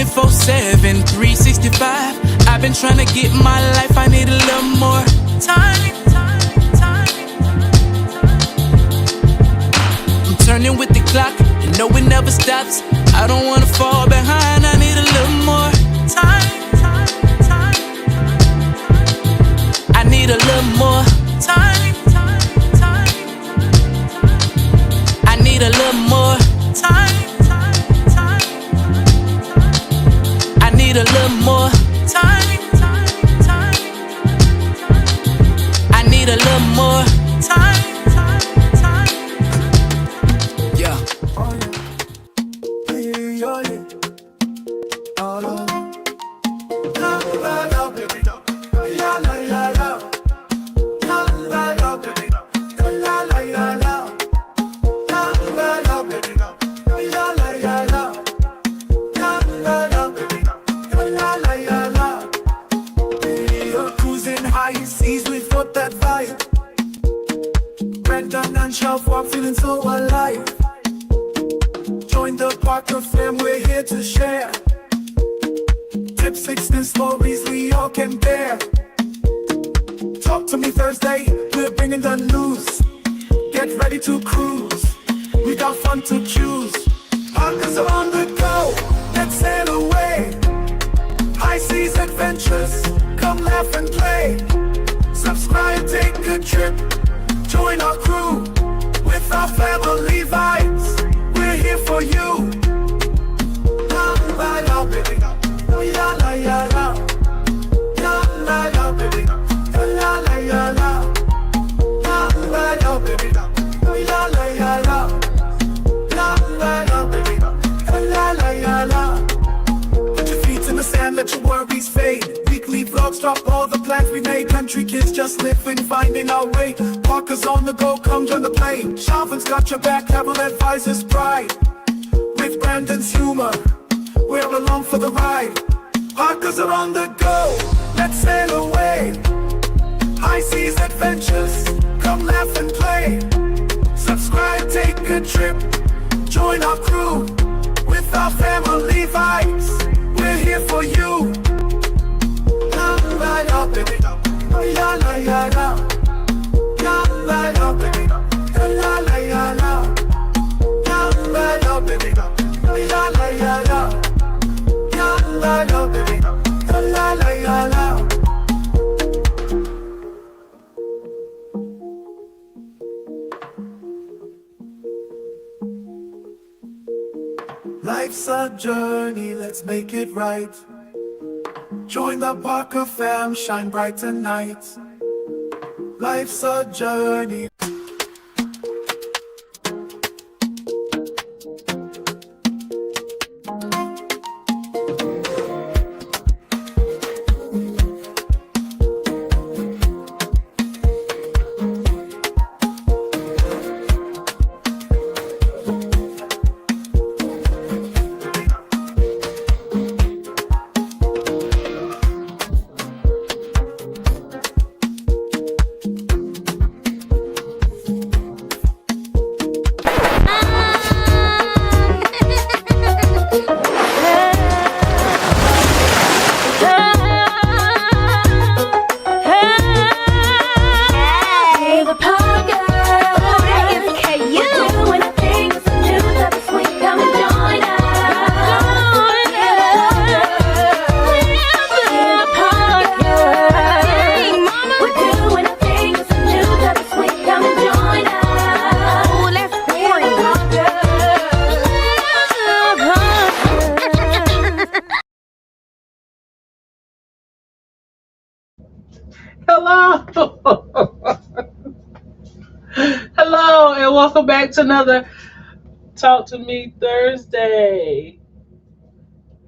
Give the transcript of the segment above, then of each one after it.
24/7, 365. I've been trying to get my life, I need a little more time. I'm turning with the clock, and no it never stops. I don't wanna fall behind, I need a little more time. I need a little more time. I need a little more time. I need a little more time. I need a little more time. Yeah. Feeling so alive. Join the Parker fam, we're here to share tips, and stories we all can bear. Talk to me Thursday, we're bringing the news. Get ready to cruise, we got fun to choose. Parkers are on the go, let's sail away. High seas adventures, come laugh and play. Subscribe, take a trip, join our crew. With our family vibes, we're here for you. La la la, baby, la la la la, la la la, baby, la la la la, la la la, baby, la la la la, la la la, baby, la la la la. Put your feet in the sand, let your worries fade. Weekly vlogs drop all the plans we made. Country kids just living, finding our way. Parkers on the go, come join the plane. Sharpen's got your back, Travel Advisors pride. With Brandon's humor, we're along for the ride. Parkers are on the go, let's sail away. High seas adventures, come laugh and play. Subscribe, take a trip, join our crew. With our family vibes, we're here for you. La la la, baby, la la la la, la la la, baby, la la la la, la la la, baby, la la la la, la la la, baby, la la la la. Life's a journey, let's make it right. Join the Parker fam, shine bright tonight. Life's a journey. Hello. Hello, and welcome back to another Talk to Me Thursday.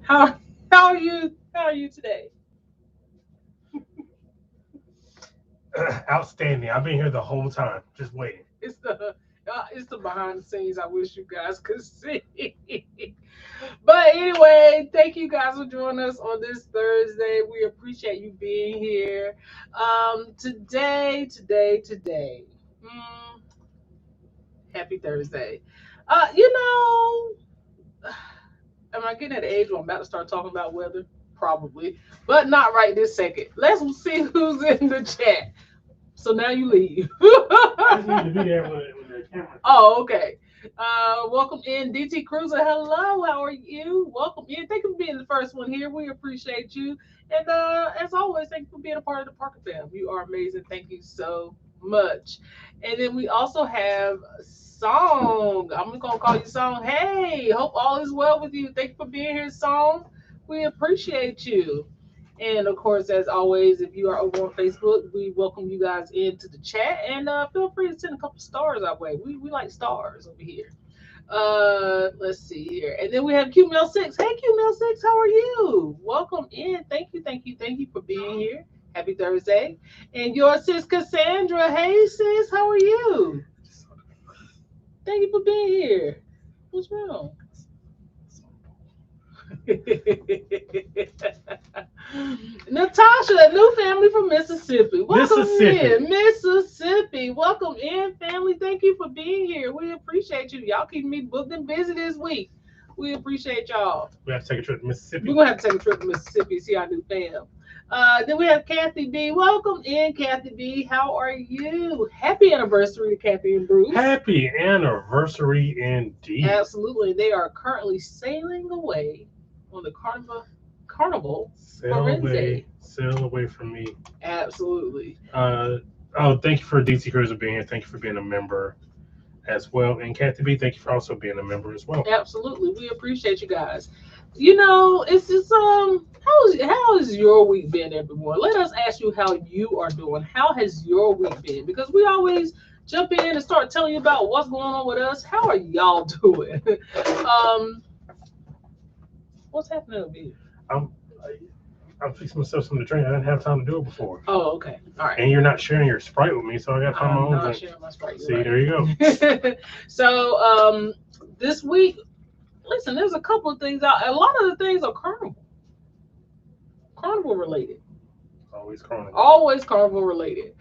How are you? How are you today? Outstanding. I've been here the whole time, just waiting. It's the behind the scenes I wish you guys could see. But anyway, thank you guys for joining us on this Thursday. We appreciate you being here. Today. Happy Thursday. You know, Am I getting at the age where I'm about to start talking about weather? Probably, but not right this second. Let's see who's in the chat. So now you leave. I just need to be there with the camera. Oh, okay. Welcome in, DT Cruiser. Hello, how are you? Welcome in. Thank you for being the first one here. We appreciate you. And as always, thank you for being a part of the Parker fam. You are amazing. Thank you so much. And then we also have Song. I'm gonna call you Song. Hey, hope all is well with you. Thank you for being here, Song. We appreciate you. And of course, as always, if you are over on Facebook, we welcome you guys into the chat and feel free to send a couple stars our way. We like stars over here. Let's see here. And then we have QML6. Hey QML6, how are you? Welcome in. Thank you for being here. Happy Thursday. And your sis Cassandra. Hey sis, how are you? Thank you for being here. What's wrong? Natasha, a new family from Mississippi. Welcome in, Mississippi. Welcome in, family. Thank you for being here. We appreciate you. Y'all keep me booked and busy this week. We appreciate y'all. We have to take a trip to Mississippi. We're gonna have to take a trip to Mississippi, see our new fam. Then we have Kathy B. Welcome in, Kathy B. How are you? Happy anniversary to Kathy and Bruce. Happy anniversary indeed. Absolutely. They are currently sailing away on the Carnival Sail away from me. Absolutely. Thank you for DC Cruiser being here. Thank you for being a member as well. And Kathy B, thank you for also being a member as well. Absolutely. We appreciate you guys. You know, it's just how has your week been, everyone? Let us ask you how you are doing. How has your week been? Because we always jump in and start telling you about what's going on with us. How are y'all doing? What's happening over here? I'm fixing myself some to drink. I didn't have time to do it before. Oh, okay. All right. And you're not sharing your Sprite with me, so I got to find my own not drink. sharing my Sprite. See, Right. there you go. So, this week, listen, there's a couple of things out. A lot of the things are carnival related. Always carnival. Always carnival related.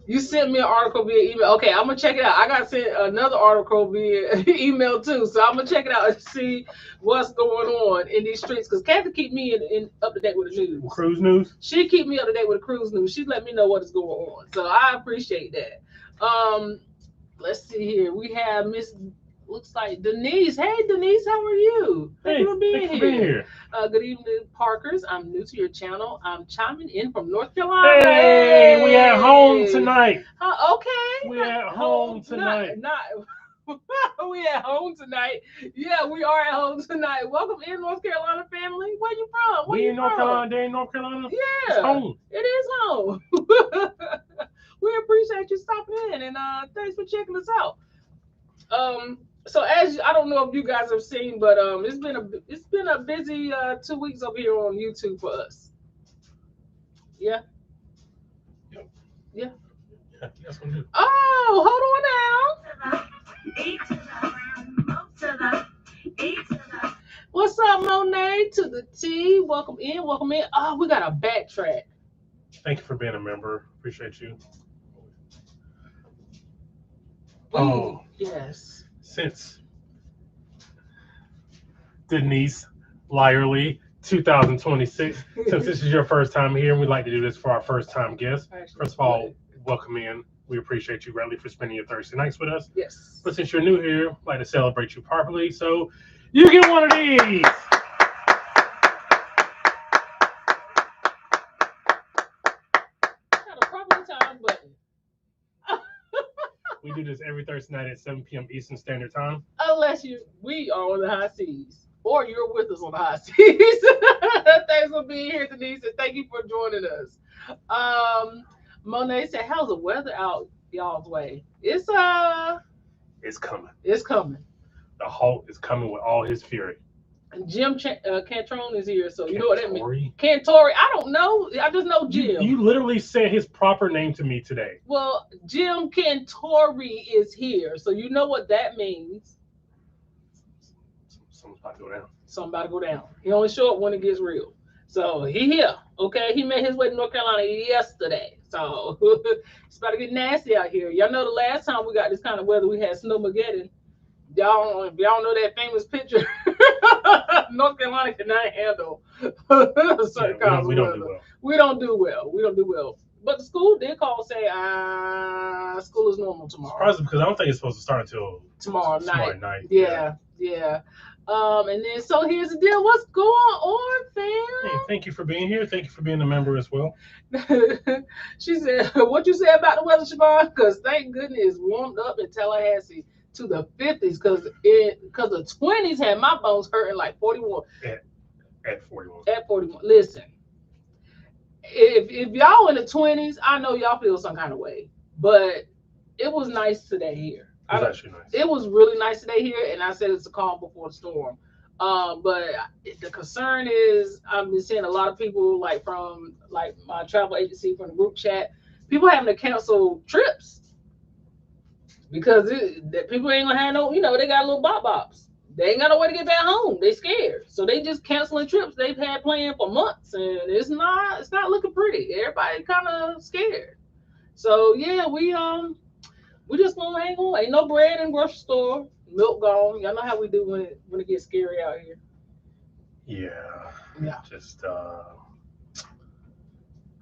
You sent me an article via email. Okay, I'm gonna check it out. I got sent another article via email too, so I'm gonna check it out and see what's going on in these streets. Because Kathy keep me in up to date with the news. Cruise news. She keep me up to date with the cruise news. She let me know what is going on, so I appreciate that. Let's see here. We have Miss. Looks like Denise. Hey Denise, how are you? Thank you for being here. Good evening, Parkers. I'm new to your channel. I'm chiming in from North Carolina. Hey, we at home tonight. Okay. We at home tonight. Not we at home tonight. Yeah, we are at home tonight. Welcome in, North Carolina family. Where you from? We in North Carolina. They in North Carolina. Yeah, it's home. It is home. We appreciate you stopping in and thanks for checking us out. So as I don't know if you guys have seen, but it's been a busy 2 weeks over here on YouTube for us. Yeah. Yep. Yeah. Yeah, that's what I do. Oh, hold on now. What's up, Monet? To the T. Welcome in. Welcome in. Oh, we got a backtrack. Thank you for being a member. Appreciate you. Yes. Since Denise Lyerly 2026, since this is your first time here, and we'd like to do this for our first time guests. First of all, welcome in. We appreciate you greatly for spending your Thursday nights with us. Yes. But since you're new here, we'd like to celebrate you properly. So you get one of these. Got a properly timed button. We do this every Thursday night at 7 p.m. Eastern Standard Time. Unless we are on the high seas or you're with us on the high seas. Thanks for being here, Denise, and thank you for joining us. Monet said, "How's the weather out y'all's way?" It's coming. It's coming. The Hulk is coming with all his fury. Jim Cantrone is here, so you know what that means. Cantori? Cantori. I don't know. I just know Jim. You literally said his proper name to me today. Well, Jim Cantori is here, so you know what that means. Something's about to go down. Something about to go down. He only show up when it gets real. So he here. Okay, he made his way to North Carolina yesterday. So it's about to get nasty out here. Y'all know the last time we got this kind of weather, we had Snowmageddon. if y'all know that famous picture, North Carolina cannot handle certain kinds of we don't do weather. well. We don't do well. We don't do well. But the school did call say, school is normal tomorrow. Surprising because I don't think it's supposed to start until Tomorrow night. Yeah. Yeah. And then so here's the deal. What's going on, fam? Hey, thank you for being here. Thank you for being a member as well. She said, what you say about the weather, Siobhan? Because thank goodness it's warmed up in Tallahassee to the 50s because the 20s had my bones hurting like 41. At 41. At 41. Listen, if y'all in the 20s, I know y'all feel some kind of way, but it was nice today here. It was actually nice. It was really nice today here, and I said it's a calm before the storm. But the concern is I've been seeing a lot of people from my travel agency from the group chat, people having to cancel trips because people ain't gonna have no, they got little bops. They ain't got no way to get back home. They scared, so they just canceling trips they've had planned for months, and it's not looking pretty. Everybody kind of scared. So yeah, we just gonna hang on. Ain't no bread in grocery store. Milk gone. Y'all know how we do when it gets scary out here. Yeah. Just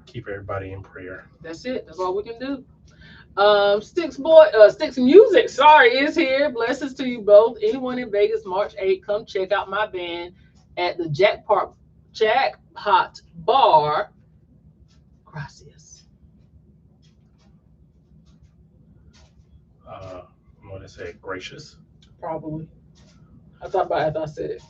keep everybody in prayer. That's it. That's all we can do. Sticks Music, is here. Blessings to you both. Anyone in Vegas, March 8th, come check out my band at the Jackpot Bar. Gracias. I'm gonna say gracious. Probably. I thought about it after I said it.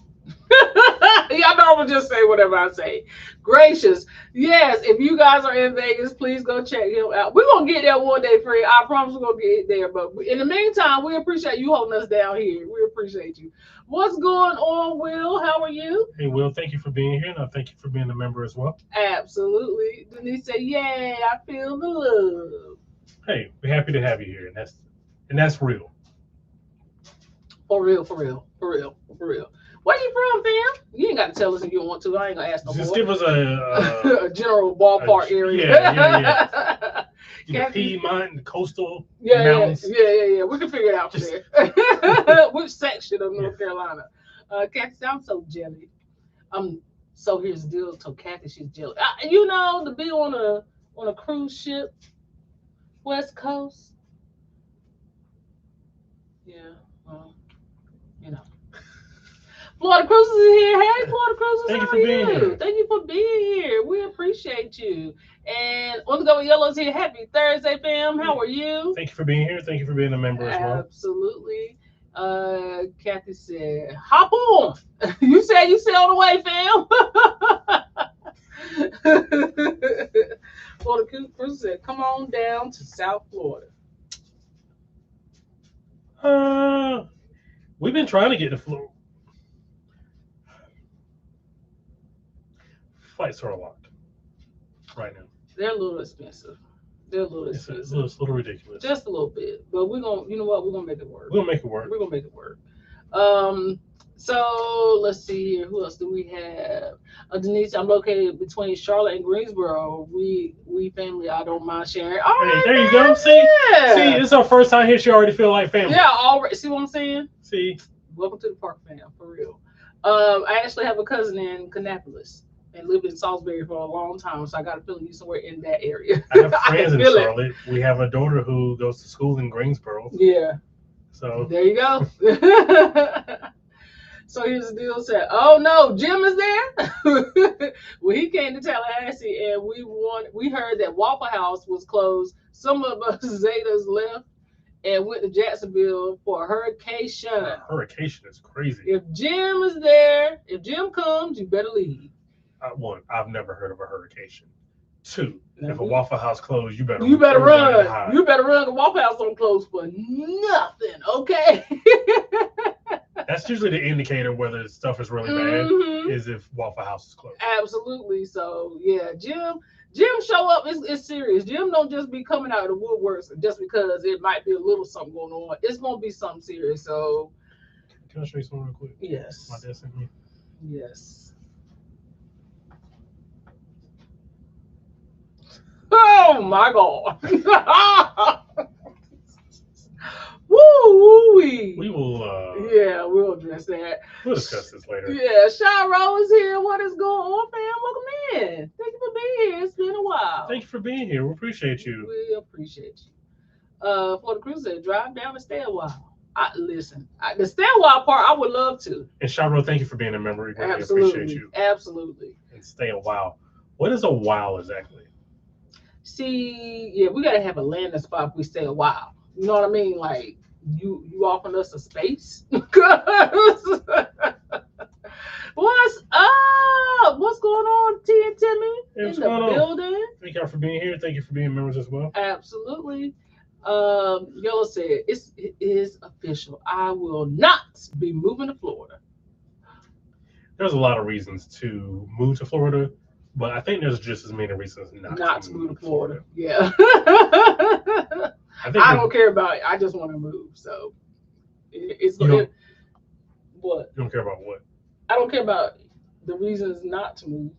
Y'all know I'm gonna just say whatever I say. Gracious. Yes, if you guys are in Vegas, please go check him out. We're gonna get there one day, Fred. I promise we're gonna get there. But in the meantime, we appreciate you holding us down here. We appreciate you. What's going on, Will? How are you? Hey, Will, thank you for being here, and I thank you for being a member as well. Absolutely. Denise said, "Yay, I feel the love." Hey, we're happy to have you here, and that's real. For real. Where you from, fam? You ain't got to tell us if you don't want to. I ain't gonna ask no more. Just give us a general ballpark area. Yeah. The Piedmont, the coastal mountains. Yeah. We can figure it out from there. Which section of North Carolina? Kathy said, I'm so jelly. So here's the deal. So Kathy, she's jelly. To be on a cruise ship, West Coast. Yeah. Well, Florida Cruises is here. Hey, Florida Cruises, Thank you how for are being you? here. Thank you for being here. We appreciate you. And On the Go with Yellow's here. Happy Thursday, fam. How are you? Thank you for being here. Thank you for being a member as well. Absolutely. Kathy said, hop on. You said you sail the way, fam. Florida Cruises said, come on down to South Florida. We've been trying to get to Florida. Flights are locked right now. They're a little expensive. It's a little ridiculous. Just a little bit. But we're going to, you know what? We're going to make it work. We'll make it work. We're going to make it work. So let's see here. Who else do we have? Denise, I'm located between Charlotte and Greensboro. We family. I don't mind sharing. All right, there you go. See, it's our first time here. She already feel like family. Yeah, already. See what I'm saying? See. Welcome to the park, fam. For real. I actually have a cousin in Kannapolis and lived in Salisbury for a long time, so I got a feeling you somewhere in that area. I have friends in Charlotte. We have a daughter who goes to school in Greensboro. Yeah. So there you go. So here's the deal. Said, oh no, Jim is there. Well, he came to Tallahassee, and we heard that Waffle House was closed. Some of us Zetas left and went to Jacksonville for a hurricane. A hurricane is crazy. If Jim is there, if Jim comes, you better leave. One, I've never heard of a hurricane. Two, if a Waffle House closed, you better run. You better run. The Waffle House don't close for nothing, okay? That's usually the indicator whether stuff is really bad, is if Waffle House is closed. Absolutely. So yeah, Jim show up. It's serious. Jim don't just be coming out of the woodworks just because it might be a little something going on. It's gonna be something serious. So can I show you something real quick? Yes. My dad sent me. Yes. Oh my God. Woo-wee. We will We'll discuss this later. Yeah, Sean Rose is here. What is going on, fam? Welcome in. Thank you for being here. It's been a while. Thank you for being here. We appreciate you. We appreciate you. For the cruise, drive down and stay a while. Listen, the stay a while part, I would love to. And Sharo, thank you for being a member. We really Absolutely. appreciate you. Absolutely. And stay a while. What is a while exactly? See, yeah, we gotta have a landing spot if we stay a while. You know what I mean? Like you offering us a space. What's up? What's going on, T and Timmy? Hey, in the building. Thank y'all for being here. Thank you for being members as well. Absolutely. Yellow said it is official. I will not be moving to Florida. There's a lot of reasons to move to Florida, but I think there's just as many reasons not to move to Florida. Yeah. I don't care about it. I just want to move. So it's what? You don't care about what? I don't care about the reasons not to move.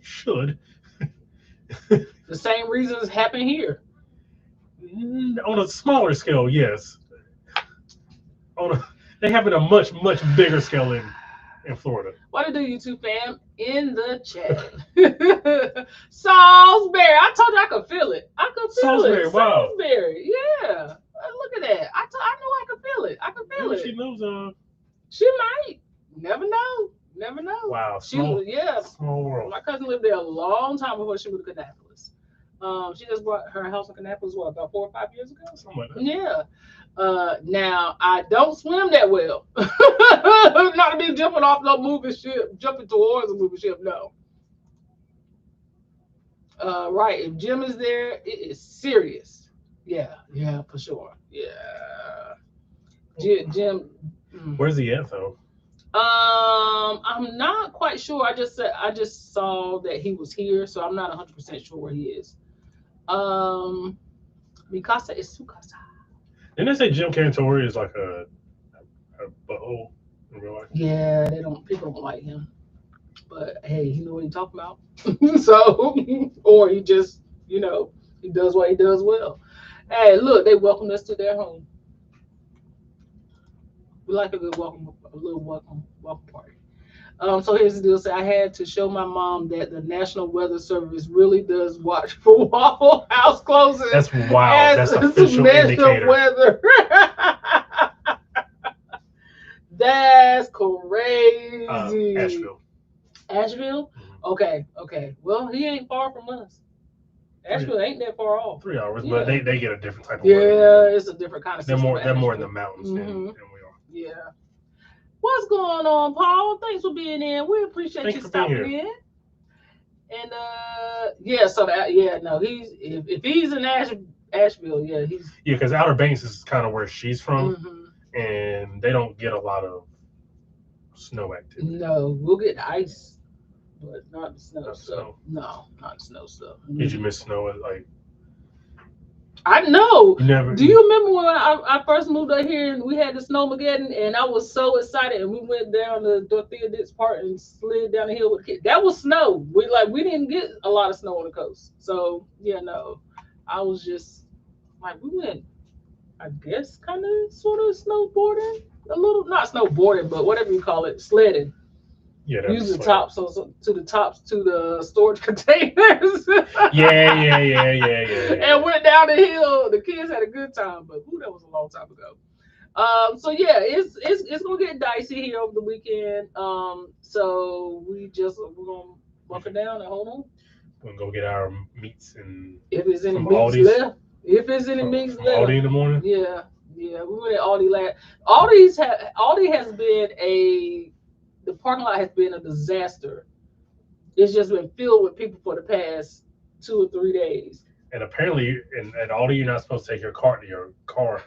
Should. The same reasons happen here. On a smaller scale, yes. They happen a much bigger scale in Florida. What to do, YouTube fam? In the chat. Salisbury. I told you I could feel it. I could feel Salisbury, it. wow. Salisbury. Yeah. Look at that. I knew I could feel it. I could feel Maybe it. she knows. She might. Never know. Never know. Wow. Small world. My cousin lived there a long time before she moved to Kannapolis. She just bought her house in Kannapolis, about 4 or 5 years ago? Something like that. Yeah. Now, I don't swim that well. Not to be jumping off no moving ship, jumping towards a moving ship, no. Right, if Jim is there, it is serious. Yeah, for sure. Yeah. Jim. Where's he at, though? I'm not quite sure. I just saw that he was here, so I'm not 100% sure where he is. Mikasa is Sukasa. Didn't they say Jim Cantori is like a butthole in real life? Yeah, people don't like him. But hey, he know what he's talking about. So, or he just, he does what he does well. Hey, look, they welcomed us to their home. We like a good welcome party. So here's the deal. So I had to show my mom that the National Weather Service really does watch for Waffle House closing. That's wild. That's official indicator. Weather. That's crazy. Asheville. Asheville? Okay. Well, he ain't far from us. Asheville ain't that far off. 3 hours, but they get a different type of weather. weather. Yeah, it's a different kind of They're system. more in the mountains than we are. Yeah. What's going on, Paul? Thanks for being in. We appreciate you stopping in. And he's if he's in Asheville, he's because Outer Banks is kind of where she's from, and they don't get a lot of snow activity. No, we'll get ice, but not the snow stuff. Snow. No, not the snow stuff. Did you miss snow? I know. Never. Do you remember when I first moved up here and we had the snowmageddon and I was so excited and we went down to Dorothea Ditch Park and slid down the hill with the kids? That was snow. We didn't get a lot of snow on the coast. So I was just like, we went, I guess, kind of sort of snowboarding, a little, not snowboarding, but whatever you call it, sledding. Yeah, use the tops to the storage containers. Yeah. And went down the hill. The kids had a good time, but that was a long time ago. So yeah, it's gonna get dicey here over the weekend. So we're gonna buckle down and hold on. We're gonna go get our meats and if there's any meats left. If there's any meats left. Aldi in the morning. Yeah. We went at Aldi Aldi has been the parking lot has been a disaster. It's just been filled with people for the past 2 or 3 days. And apparently, at Aldi, you're not supposed to take your cart to your car.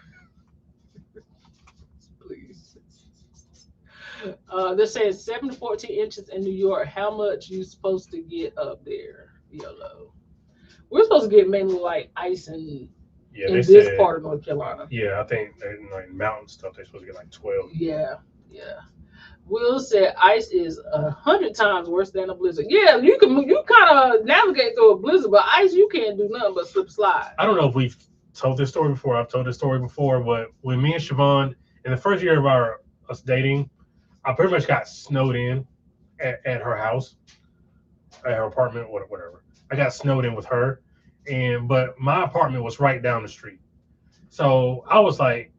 Please. They're saying 7 to 14 inches in New York. How much you supposed to get up there? Yellow. We're supposed to get mainly like ice in this part of North Carolina. Yeah, I think like mountain stuff, they're supposed to get like 12. Yeah. Will said ice is 100 times worse than a blizzard. Yeah, you kind of navigate through a blizzard, but ice you can't do nothing but slip slide. I don't know if we've told this story before. I've told this story before, but when me and Siobhan in the first year of us dating, I pretty much got snowed in at her house, at her apartment, whatever. I got snowed in with her, but my apartment was right down the street. So I was like,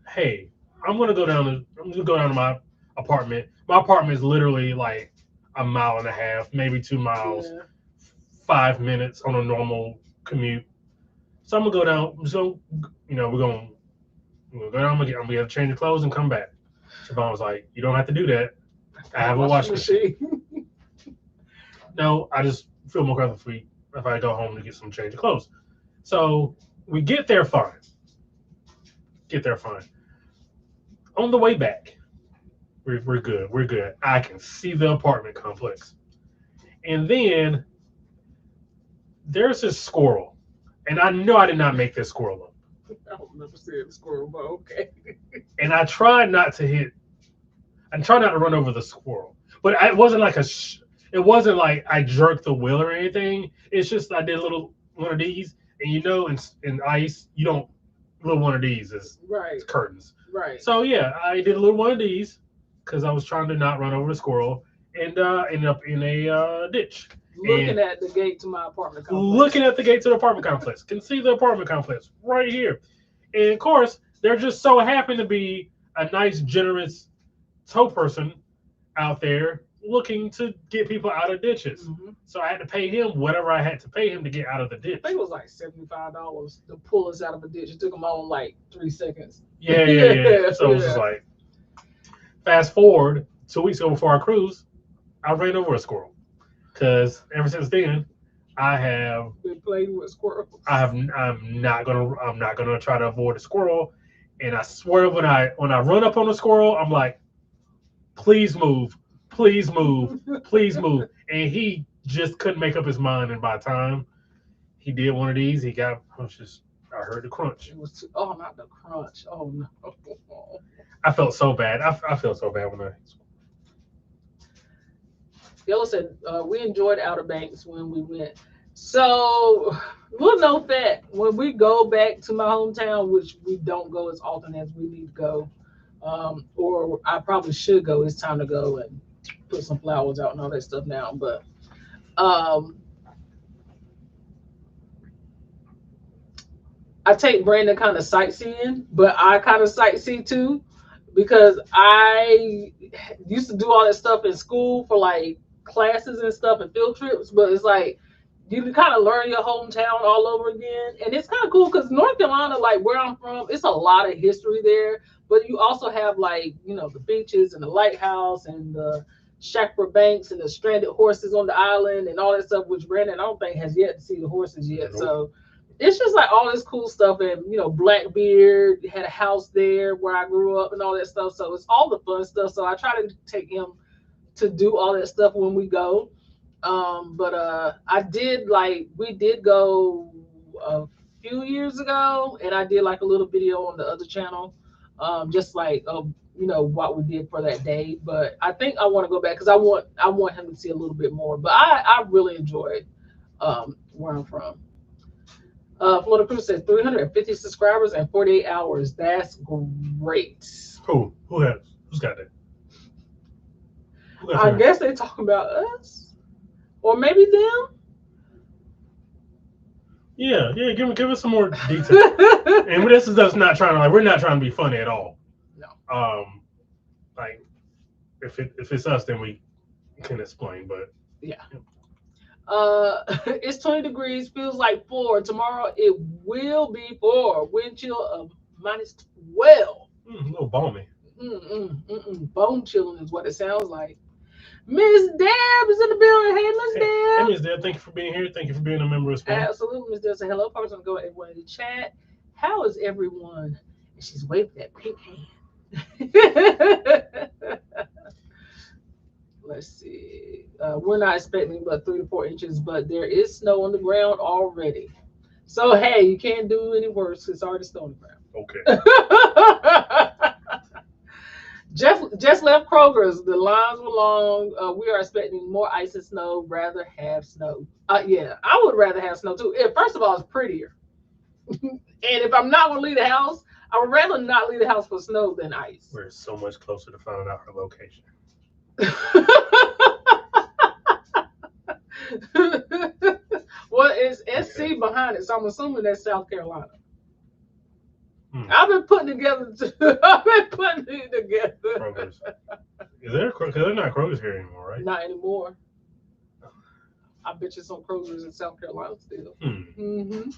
hey, I'm gonna go down to my apartment. My apartment is literally like a mile and a half, maybe 2 miles, Yeah. 5 minutes on a normal commute. So I'm gonna go down. So we're gonna go down. I'm gonna change the clothes and come back. Siobhan was like, you don't have to do that. I have a washing machine. No, I just feel more comfortable if I go home to get some change of clothes. So we get there fine. Get there fine. On the way back, we're good. We're good. I can see the apartment complex. And then there's this squirrel. And I know I did not make this squirrel up. I don't never see a squirrel, but okay. And I tried not to run over the squirrel. But it wasn't like it wasn't like I jerked the wheel or anything. It's just I did a little one of these. And in ice, you don't, little one of these is Right. curtains. Right. So yeah, I did a little one of these because I was trying to not run over the squirrel and ended up in a ditch. Looking at the gate to my apartment complex. Looking at the gate to the apartment complex. Can see the apartment complex right here. And of course, there just so happened to be a nice, generous tow person out there looking to get people out of ditches. Mm-hmm. So I had to pay him whatever I had to pay him to get out of the ditch. I think it was like $75 to pull us out of a ditch. It took him on like 3 seconds. Yeah. So it was just like, fast forward 2 weeks ago before our cruise, I ran over a squirrel. Because ever since then, I have been playing with squirrels. I'm not gonna try to avoid a squirrel. And I swear when I run up on a squirrel, I'm like, please move, please move, please move. And he just couldn't make up his mind. And by the time he did one of these, I heard the crunch. It was not the crunch. Oh no. I felt so bad. I felt so bad when I. Yellow said we enjoyed Outer Banks when we went. So we'll note that when we go back to my hometown, which we don't go as often as we need to go, or I probably should go. It's time to go and put some flowers out and all that stuff now. But I take Brandon kind of sightseeing, but I kind of sightsee too, because I used to do all that stuff in school for like classes and stuff and field trips, but it's like you can kind of learn your hometown all over again. And it's kind of cool because North Carolina, like where I'm from, it's a lot of history there, but you also have like, the beaches and the lighthouse and the Shackford Banks and the stranded horses on the island and all that stuff, which Brandon, I don't think has yet to see the horses yet. Nope. So it's just like all this cool stuff. And, Blackbeard had a house there where I grew up and all that stuff. So it's all the fun stuff. So I try to take him to do all that stuff when we go. But we did go a few years ago, and I did like a little video on the other channel, just like what we did for that day. But I think I want to go back because I want him to see a little bit more. But I really enjoyed where I'm from. Florida Cruz says 350 subscribers in 48 hours. That's great. Who's got that? I guess they talking about us, or maybe them. Yeah. Give us some more detail. And this is us not trying to we're not trying to be funny at all. No. Like if it's us, then we can explain. But yeah. It's 20 degrees. Feels like 4. Tomorrow it will be 4. Wind chill of -12. A little balmy. Bone chilling is what it sounds like. Miss Deb is in the building. Hey, Miss Deb. Hey, Miss Deb, thank you for being here. Thank you for being a member of Spawn. Absolutely, Miss Deb. Say hello. Probably gonna go everyone in the chat. How is everyone? And she's waving that pink hand. Let's see. We're not expecting but 3 to 4 inches, but there is snow on the ground already. So hey, you can't do any worse. It's already snow on the ground. Okay. Jeff just left Kroger's. The lines were long. We are expecting more ice and snow. Rather have snow. Yeah, I would rather have snow too. First of all, it's prettier. And if I'm not gonna leave the house, I would rather not leave the house for snow than ice. We're so much closer to finding out her location. Well, it's SC Okay. behind it, so I'm assuming that's South Carolina. Hmm. I've been putting together. I've been putting it together. Kroger's. Is there? Because they're not Kroger's here anymore, right? Not anymore. I bet you some Kroger's in South Carolina still. Mm-hmm.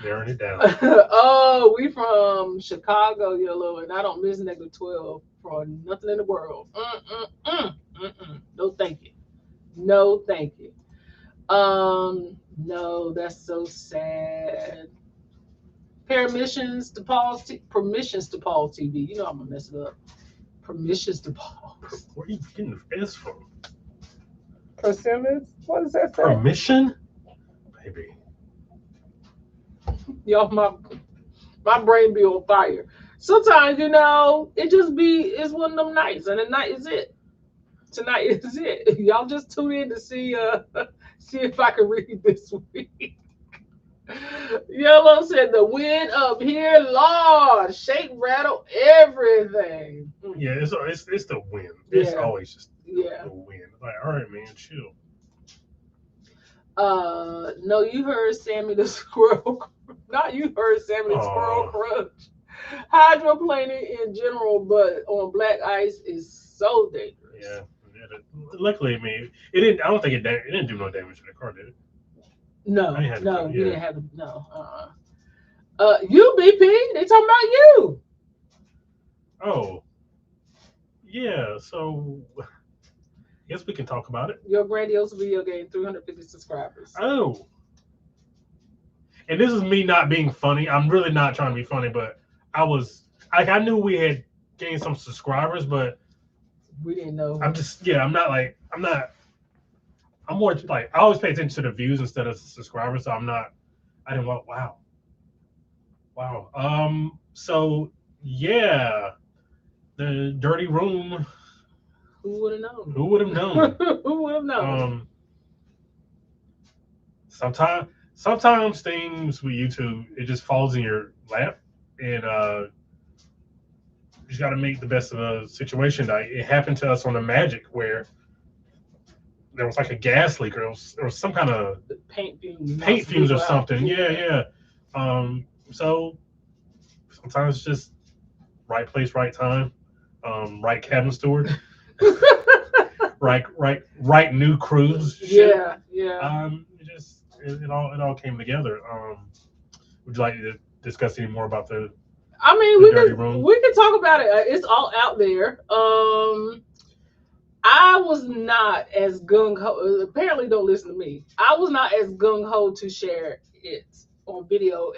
Narrowing it down. Oh, we from Chicago, Yellow, and I don't miss negative 12 for nothing in the world. No, thank you. No, thank you. No, that's so sad. Permissions to pause. Permissions to pause TV. You know I'm gonna mess it up. Permissions to pause. Where are you getting the S from? Persimmons? What does that say? Permission? Baby. Y'all, my brain be on fire. Sometimes, you know, it's one of them nights, and the night is it. Tonight is it. Y'all just tune in to see if I can read this week. Yellow said the wind up here, Lord, shake, rattle, everything. Yeah, it's the wind. It's always just the wind. Like, all right, man, chill. No, you heard Sammy the squirrel. Not you heard Sammy the squirrel crunch. Hydroplaning in general, but on black ice is so dangerous. Yeah. Luckily, I mean, it didn't. I don't think it didn't do no damage to the car, did it? No, you didn't have to. No, UBP, they talking about you. Oh, yeah. So, I guess we can talk about it. Your grandiose video game, 350 subscribers. Oh, and this is me not being funny. I'm really not trying to be funny, but I knew we had gained some subscribers, but we didn't know. I'm more like, I always pay attention to the views instead of subscribers, so I didn't want, wow. So yeah, the dirty room. Who would have known? Who would have known? Who would have known? Sometimes things with YouTube, it just falls in your lap, and you just got to make the best of a situation. Like, it happened to us on the Magic, where there was like a gas leak, or there was some kind of paint fumes or something. Yeah. So sometimes it's just right place, right time, right cabin steward, right new crews. Yeah. It all came together. Would you like to discuss any more about the? I mean, we can talk about it. It's all out there. I was not as gung ho. Apparently, don't listen to me. I was not as gung ho to share it on video,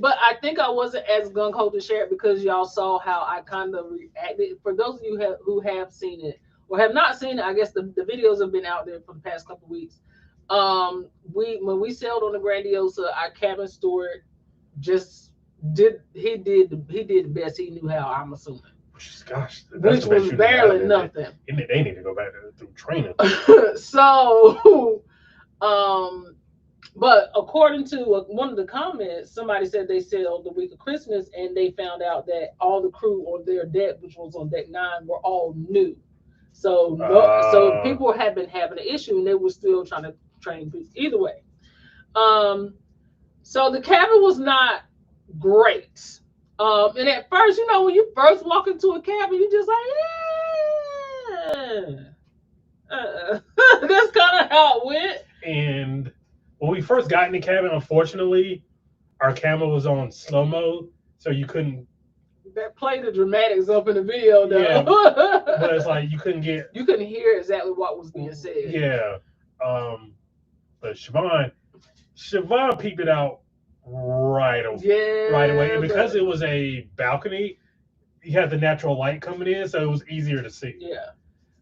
but I think I wasn't as gung ho to share it because y'all saw how I kind of reacted. For those of you who have seen it or have not seen it, I guess the videos have been out there for the past couple of weeks. When we sailed on the Grandiosa, our cabin steward just did the best he knew how. I'm assuming. Gosh, which was barely nothing. They need to go back through training. So, but according to one of the comments, somebody said they sailed the week of Christmas and they found out that all the crew on their deck, which was on deck 9, were all new. So so people had been having an issue and they were still trying to train people. Either way, so the cabin was not great. And at first, you know, when you first walk into a cabin, you just like, that's kind of how it went. And when we first got in the cabin, unfortunately, our camera was on slow mode, so you couldn't. That played the dramatics up in the video, though. Yeah, but it's like you couldn't hear exactly what was being said. Yeah, but Siobhan peeped it out right away, and because it was a balcony, you had the natural light coming in, so it was easier to see. Yeah.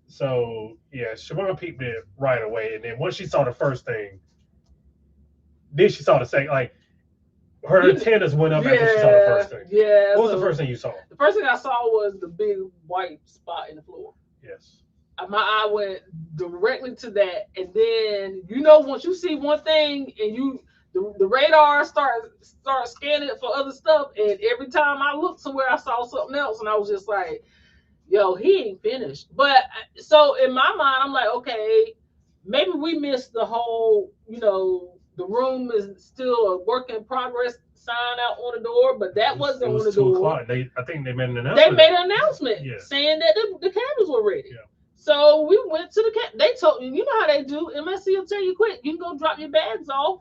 So yeah, Siobhan peeped it right away, and then once she saw the first thing, then she saw the second. Like, her antennas went up after she saw the first thing. Yeah. What was the first thing you saw? The first thing I saw was the big white spot in the floor. Yes. My eye went directly to that, and then, you know, once you see one thing and the radar start scanning for other stuff, and every time I looked somewhere, I saw something else, and I was just like, "Yo, he ain't finished." But so in my mind, I'm like, okay, maybe we missed the whole, the room is still a work in progress sign out on the door, but that wasn't on the 2 door. o'clock. I think they made an They announcement. made an announcement saying that the cabins were ready. Yeah. So we went to the cabin. They told you know how they do. MSC will tell you quick. You can go drop your bags off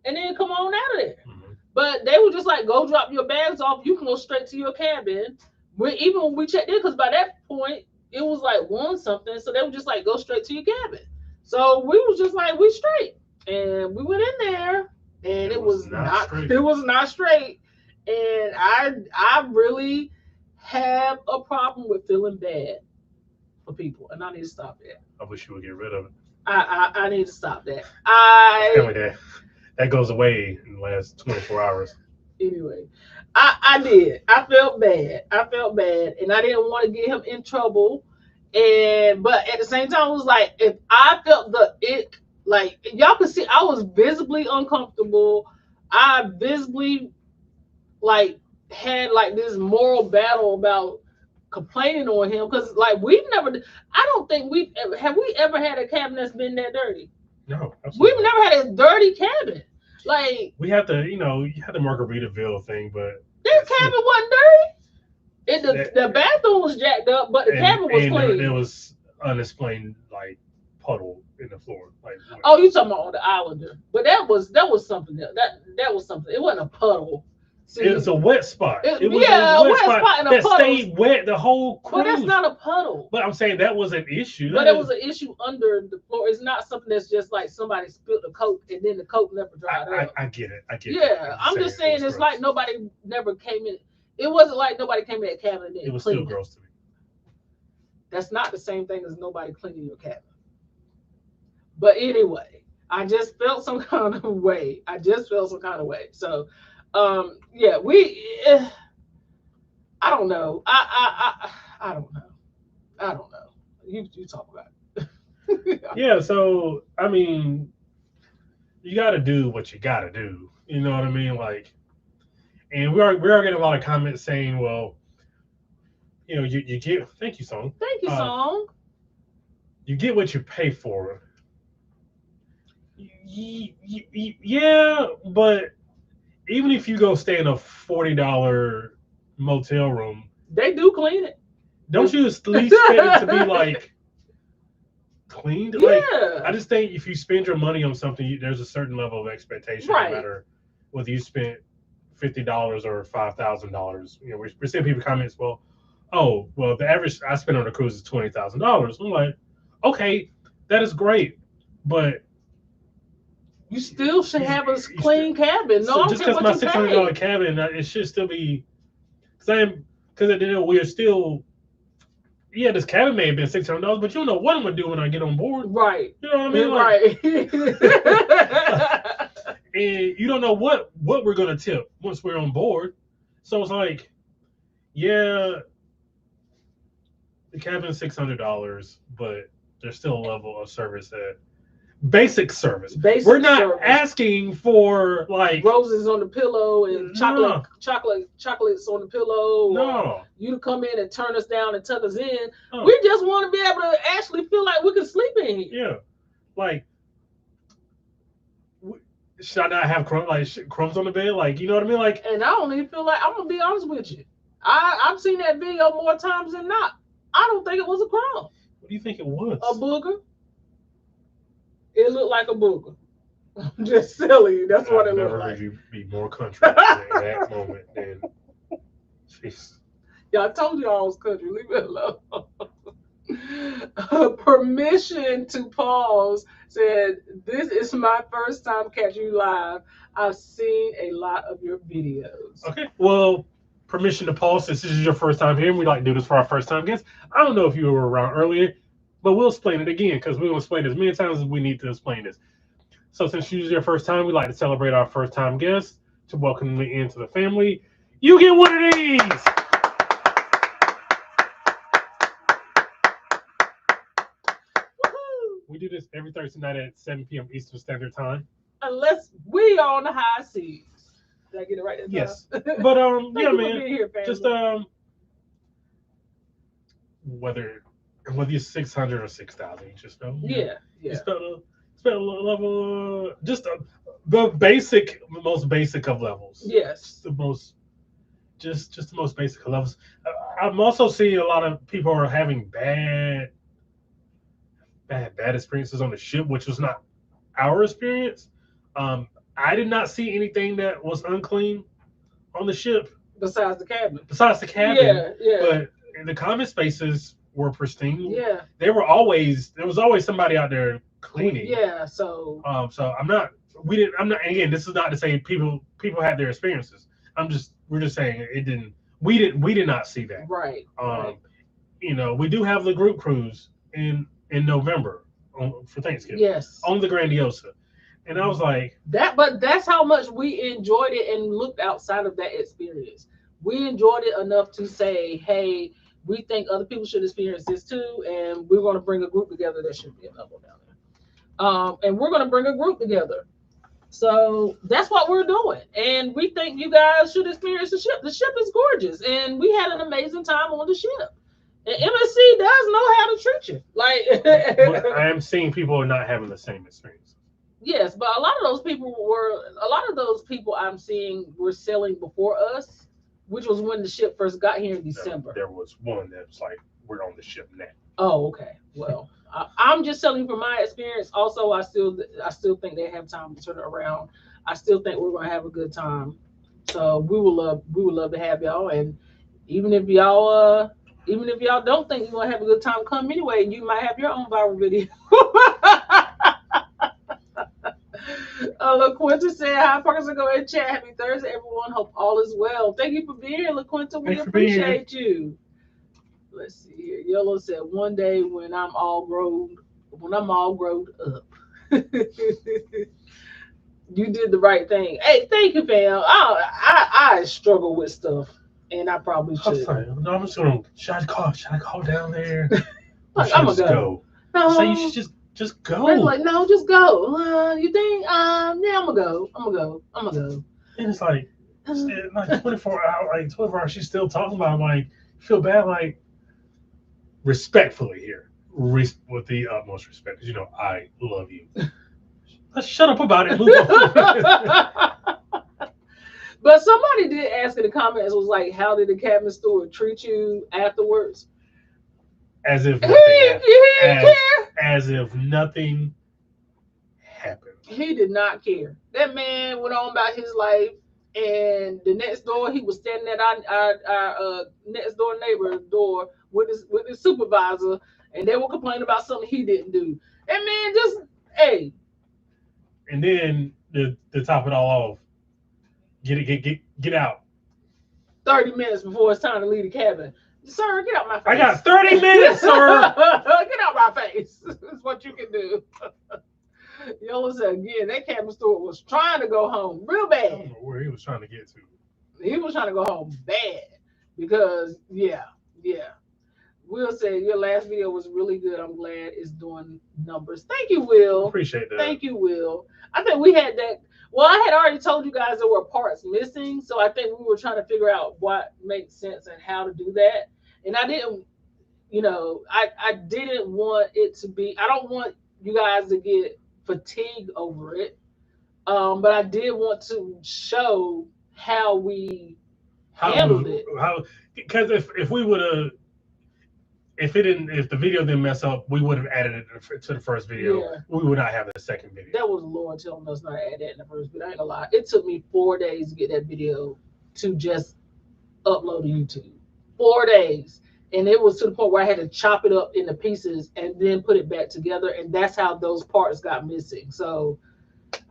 and then come on out of there. Mm-hmm. But they were just like, go drop your bags off. You can go straight to your cabin. Even when we checked in, because by that point it was like 1 something, so they were just like, go straight to your cabin. So we was just like, we straight, and we went in there, and it was not straight. It was not straight, and I really have a problem with feeling bad for people, and I need to stop that. I wish you would get rid of it. I need to stop that. Apparently that goes away in the last 24 hours. Anyway, I did. I felt bad, and I didn't want to get him in trouble. But at the same time, it was like, if I felt like y'all could see, I was visibly uncomfortable. I visibly like had like this moral battle about complaining on him, because like I don't think we ever had a cabin that's been that dirty. No, absolutely. We've never had a dirty cabin. Like, we had the, you had the Margaritaville thing, but this cabin wasn't dirty. The bathroom was jacked up, but the cabin was clean. There was unexplained like puddle in the floor. Like, oh, you talking about on the Islander? But that was something else. That was something. It wasn't a puddle. See, it was a wet spot. It was a wet spot in a that puddle. Stayed wet the whole cruise. But that's not a puddle. But I'm saying that was an issue. But it was an issue under the floor. It's not something that's just like somebody spilled the Coke and then the Coke never dried up. I get it. Yeah, I'm just saying it's like nobody never came in. It wasn't like nobody came in that cabin and it was still gross to me. That's not the same thing as nobody cleaning your cabin. But anyway, I just felt some kind of way. So, yeah, I don't know. I don't know. You talk about it. Yeah, so I mean, you got to do what you got to do. You know what I mean? Like, and we are getting a lot of comments saying, well, you get. Thank you, Song. Thank you, Song. You get what you pay for. Yeah, but even if you go stay in a $40 motel room, they do clean it. Don't you at least expect it to be like cleaned? Yeah. Like, I just think if you spend your money on something, there's a certain level of expectation, right, no matter whether you spent $50 or $5,000. We're seeing people comments, well, the average I spent on a cruise is $20,000. I'm like, okay, that is great, but you still should have a clean cabin. No, just because my $600 cabin, it should still be, because we're still. Yeah, this cabin may have been $600, but you don't know what I'm gonna do when I get on board. Right. You know what I mean? Right. And you don't know what we're gonna tip once we're on board. So it's like, yeah, the cabin's $600, but there's still a level of service that basic service. We're not asking for like roses on the pillow and chocolates on the pillow. No, you to come in and turn us down and tuck us in. No. We just want to be able to actually feel like we can sleep in here. Yeah, like should I not have crumbs on the bed? Like, you know what I mean? Like, and I don't even feel like, I'm gonna be honest with you. I've seen that video more times than not. I don't think it was a crumb. What do you think it was? A booger. It looked like a booger. I'm just silly. That's what it looked like. I've never heard you be more country in that moment than. Jeez. Yeah, I told you I was country. Leave it alone. Permission to pause said, "This is my first time catching you live. I've seen a lot of your videos." Okay. Well, permission to pause. Since this is your first time here, and we like to do this for our first time guests. I don't know if you were around earlier, but we'll explain it again because we're going to explain it as many times as we need to explain this. So since this is your first time, we like to celebrate our first time guests to welcome them into the family. You get one of these. We do this every Thursday night at 7 p.m. Eastern Standard Time. Unless we are on the high seas. Did I get it right that time? Yes. But Thank yeah, you for man. being here, family. Just whether you're 600 or 6,000, you just know. Yeah. You spent a level, the basic, most basic of levels. Yes. The most, just the most basic of levels. I'm also seeing a lot of people are having bad experiences on the ship, which was not our experience. I did not see anything that was unclean on the ship Besides the cabin. Yeah. But the common spaces were pristine. Yeah. There was always somebody out there cleaning. Yeah. So. So I'm not. And again, this is not to say people had their experiences. We're just saying it didn't. We did not see that. Right. Right. You know, we do have the group cruise in November for Thanksgiving. Yes. On the Grandiosa. And I was like that, but that's how much we enjoyed it and looked outside of that experience. We enjoyed it enough to say, hey, we think other people should experience this too, and we're going to bring a group together. There should be a level down there. And we're going to bring a group together. So that's what we're doing. And we think you guys should experience the ship. The ship is gorgeous. And we had an amazing time on the ship. And MSC does know how to treat you. But I am seeing people are not having the same experience. Yes, but a lot of those people I'm seeing were sailing before us, which was when the ship first got here in December. There was one that was like, we're on the ship now. Oh, okay. Well, I'm just telling you from my experience. Also, I still think they have time to turn it around. I still think we're gonna have a good time. So we would love to have y'all. And even if y'all don't think you're gonna have a good time, come anyway. You might have your own viral video. LaQuinta said, hi, Parkers, go in chat. Happy Thursday, everyone. Hope all is well. Thank you for being here, LaQuinta. We appreciate you. Let's see here. Yellow said, one day when I'm all grown up. You did the right thing. Hey, thank you, fam. I struggle with stuff, and I probably should. No, I'm just gonna. Should I call down there? I'm gonna go. No, so you should just go. Like, no, just go. You think? Yeah, I'm gonna go. And it's like 24 hours. She's still talking about. Like, feel bad. Like, respectfully here, with the utmost respect, because I love you. Let's shut up about it. Move on. But somebody did ask in the comments, was like, how did the cabin steward treat you afterwards? As if nothing happened. As if nothing happened. He did not care. That man went on about his life, and the next door, he was standing at our next door neighbor's door with his supervisor, and they were complaining about something he didn't do. That man just, hey. And then to top it all off, get out. 30 minutes before it's time to leave the cabin. Sir, get out my face. I got 30 minutes, sir. Get out my face. That's what you can do. Yola said, again, that cabin steward was trying to go home real bad. I don't know where he was trying to get to. He was trying to go home bad because, yeah. Will said, your last video was really good. I'm glad it's doing numbers. Thank you, Will. Appreciate that. Thank you, Will. I think we had that. Well, I had already told you guys there were parts missing, so I think we were trying to figure out what makes sense and how to do that. And I didn't, I didn't want it to be, I don't want you guys to get fatigued over it. But I did want to show how we handled it. Because if we would have, if the video didn't mess up, we would have added it to the first video. Yeah. We would not have the second video. That was Lord telling us not to add that in the first video. I ain't gonna lie. It took me 4 days to get that video to just upload to YouTube. 4 days. And it was to the point where I had to chop it up into pieces and then put it back together. And that's how those parts got missing. So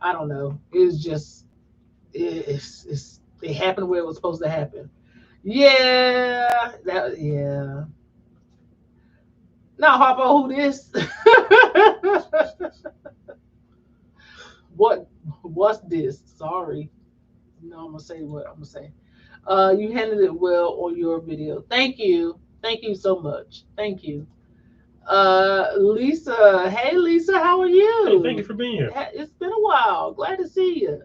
I don't know. It's just it happened where it was supposed to happen. Yeah. Now, Harpo, who this? What's this? Sorry. No, I'm gonna say what I'm gonna say. You handled it well on your video. Thank you so much. Thank you. Lisa. Hey, Lisa, how are Hey, you? thank you for being here. It's been a while. Glad to see you.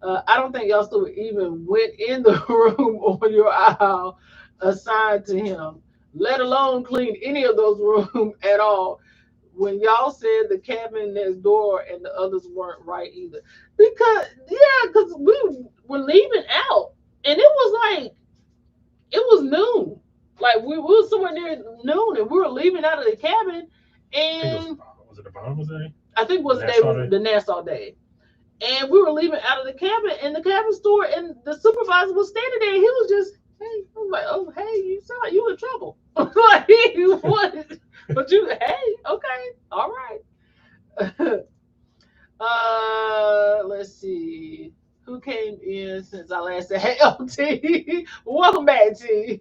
I don't think y'all still even went in the room on your aisle assigned to him, let alone clean any of those rooms at all. When y'all said the cabin next door and the others weren't right either, because we were leaving out and it was like it was noon, like we were somewhere near noon and we were leaving out of the cabin, I think it and was it the Bahamas Day? I think it was Nassau Day? the Nassau day, and we were leaving out of the cabin, and the cabin store, and the supervisor was standing there. And he was just, hey, I was like, oh, hey, you sound like you in trouble. Like, what? But you, hey, okay, all right. Let's see. Who came in since I last said, hey, LT? Welcome back, T.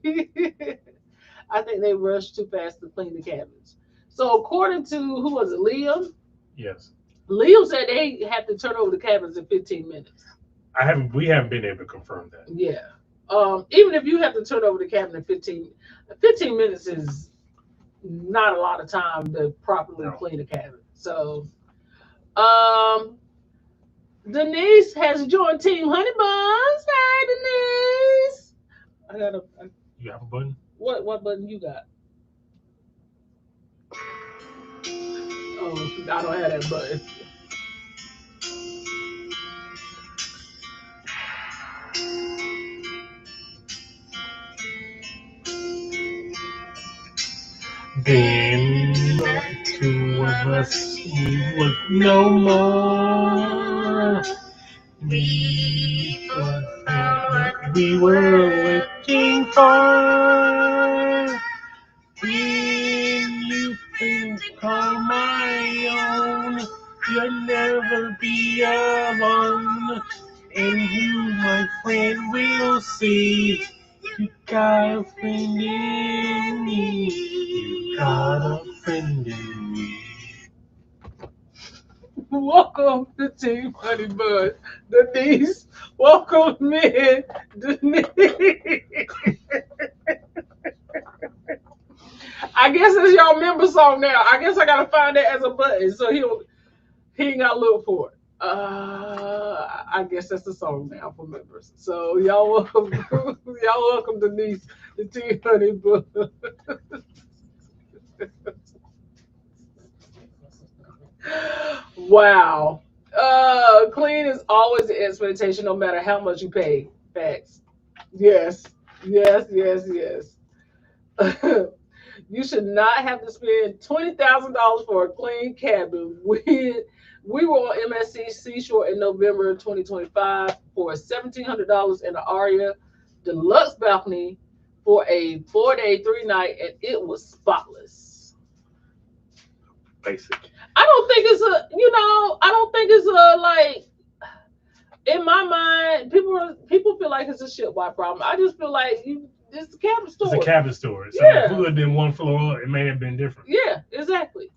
I think they rushed too fast to clean the cabins. So according to who was it, Liam? Yes. Liam said they had to turn over the cabins in 15 minutes. We haven't been able to confirm that. Yeah. Even if you have to turn over the cabin in 15 minutes is not a lot of time to properly clean a cabin. So, um, Denise has joined Team Honey Buns. Hey, Denise. I got You have a button? What button you got? Oh, I don't have that button. Then the two of us, we would no more. We thought what we were looking for. When you think on my own, you'll never be alone. And you, my friend, will see. You got a friend in me. You got a friend in me. Welcome to Team Honey Bun. Denise, welcome in. Denise. I guess it's y'all member song now. I guess I gotta find that as a button so he ain't gotta look for it. I guess that's the song now for members. So y'all welcome, y'all welcome Denise to Team Honey Bun. Wow. Clean is always the expectation, no matter how much you pay. Facts. Yes. Yes. Yes. Yes. You should not have to spend $20,000 for a clean cabin. We were on MSC Seashore in November 2025 for $1,700 in the Aria deluxe balcony for a 4-day, 3-night, and it was spotless. Basic. I don't think it's I don't think it's a like. In my mind, people feel like it's a shitwide problem. I just feel like it's a cabin store. It's a cabin store. So yeah. If we lived in one floor, it may have been different. Yeah, exactly.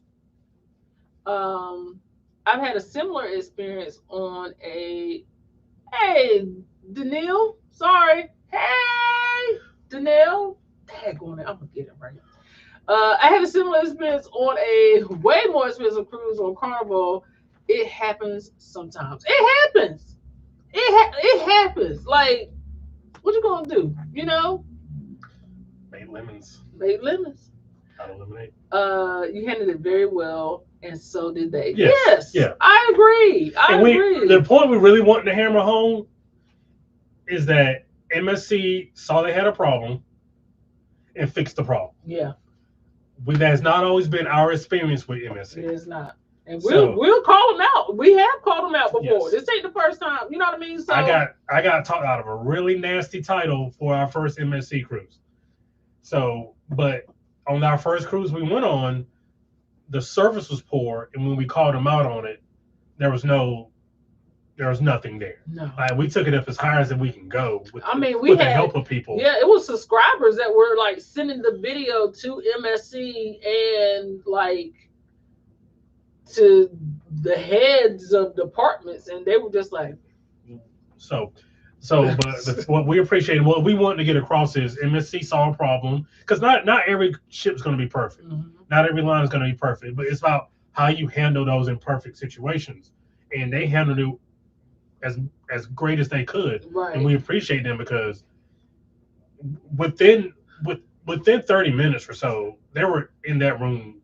I've had a similar experience on a. Hey, Danielle. Sorry. Hey, Danielle. Daggone it. I'm gonna get it right. I had a similar experience on a way more expensive cruise on Carnival. It happens sometimes. It happens. It happens. Like, what you gonna do? You know? Made lemons. Made lemons. How to lemonade. You handled it very well, and so did they. Yes. Yeah. I agree. I agree. The point we really want to hammer home is that MSC saw they had a problem and fixed the problem. Yeah. That has not always been our experience with MSC. It is not. And we'll call them out. We have called them out before. Yes. This ain't the first time. You know what I mean? So I got talked out of a really nasty title for our first MSC cruise. So, but on our first cruise we went on, the service was poor, and when we called them out on it, there was nothing there. No. We took it up as high as we can go with the help of people. Yeah, it was subscribers that were like sending the video to MSC and like to the heads of departments, and they were just like. So So, but what we appreciate, what we want to get across is MSC saw a problem because not every ship's going to be perfect. Mhm. Not every line is going to be perfect, but it's about how you handle those imperfect situations. And they handled it as great as they could, Right. and we appreciate them because within 30 minutes or so, they were in that room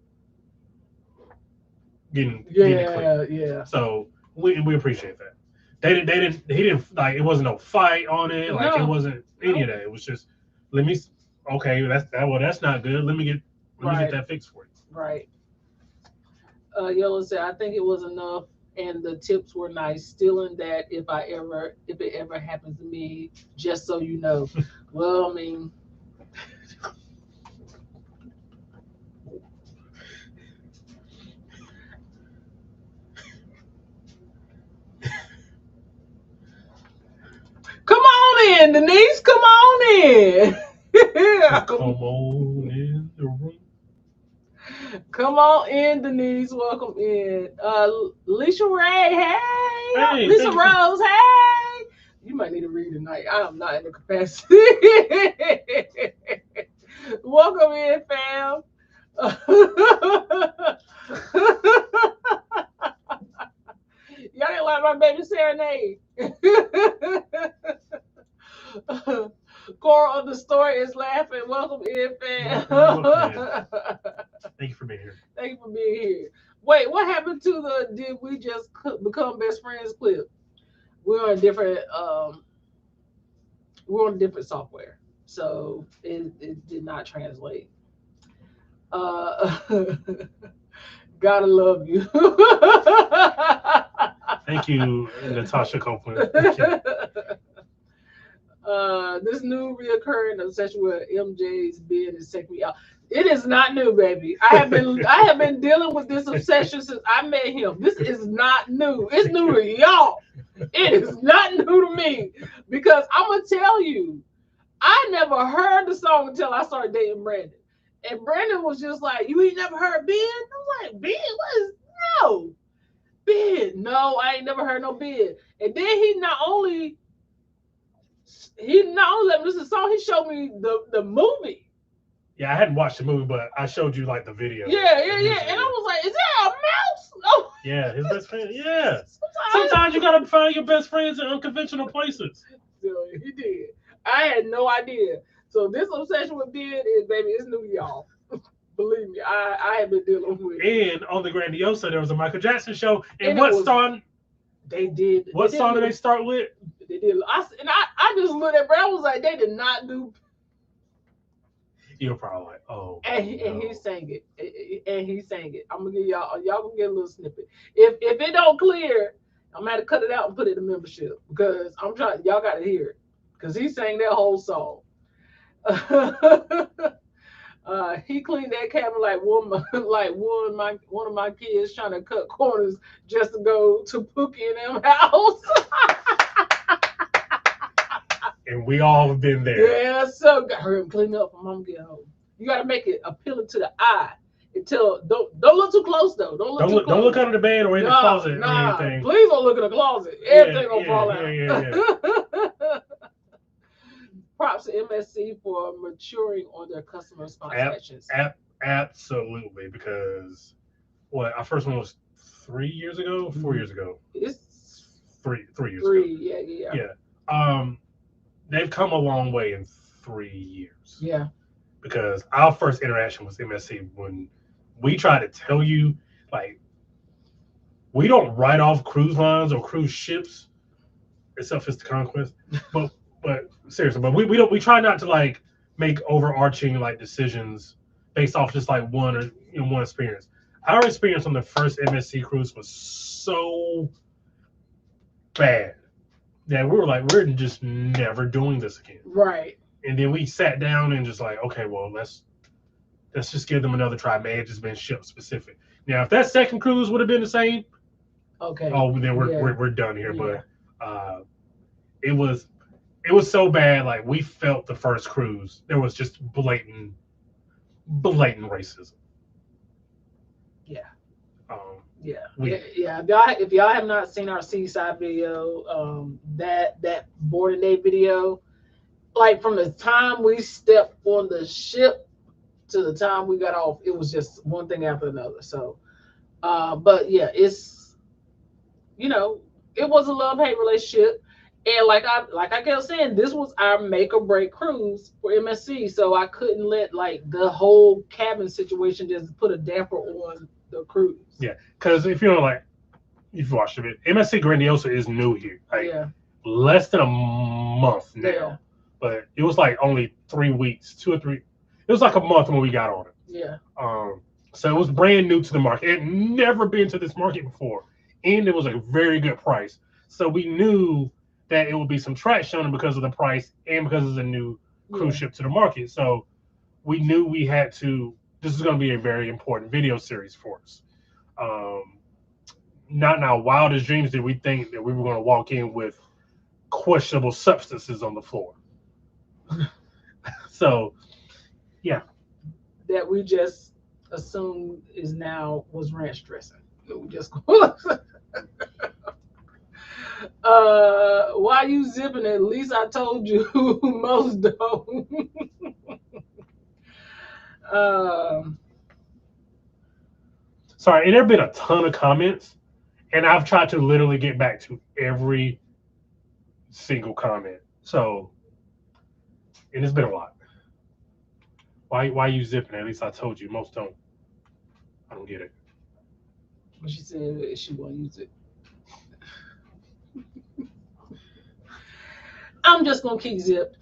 getting it clean. Yeah. So we appreciate that. He didn't like, it wasn't no fight on it, like it No. wasn't any of that. It was just, let me, okay, that's not good. Let me get Right. that fixed for you. Right. Yellow said, I think it was enough, and the tips were nice. Still in that, if it ever happens to me, just so you know. Well, I mean, come on in, Denise. Come on in. Come on in the room. Come on in, Denise. Welcome in. Lisa Ray, hey. Lisa Rose, hey. You might need to read tonight. I am not in the capacity. Welcome in, fam. Y'all didn't like my baby serenade. Core of the story is laughing. Welcome in, fam. Thank you for being here. Thank you for being here. Wait, what happened to the did we just become best friends clip? We're on different software, so it did not translate. Gotta love you. Thank you, Natasha Copeland. This new reoccurring obsession with MJ's being is taking me out. It is not new, baby. I have been dealing with this obsession since I met him. This is not new. It's new to y'all. It is not new to me because I'm gonna tell you, I never heard the song until I started dating Brandon, and Brandon was just like, "You ain't never heard Ben?" I'm like, "Ben? What is no Ben? No, I ain't never heard no Ben." And then he not only let me listen to the song, he showed me the movie. Yeah, I hadn't watched the movie, but I showed you like the video. Yeah. And I was like, "Is there a mouse?" Oh. Yeah, his best friend. Yeah. Sometimes you gotta find your best friends in unconventional places. So he did. I had no idea. So this obsession with Ben is, baby, it's new to y'all. Believe me, I have been dealing with it. And on the Grandiosa, there was a Michael Jackson show. And what song? They did. What song did they start with? They did. I just looked at Brad. I was like, they did not do. You're probably like, oh. And he sang it. I'm gonna give y'all gonna get a little snippet. If it don't clear, I'm gonna have to cut it out and put it in membership because I'm trying. Y'all got to hear it because he sang that whole song. He cleaned that camera like one of my kids trying to cut corners just to go to Pookie and them house. And we all have been there. Yeah, so hurry up, clean up. Mom get home. You got to make it appealing to the eye. Until don't look too close though. Don't look under the bed or in the closet or anything. Please don't look in the closet. Everything gonna fall out. Yeah. Props to MSC for maturing on their customer response actions. Absolutely, because our first one was 3 years ago, 4 years ago. It's 3 years ago. Yeah. They've come a long way in 3 years. Yeah. Because our first interaction with MSC when we try to tell you, like, we don't write off cruise lines or cruise ships, except it's the Conquest. But seriously, we try not to like make overarching like decisions based off just like one experience. Our experience on the first MSC cruise was so bad that we were like, we're just never doing this again. Right. And then we sat down and just like, okay, well, let's just give them another try. May have just been ship specific. Now, if that second cruise would have been the same, okay, then we're done here. Yeah. But it was so bad. Like we felt the first cruise, there was just blatant racism. Yeah. Yeah, We yeah. If y'all have not seen our seaside video, that boarding day video, like from the time we stepped on the ship to the time we got off, it was just one thing after another. So, but yeah, it's you know, it was a love hate relationship, and like I kept saying, this was our make or break cruise for MSC. So I couldn't let like the whole cabin situation just put a damper on the cruise. yeah, because if you know like you've watched it, MSC Grandiosa is new here, like Yeah, less than a month now, yeah, but it was like only 3 weeks, 2 or 3. It was like a month when we got on it. yeah. So it was brand new to the market. It had never been to this market before, and it was a very good price. So we knew that it would be some traction on it because of the price and because it's a new cruise ship to the market. So we knew we had to. This is going to be a very important video series for us. Not in our wildest dreams did we think that we were going to walk in with questionable substances on the floor. So, yeah. That we just assumed was ranch dressing. We just why you zipping it? At least I told you most don't. Sorry, and there have been a ton of comments, and I've tried to literally get back to every single comment. So, and it's been a lot. Why you zipping? At least I told you. Most don't. I don't get it. But she said she won't use it. I'm just gonna keep zipped.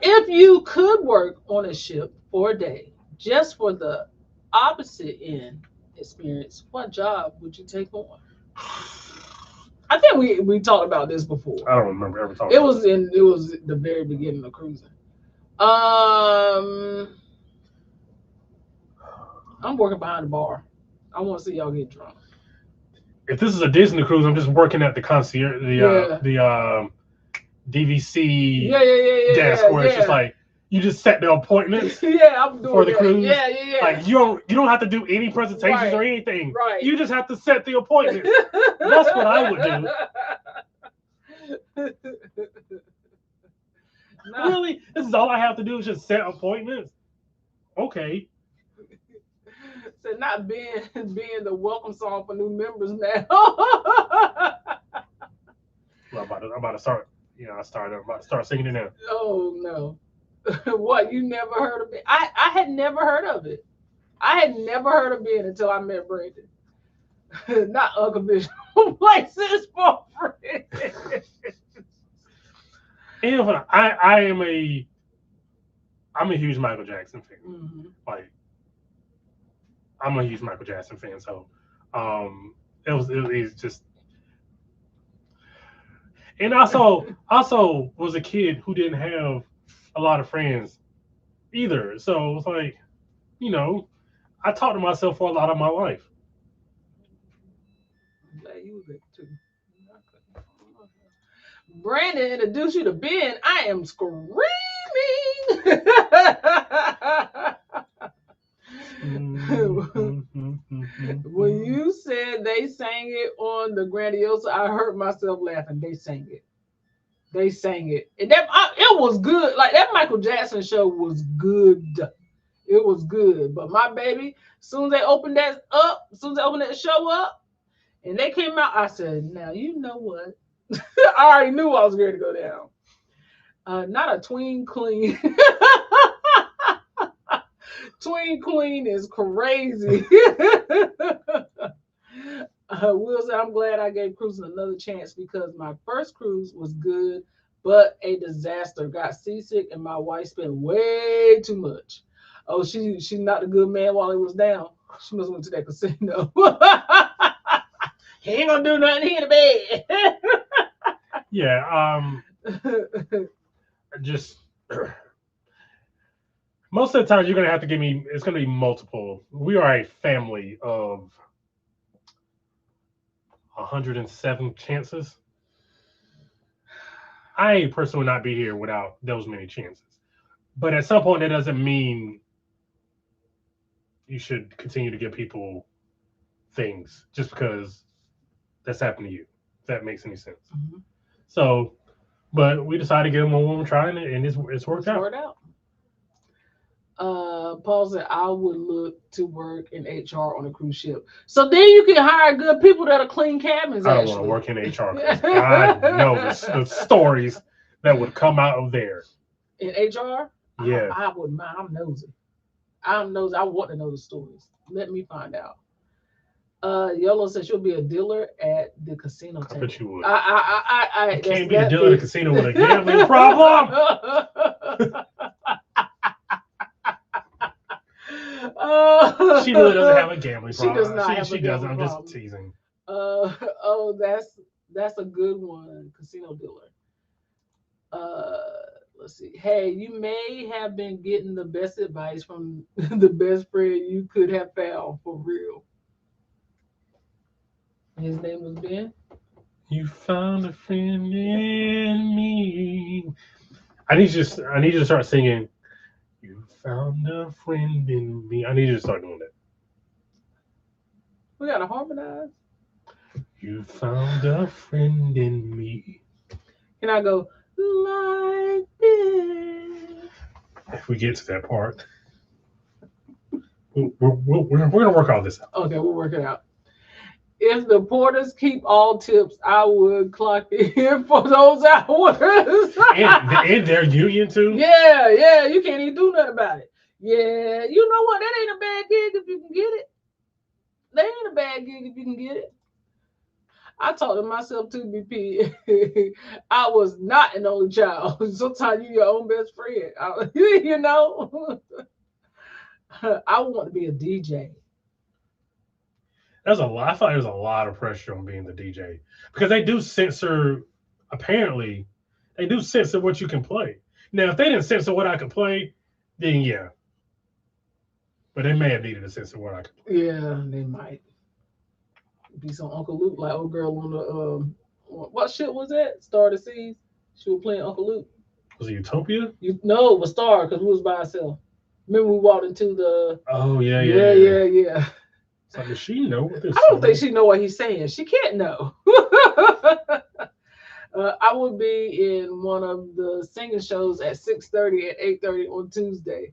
If you could work on a ship for a day just for the opposite end experience, what job would you take on? I think we talked about this before. I don't remember ever talking. It was the very beginning of cruising. I'm working behind the bar. I want to see y'all get drunk. If this is a Disney cruise, I'm just working at the concierge, the DVC desk where it's just like you just set the appointments. Yeah, I'm doing for the cruise. Yeah. Like you don't have to do any presentations or anything. Right. You just have to set the appointments. That's what I would do. Really? This is all I have to do is just set appointments? Okay. So not being the welcome song for new members now. Well, I'm about to start. I'm about to start singing it now. Oh no. What, you never heard of it? I had never heard of it. I had never heard of it until I met Brandon. Not unconditional places for friends. And I'm a huge Michael Jackson fan. Mm-hmm. Like I'm a huge Michael Jackson fan, so it was just. And also was a kid who didn't have a lot of friends either. So it was like, I talked to myself for a lot of my life. I'm glad you was there too. Brandon introduced you to Ben. I am screaming. When you said they sang it on the Grandiosa, I heard myself laughing. They sang it. And it was good. Like that Michael Jackson show was good. It was good. But my baby, as soon as they opened that show up, and they came out, I said, now you know what? I already knew I was ready to go down. Not a tween queen. Tween queen is crazy. Will say, I'm glad I gave cruising another chance because my first cruise was good, but a disaster. Got seasick and my wife spent way too much. Oh, she knocked a good man while he was down. She must have went to that casino. He ain't gonna do nothing. He in the bed. Yeah. Just most of the time you're gonna have to give me. It's gonna be multiple. We are a family of 107 chances. I personally would not be here without those many chances. But at some point, that doesn't mean you should continue to give people things just because that's happened to you. If that makes any sense. Mhm. So, but we decided to get them on one more try, and it's worked out. Paul said, I would look to work in HR on a cruise ship. So then you can hire good people that'll clean cabins. I don't want to work in HR because God knows the stories that would come out of there. In HR? Yeah. I wouldn't mind. I'm nosy. I want to know the stories. Let me find out. Yolo said she'll be a dealer at the casino. I bet you would. I can't be a dealer at a casino with a gambling problem. She really doesn't have a gambling problem. She does not have she a doesn't. gambling I'm problem. just teasing. That's a good one. Casino dealer. Let's see. Hey, you may have been getting the best advice from the best friend you could have found, for real. His name was Ben. You found a friend in me. I need you to start singing. You found a friend in me. I need you to start doing that. We gotta harmonize. You found a friend in me. Can I go like this? If we get to that part, we're gonna work all this out. Okay, we'll work it out. If the porters keep all tips, I would clock in for those hours. and their union too. Yeah, you can't even do nothing about it. Yeah, you know what? That ain't a bad gig if you can get it. That ain't a bad gig if you can get it. I talked to myself too, BP. I was not an only child. Sometimes you're your own best friend. You know? I want to be a DJ. There's a lot. I thought there's a lot of pressure on being the DJ because they do censor. Apparently, they do censor what you can play. Now, if they didn't censor what I could play, then yeah. But they may have needed to censor what I could play. Yeah, they might be some Uncle Luke, like old girl on the what shit was that? Star of the Seas. She was playing Uncle Luke. Was it Utopia? No, it was Star because we was by ourselves. Remember we walked into the. Oh yeah. It's like, does she know what this? I don't think she know what he's saying. She can't know. I would be in one of the singing shows at 6:30 and 8:30 on Tuesday.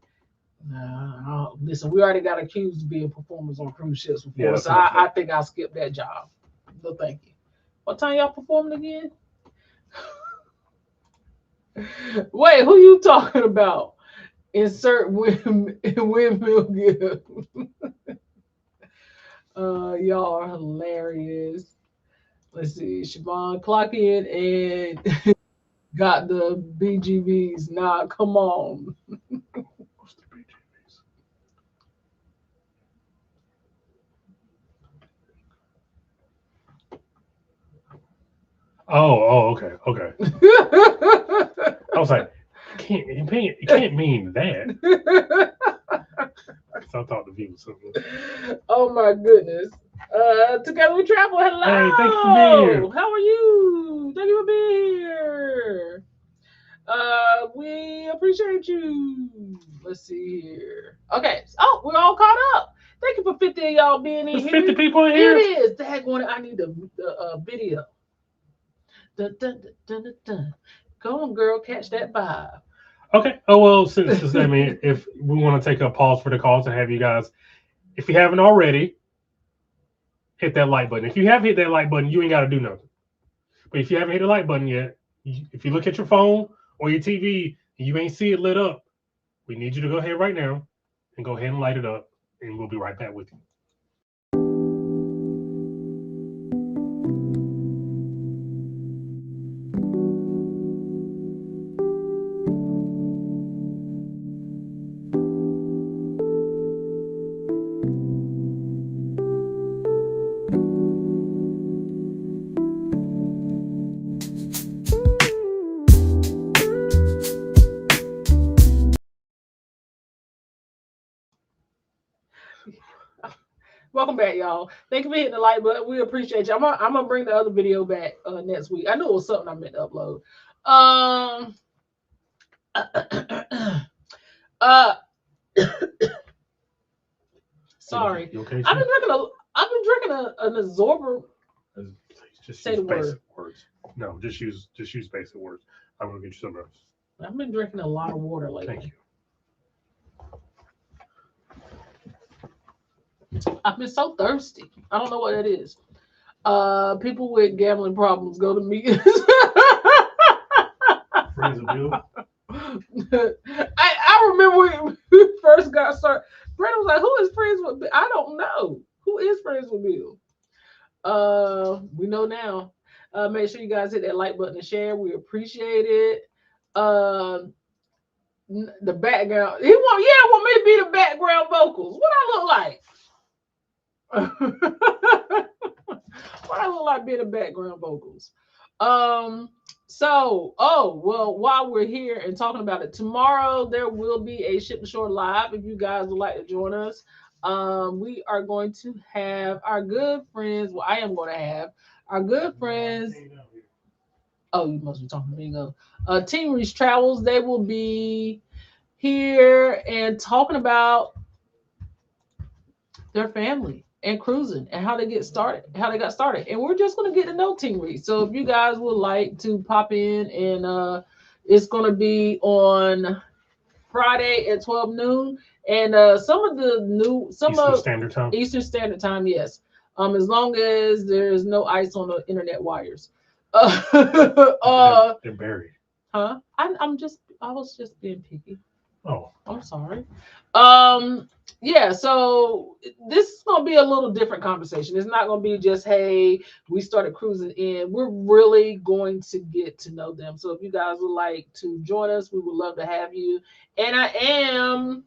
Listen, we already got accused of being performers on cruise ships before, so I think I'll skip that job. No, thank you. What time y'all performing again? Wait, who you talking about? Insert windmill gift. Y'all are hilarious. Let's see, Siobhan, clock in and got the BGVs. Nah, come on. What's the BGVs? Oh, okay. I was like, it can't mean that. I thought the view was something. Oh my goodness. Together we travel. Hello. Hey, thank you for being here. How are you? Thank you for being here. We appreciate you. Let's see here. Okay. Oh, we're all caught up. Thank you for 50 of y'all being in There's here. 50 people in here. It is. Daggone, I need the video. Dun, dun, dun, dun, dun, dun. Go on, girl. Catch that vibe. Okay. Oh well, since I mean, if we want to take a pause for the calls and have you guys, if you haven't already, hit that like button. If you have hit that like button, you ain't got to do nothing. But if you haven't hit the like button yet, if you look at your phone or your TV and you ain't see it lit up, we need you to go ahead right now and go ahead and light it up, and we'll be right back with you. Welcome back, y'all. Thank you for hitting the like button. We appreciate you. I'm gonna bring the other video back next week. I knew it was something I meant to upload. Sorry. You okay, I've been been drinking an absorber. Just Say use the word. basic words. No, just use basic words. I'm gonna get you some else. I've been drinking a lot of water lately. Thank you. I've been so thirsty. I don't know what that is. People with gambling problems go to me. Friends of Bill. I remember when we first got started. Brandon was like, "Who is friends with Bill?" I don't know. Who is friends with Bill? We know now. Make sure you guys hit that like button and share. We appreciate it. The background. Want me to be the background vocals. What I look like? What I look like being the background vocals. While we're here and talking about it, tomorrow there will be a Ship to Shore live if you guys would like to join us. We are going to have our good friends. Well, I am going to have our good friends. Oh, you must be talking to Bingo. Team Reach Travels. They will be here and talking about their family and cruising and how they got started. And we're just going to get to know Team Reach. So if you guys would like to pop in, and it's going to be on Friday at 12 noon. And Eastern Standard Time. Eastern Standard Time, yes. As long as there's no ice on the internet wires. They're buried. Huh? I was just being picky. Oh, I'm sorry. Yeah, so this is gonna be a little different conversation. It's not gonna be just, hey, we started cruising in. We're really going to get to know them. So if you guys would like to join us, we would love to have you. And I am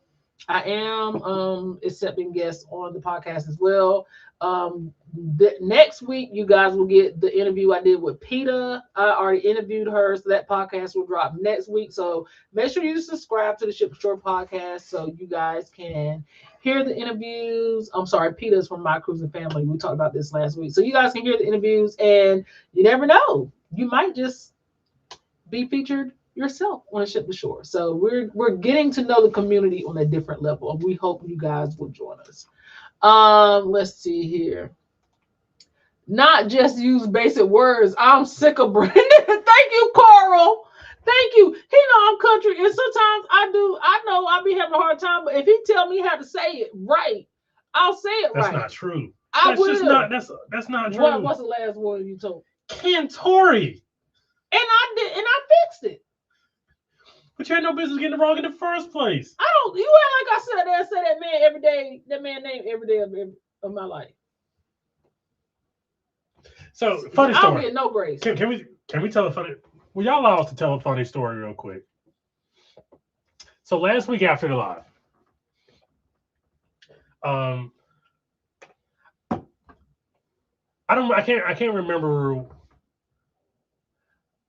accepting guests on the podcast as well. Next week, you guys will get the interview I did with PETA. I already interviewed her, so that podcast will drop next week. So make sure you subscribe to the Ship to Shore podcast so you guys can hear the interviews. I'm sorry, PETA is from My Cruising Family. We talked about this last week. So you guys can hear the interviews, and you never know. You might just be featured yourself on a Ship to Shore. So we're getting to know the community on a different level, and we hope you guys will join us. Let's see here. Not just use basic words. I'm sick of Brandon. Thank you, Carl. Thank you. He know I'm country, and sometimes I know I'll be having a hard time, but if he tell me how to say it right, I'll say it right. That's not true. That's not true. What's the last word you told? Cantori. And I fixed it. But you had no business getting it wrong in the first place. You act like I said that. Say that man every day. That man name every day of my life. So funny story. I don't get no grace. Can we tell a funny? Will y'all allow us to tell a funny story real quick? So last week after the live, I can't remember.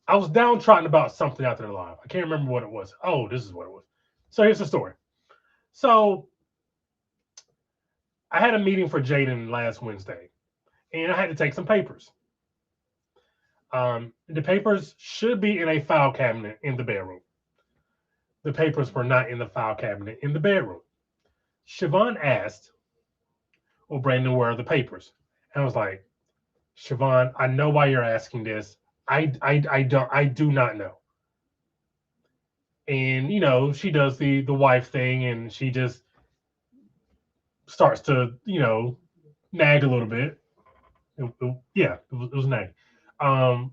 I was downtrodden about something after the live. I can't remember what it was. Oh, this is what it was. So here's the story. So I had a meeting for Jaden last Wednesday, and I had to take some papers. The papers should be in a file cabinet in the bedroom. The papers were not in the file cabinet in the bedroom. Siobhan asked, well, Brandon, where are the papers? And I was like, Siobhan, I know why you're asking this. I do not know. And, you know, she does the wife thing, and she just starts to, you know, nag a little bit. It was nagging. I'm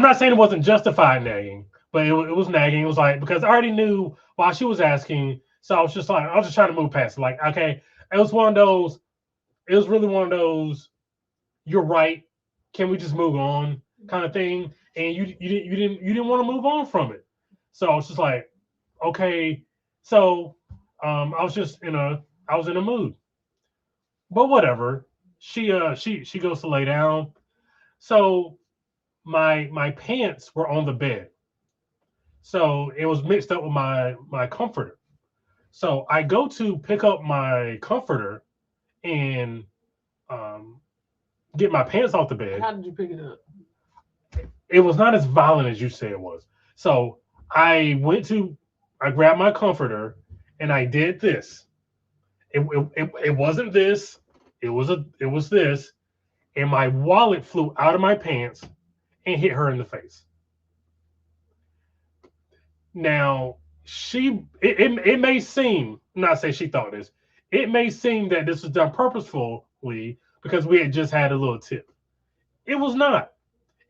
not saying it wasn't justified nagging, but it was nagging. It was like, because I already knew while she was asking, so I was just trying to move past it. Like, okay, it was really one of those, you're right, can we just move on kind of thing. And you didn't want to move on from it. So I was just like, okay. So I was in a mood. But whatever. She goes to lay down. So my pants were on the bed. So it was mixed up with my comforter. So I go to pick up my comforter and get my pants off the bed. How did you pick it up? It was not as violent as you say it was. So I grabbed my comforter and I did this. It wasn't this. It was this, and my wallet flew out of my pants and hit her in the face. Now, it may seem, not say she thought this, it may seem that this was done purposefully because we had just had a little tip. It was not.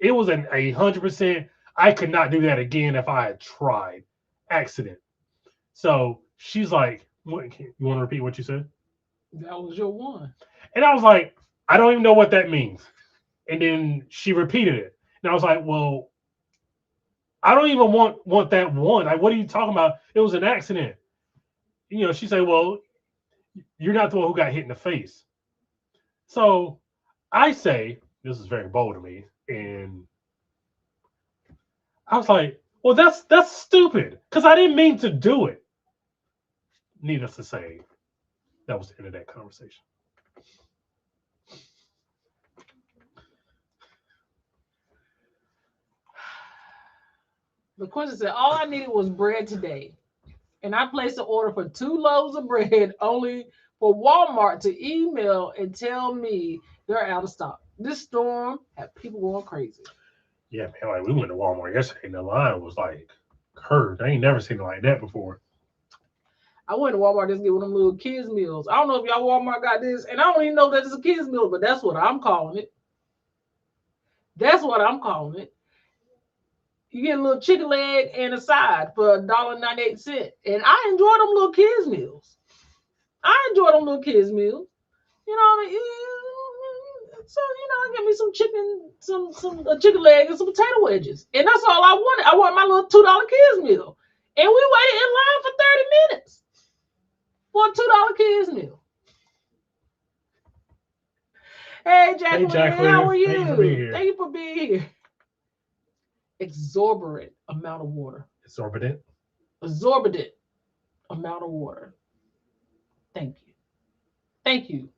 It was an 100%. I could not do that again if I had tried. Accident. So she's like, what, you want to repeat what you said? That was your one. And I was like, I don't even know what that means. And then she repeated it. And I was like, well, I don't even want that one. Like, what are you talking about? It was an accident. You know, she said, well, you're not the one who got hit in the face. So I say, this is very bold of me. And I was like, well, that's stupid. Because I didn't mean to do it. Needless to say, that was the end of that conversation. The question said, all I needed was bread today. And I placed an order for 2 loaves of bread only for Walmart to email and tell me they're out of stock. This storm had people going crazy. Yeah, man, like we went to Walmart yesterday and the line was like curved. I ain't never seen it like that before. I went to Walmart just to get one of them little kids meals. I don't know if y'all Walmart got this, and I don't even know that it's a kids meal, but that's what I'm calling it. That's what I'm calling it. You get a little chicken leg and a side for $1.98. And I enjoy them little kids meals. I enjoy them little kids meals. You know what I mean? So, I get me some chicken, some chicken leg and some potato wedges. And that's all I wanted. I want my little $2 kids meal. And we waited in line for 30 minutes for a $2 kids meal. Hey, Jacqueline, how are you? Thank you for being here. Exorbitant amount of water. Exorbitant amount of water. Thank you. Thank you.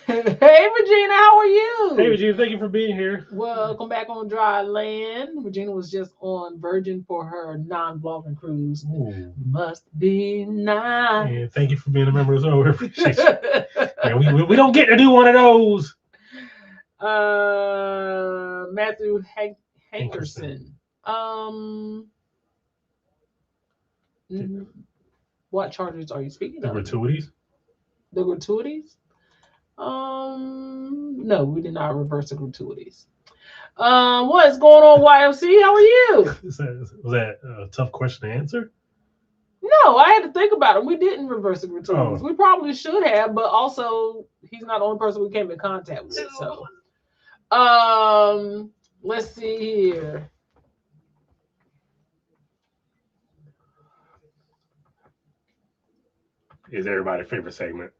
Hey, Regina, how are you? Hey, Regina, thank you for being here. Welcome back on dry land. Regina was just on Virgin for her non-vlogging cruise. Ooh. Must be nice. And thank you for being a member as well. We appreciate you. Man, we don't get to do one of those. Matthew Hankerson. What charges are you speaking of? The gratuities? No, we did not reverse the gratuities. What is going on, YFC? How are you? Was that a tough question to answer? No, I had to think about it. We didn't reverse the gratuities. Oh. We probably should have, but also he's not the only person we came in contact with. So, let's see here. Is everybody's favorite segment?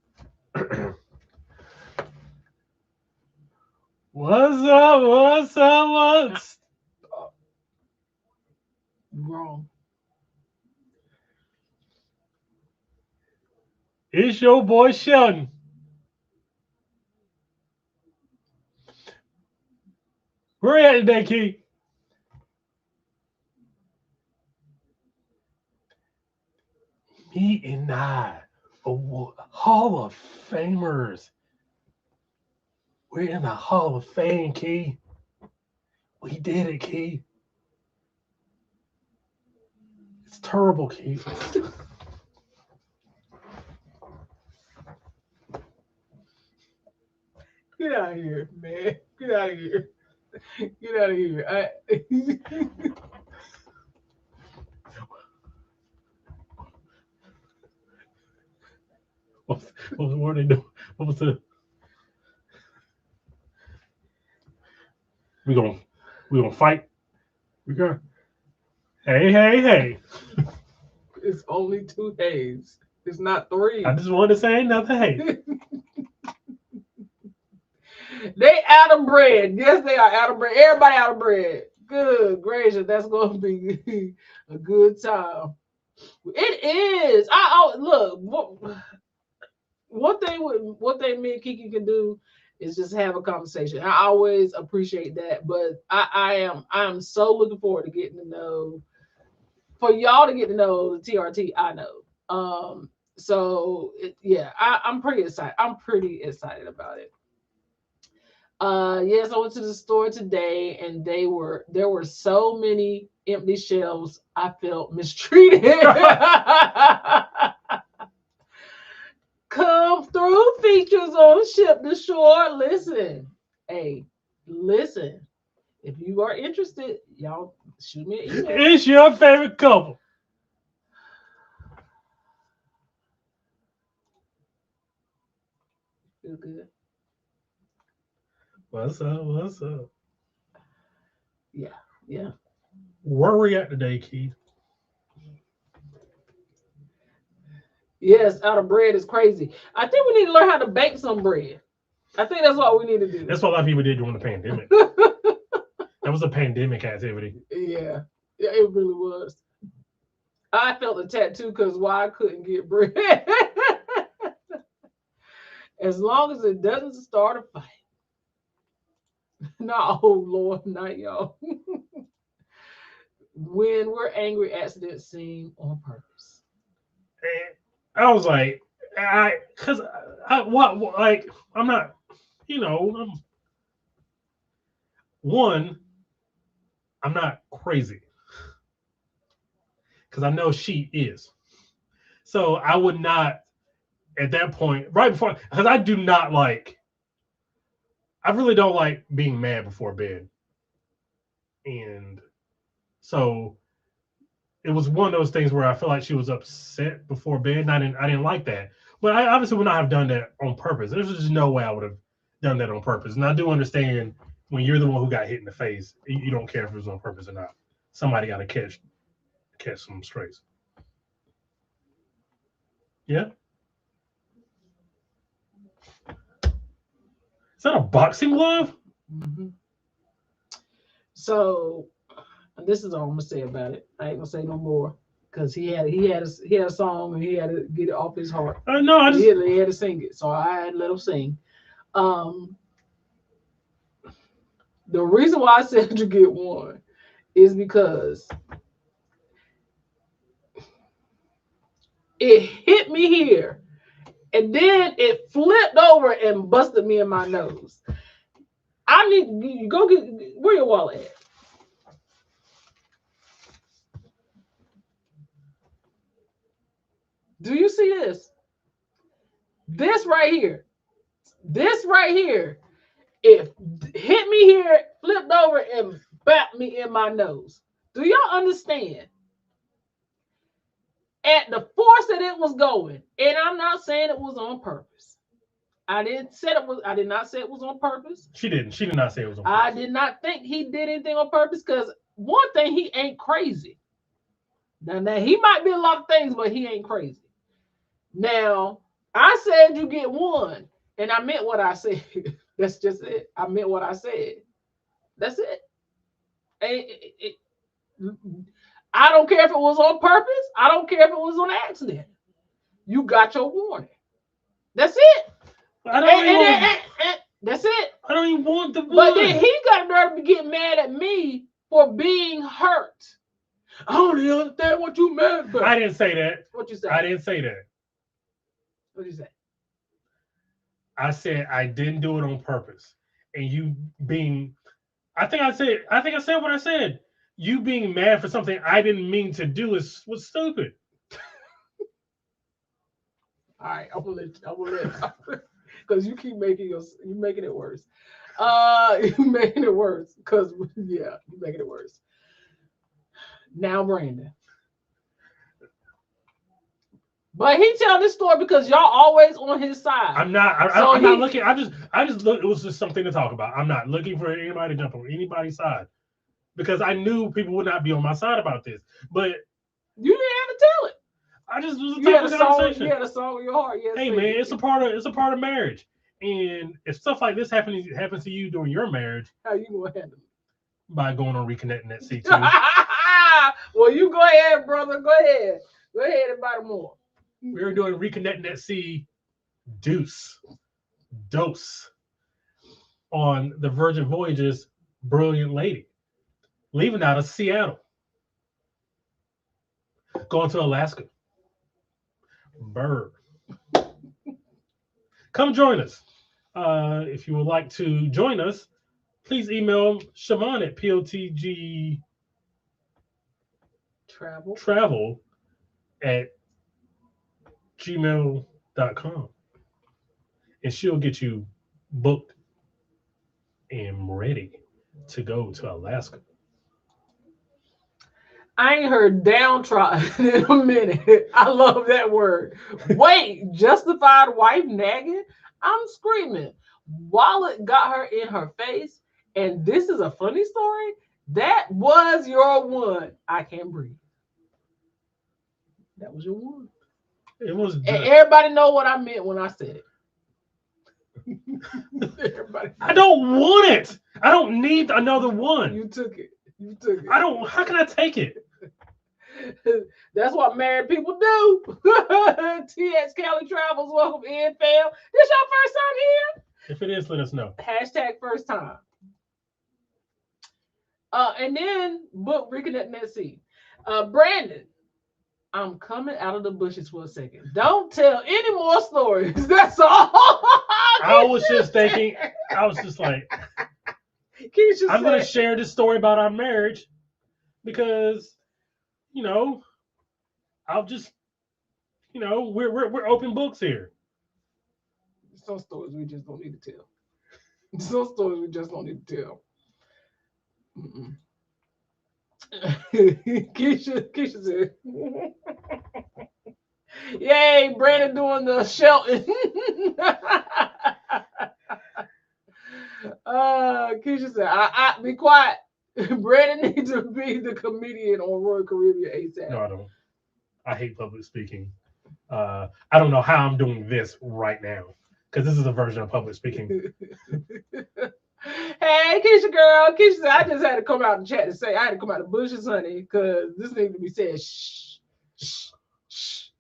What's up? Wrong. It's your boy Sheldon. Where you at today, Key? Me and I, Hall of Famers. We're in the Hall of Fame, Key. We did it, Key. It's terrible, Key. Get out of here, man. Get out of here. Get out of here. What were they doing? What was the? We gonna fight. We gonna. Hey. It's only 2 days. It's not 3. I just wanted to say another hey. They out of bread. Yes, they are out of bread. Everybody out of bread. Good gracious, that's gonna be a good time. It is. I look. What they me and Kiki can do is just have a conversation. I always appreciate that, but I am so looking forward to getting to know, for y'all to get to know the TRT I know. So I'm pretty excited. I'm pretty excited about it. Yes, I went to the store today and there were so many empty shelves. I felt mistreated. Come through features on Ship to Shore. Listen, hey, listen. If you are interested, y'all shoot me an email. It's your favorite couple. Feel good. What's up? What's up? Yeah, yeah. Where are we at today, Keith? Yes, out of bread is crazy. I think we need to learn how to bake some bread. I think that's what we need to do. That's what a lot of people did during the pandemic. That was a pandemic activity. Yeah, it really was. I felt a tattoo because why I couldn't get bread. As long as it doesn't start a fight. No, oh Lord, not y'all. When we're angry, accidents seem on purpose. And I was like, because what, like, I'm not, one, I'm not crazy because I know she is. So I would not at that point, right before, because I do not like, I really don't like being mad before bed. And so it was one of those things where I felt like she was upset before bed, and I didn't like that. But I obviously would not have done that on purpose. There's just no way I would have done that on purpose. And I do understand when you're the one who got hit in the face, you don't care if it was on purpose or not. Somebody got to catch some strays. Yeah. Is that a boxing glove? Mm-hmm. So this is all I'm gonna say about it. I ain't gonna say no more because he had a song and he had to get it off his heart. No, I just he had to sing it, so I had to let him sing. The reason why I said you get one is because it hit me here and then it flipped over and busted me in my nose. I need you go get where your wallet at? Do you see this? This right here. This right here. It hit me here, flipped over, and bapped me in my nose. Do y'all understand? At the force that it was going, and I'm not saying it was on purpose. I did not say it was on purpose. She didn't. She did not say it was on purpose. I did not think he did anything on purpose because one thing, he ain't crazy. Now he might be a lot of things, but he ain't crazy. Now, I said you get one, and I meant what I said. That's just it. I meant what I said. That's it. I don't care if it was on purpose. I don't care if it was on accident. You got your warning. That's it. That's it. I don't even want the one. But then he got a nerve to get mad at me for being hurt. I don't even understand what you meant. But I didn't say that. What you say? I didn't say that. What did you say? I said I didn't do it on purpose. And you being, I think I said what I said. You being mad for something I didn't mean to do was stupid. All right, I'm gonna let because you keep making it worse. You making it worse because you're making it worse. Now, Brandon. But he tell this story because y'all always on his side. I'm not. I'm not looking. I just look. It was just something to talk about. I'm not looking for anybody to jump on anybody's side because I knew people would not be on my side about this. But you didn't have to tell it. I just was you had a song. You had a song in your heart. Hey man, it's a part of marriage. And if stuff like this happens to you during your marriage, how you gonna handle it? By going on Reconnecting at Sea too. Well, you go ahead, brother. Go ahead and buy more. We were doing Reconnecting at Sea dose on the Virgin Voyages Brilliant Lady, leaving out of Seattle, going to Alaska, Bird. Come join us. If you would like to join us, please email Siobhan at Travel. potgtravel@gmail.com. And she'll get you booked and ready to go to Alaska. I ain't heard downtrodden in a minute. I love that word. Wait, justified wife nagging? I'm screaming. Wallet got her in her face. And this is a funny story. That was your one. I can't breathe. That was your one. It was. And everybody know what I meant when I said it. Everybody. I don't want it. I don't need another one. You took it. You took it. I don't. How can I take it? That's what married people do. TX Cali Travels, welcome in, fam. This your first time here? If it is, let us know. Hashtag first time. And then book Reconnect Net C. Brandon, I'm coming out of the bushes for a second. Don't tell any more stories. That's all. I was just thinking, I was just like, I'm going to share this story about our marriage because, you know, I'll just, you know, we're open books here. Some stories we just don't need to tell. Some stories we just don't need to tell. Keisha said, yay, Brandon doing the Shelton. Keisha said, I be quiet. Brandon needs to be the comedian on Royal Caribbean ASAP. No, I don't. I hate public speaking. I don't know how I'm doing this right now because this is a version of public speaking. Hey, Keisha girl. Keisha said, I just had to come out and chat to say I had to come out of the bushes, honey, because this needs to be said. Shh, shh, shh.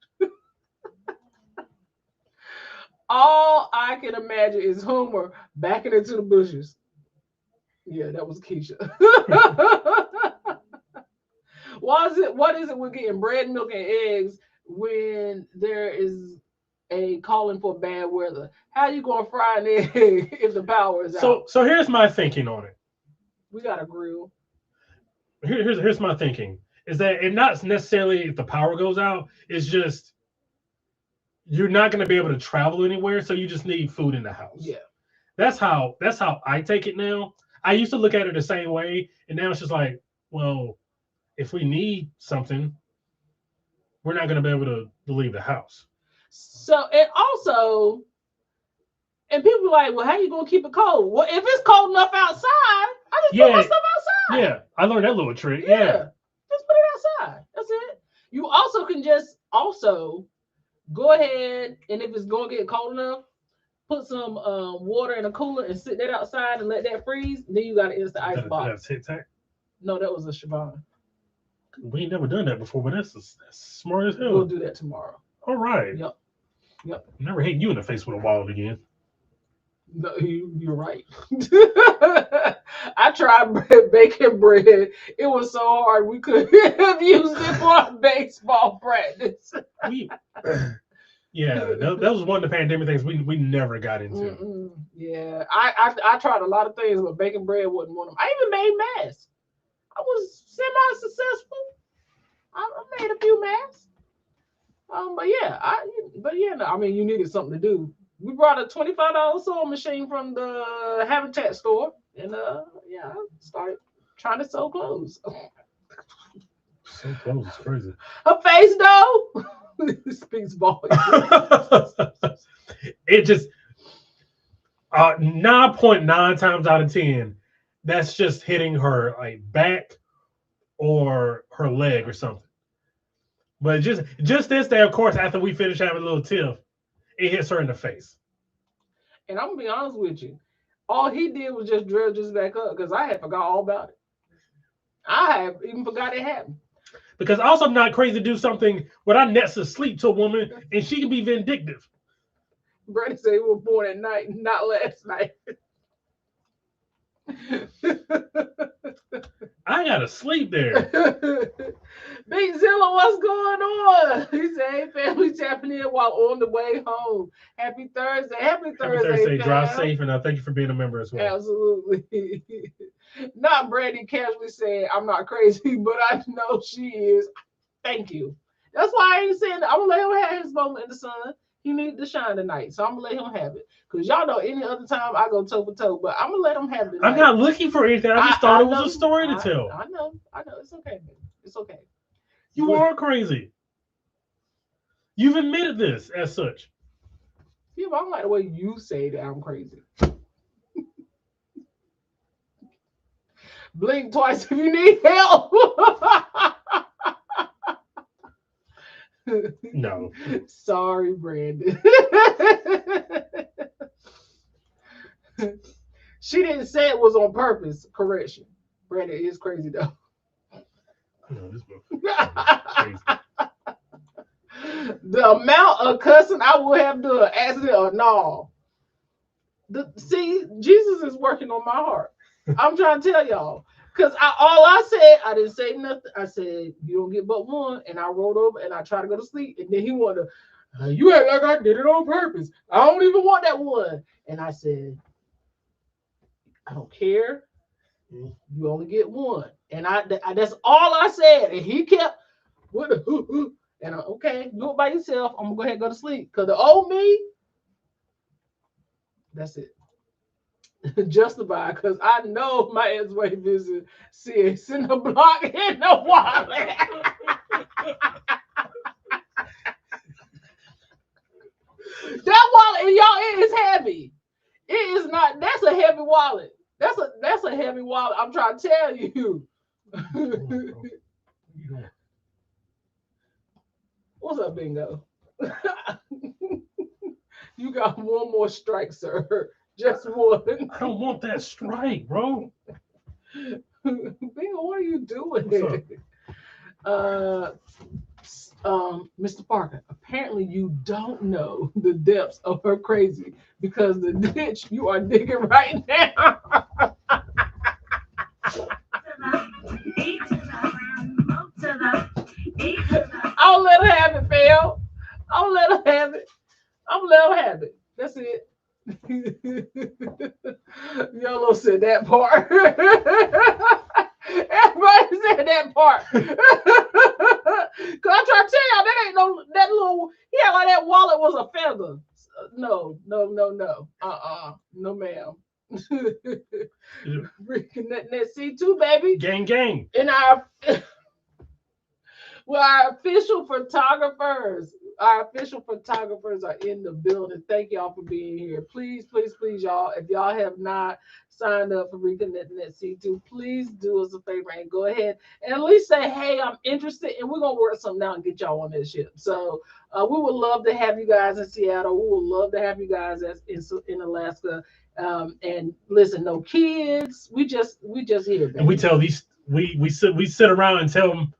All I can imagine is Homer backing into the bushes. Yeah, that was Keisha. What is it with getting bread, milk, and eggs when there is a calling for bad weather? How you gonna fry an egg if the power is out? So here's my thinking on it. We got a grill. Here's my thinking is that it not necessarily if the power goes out, it's just you're not going to be able to travel anywhere, so you just need food in the house. Yeah, that's how I take it now. I used to look at it the same way, and now it's just like, well, if we need something, we're not going to be able to leave the house. So and also, and people are like, well, how you gonna keep it cold? Well, if it's cold enough outside, I just put my stuff outside. Yeah, I learned that little trick. Yeah, just put it outside. That's it. You also can just go ahead, and if it's gonna get cold enough, put some water in a cooler and sit that outside and let that freeze. Then you got to instant ice box. That's Tic Tac? No, that was a Siobhan. We ain't never done that before, but that's smart as hell. We'll do that tomorrow. All right. Yep. Never hit you in the face with a wallet again. No, you're right. I tried baking bread. It was so hard we could have used it for baseball practice. Yeah, that was one of the pandemic things we never got into. Yeah, I tried a lot of things, but baking bread wasn't one of them. I even made masks. I was semi-successful. I made a few masks. No, I mean, you needed something to do. We brought a $25 sewing machine from the Habitat store, and I started trying to sew clothes. Sew clothes is crazy. Her face though speaks volumes. It just 9.9 times out of 10, that's just hitting her like back or her leg or something. But just this day, of course, after we finish having a little tiff, it hits her in the face. And I'm gonna be honest with you, all he did was just dredge us back up because I had forgot all about it. I have even forgot it happened. Because also I'm not crazy to do something when I next to sleep to a woman and she can be vindictive. Brandon said he was born at night, not last night. I gotta sleep there. Big Zilla, what's going on? He said, hey, family tapping in while on the way home. Happy Thursday. Happy Thursday, Drive fam. safe, and thank you for being a member as well. Absolutely. Not Brandy casually said, I'm not crazy, but I know she is. Thank you. That's why I ain't saying that. I'm going to let him have his moment in the sun. He needs to shine tonight, so I'm going to let him have it. Because y'all know any other time I go toe for toe, but I'm going to let him have it tonight. I'm not looking for anything. I just thought it was a story to tell. I know. It's okay, man. It's okay. You are crazy. You've admitted this as such. Yeah, but I don't like the way you say that I'm crazy. Blink twice if you need help. No. Sorry, Brandon. She didn't say it was on purpose. Correction. Brandon is crazy though. No, this crazy. The amount of cussing I would have done, accident or no. See, Jesus is working on my heart. I'm trying to tell y'all. Because all I said, I didn't say nothing. I said, you don't get but one. And I rolled over and I tried to go to sleep. And then he wanted to, you act like I did it on purpose. I don't even want that one. And I said, I don't care. You only get one. And that's all I said. And he kept, and okay, do it by yourself. I'm going to go ahead and go to sleep. Because the old me, that's it. Justified, because I know my ex-wife visit says in the block in the wallet. That wallet, and y'all, it is heavy. It is not. That's a heavy wallet. That's a heavy wallet. I'm trying to tell you. What's up, Bingo? You got one more strike, sir. Just one. I don't want that strike, bro. Bingo, what are you doing? Mr. Parker, apparently you don't know the depths of her crazy because the ditch you are digging right now. I'll let her have it, Phil. I'll let her have it. That's it. Yolo said that part. Everybody said that part. Cause I try to tell y'all that ain't that little. He had like that wallet was a feather. No. No, ma'am. Reconnect C2, baby. Gang. And our official photographers. Our official photographers are in the building. Thank y'all for being here. Please, y'all. If y'all have not signed up for Reconnecting at C2, please do us a favor and go ahead and at least say, hey, I'm interested, and we're going to work something out and get y'all on this ship. So we would love to have you guys in Seattle. We would love to have you guys in Alaska. And listen, no kids. We just here. Baby. And we tell these, we sit around and tell them,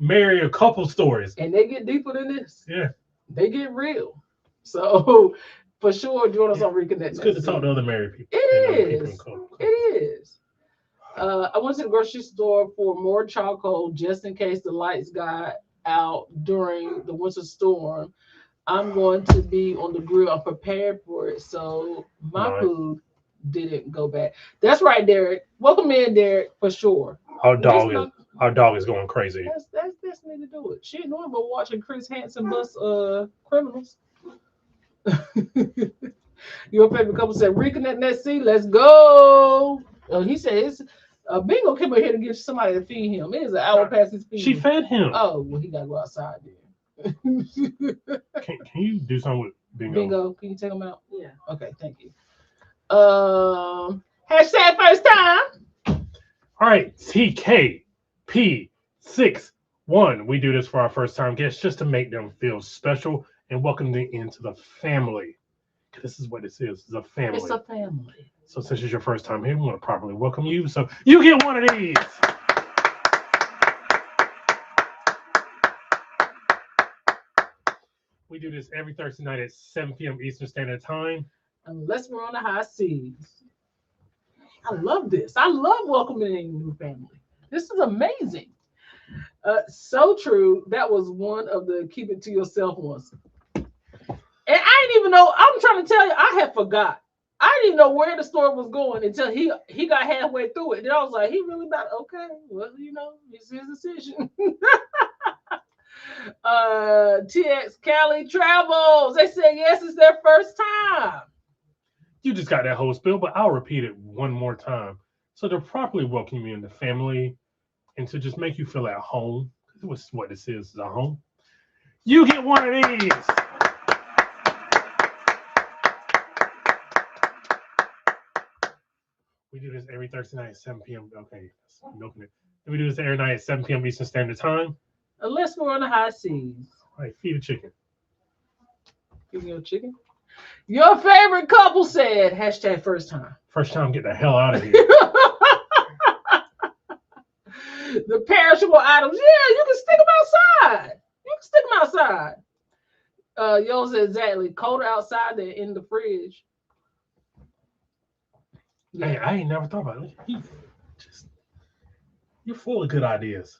marry a couple stories, and they get deeper than this. Yeah, they get real. So for sure, join us on Reconnect. It's good to talk to other married people. It is. I went to the grocery store for more charcoal just in case the lights got out during the winter storm. I'm going to be on the grill. I'm prepared for it, so my food didn't go bad. That's right, Derek. Welcome in, Derek, for sure. Our dog is going crazy. That's need to do it. She ain't knowing about watching Chris Hansen bust criminals. Your favorite couple said, Reconnect that sea, let's go. He says, Bingo came over here to get somebody to feed him. It is an hour past his feeding. She fed him. Oh, well, he got to go outside then. Can you do something with Bingo? Bingo, can you take him out? Yeah. Okay, thank you. Hashtag first time. All right, TKP61. We do this for our first time guests just to make them feel special and welcome them into the family. This is what this is. It's a family. It's a family. So since it's your first time here, we want to properly welcome you. So you get one of these. We do this every Thursday night at 7 p.m. Eastern Standard Time. Unless we're on the high seas. I love this. I love welcoming a new family. This is amazing. So true. That was one of the keep it to yourself ones. And I didn't even know. I'm trying to tell you, I had forgot. I didn't even know where the story was going until he got halfway through it. Then I was like, he really about okay. Well, it's his decision. TX Cali Travels. They said yes, it's their first time. You just got that whole spiel, but I'll repeat it one more time. So to properly welcome you in the family and to just make you feel at home, what's what this is a home. You get one of these. We do this every Thursday night at 7 p.m. Okay, milking it. We do this every night at 7 p.m. Eastern Standard Time. Unless we're on the high seas. All right, feed a chicken. Give me your chicken. Your favorite couple said hashtag first time. First time, get the hell out of here. The perishable items. Yeah, you can stick them outside. You can stick them outside. Yo said exactly. Colder outside than in the fridge. Yeah. Hey, I ain't never thought about it. You're full of good ideas.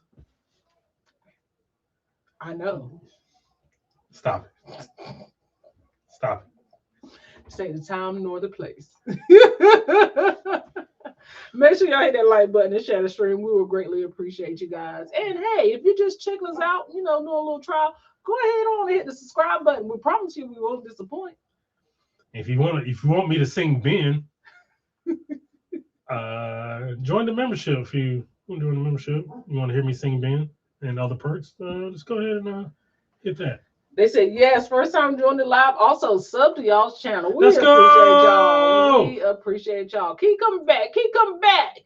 I know. Stop it. Stop it. Say the time nor the place. Make sure y'all hit that like button and share the stream. We will greatly appreciate you guys. And hey, if you just checking us out, doing a little trial, go ahead on and hit the subscribe button. We promise you we won't disappoint. If you want me to sing Ben, join the membership. If you want to join the membership, you want to hear me sing Ben and other perks, just go ahead and hit that. They said yes, first time joining live. Also sub to y'all's channel. Let's appreciate go! y'all. We appreciate y'all. Keep coming back. Keep coming back.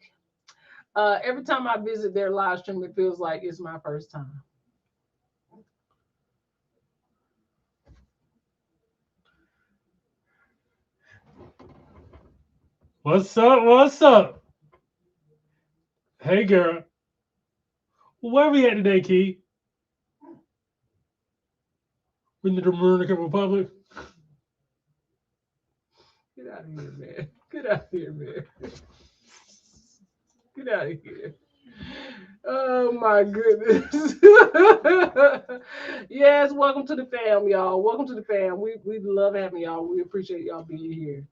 Every time I visit their live stream, it feels like it's my first time. What's up? What's up? Hey, girl. Where we at today, Key? In the Dominican Republic. Get out of here, man. Get out of here, man. Get out of here. Oh my goodness. Yes, welcome to the fam, y'all. Welcome to the fam. We love having y'all. We appreciate y'all being here.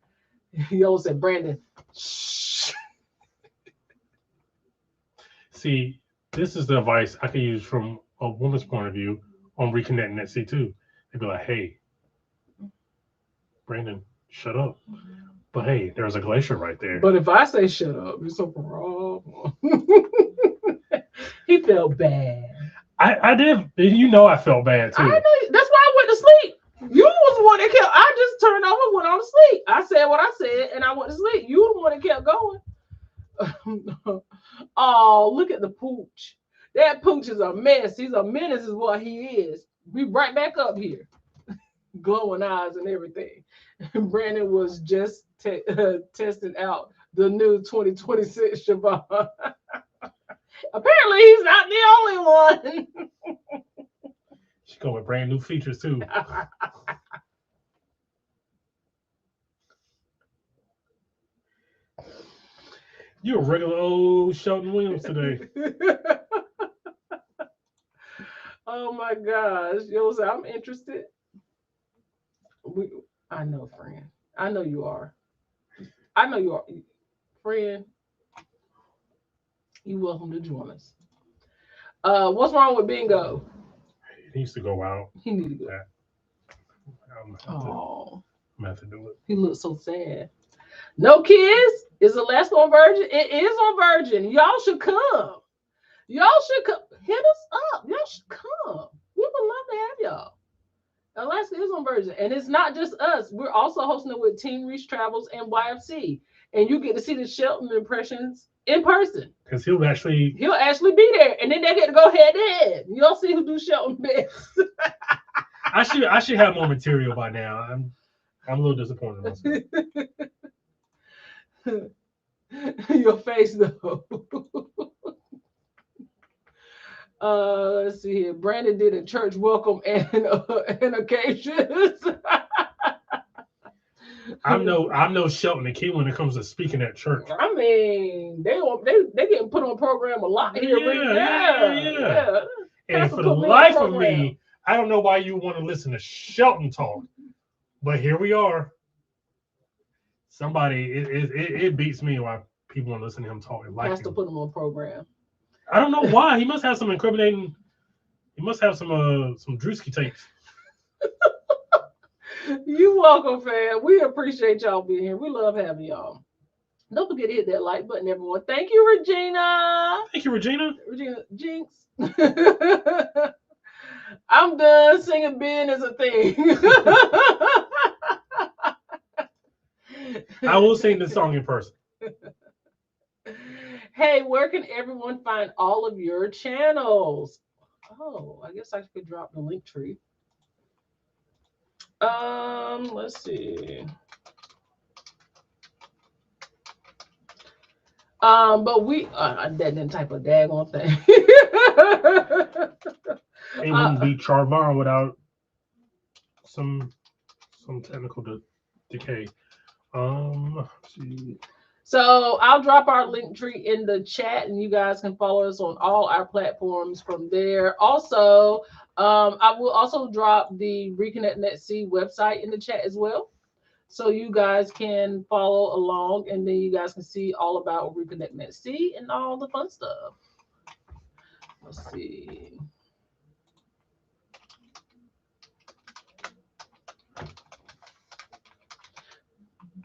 Yo said, Brandon. Shh. See, this is the advice I could use from a woman's point of view on reconnecting at C2. They'd be like, hey, Brandon, shut up. But hey, there's a glacier right there. But if I say shut up, it's a problem. He felt bad. I did. I felt bad too. I know. That's why I went to sleep. You was the one that kept. I just turned off and went on to sleep. I said what I said, and I went to sleep. You were the one that kept going. Oh, look at the pooch. That pooch is a mess. He's a menace, is what he is. Be right back up here, glowing eyes and everything. Brandon was just testing out the new 2026 Siobhan. Apparently, he's not the only one. She go with brand new features too. You're a regular old Shelton Williams today. Oh my gosh. Yo, so I'm interested. I know, friend. I know you are. I know you are. Friend, you're welcome to join us. What's wrong with Bingo? He needs to go out. He needs to go. I'm gonna have to do it. He looks so sad. No kids? Is the last on Virgin? It is on Virgin. Y'all should come. Y'all should come. Hit us up. Y'all should come. We would love to have y'all. Alaska is on Virgin. And it's not just us. We're also hosting it with Team Reach Travels and YFC. And you get to see the Shelton impressions in person. Because he'll actually be there. And then they get to go head to head. You'll see who do Shelton best. I should have more material by now. I'm a little disappointed in myself. Your face though. Let's see here. Brandon did a church welcome and occasions. I'm no Shelton and Key when it comes to speaking at church. I mean, they getting put on program a lot here. Yeah. And for the life of me, I don't know why you want to listen to Shelton talk, but here we are. Somebody, it beats me why people want to listen to him talk. Has to put him on program. I don't know why. He must have some incriminating. He must have some Drewski tapes. You welcome, fam. We appreciate y'all being here. We love having y'all. Don't forget to hit that like button, everyone. Thank you, Regina. Thank you, Regina. Regina Jinx. I'm done singing Ben is a thing. I will sing this song in person. Hey, where can everyone find all of your channels? Oh, I guess I could drop the link tree. Let's see. But we that didn't type a daggone thing. It wouldn't be Charvar without some technical decay. Let's see. So I'll drop our link tree in the chat, and you guys can follow us on all our platforms from there. Also, I will also drop the ReconnectNetC website in the chat as well, so you guys can follow along, and then you guys can see all about ReconnectNetC and all the fun stuff. Let's see.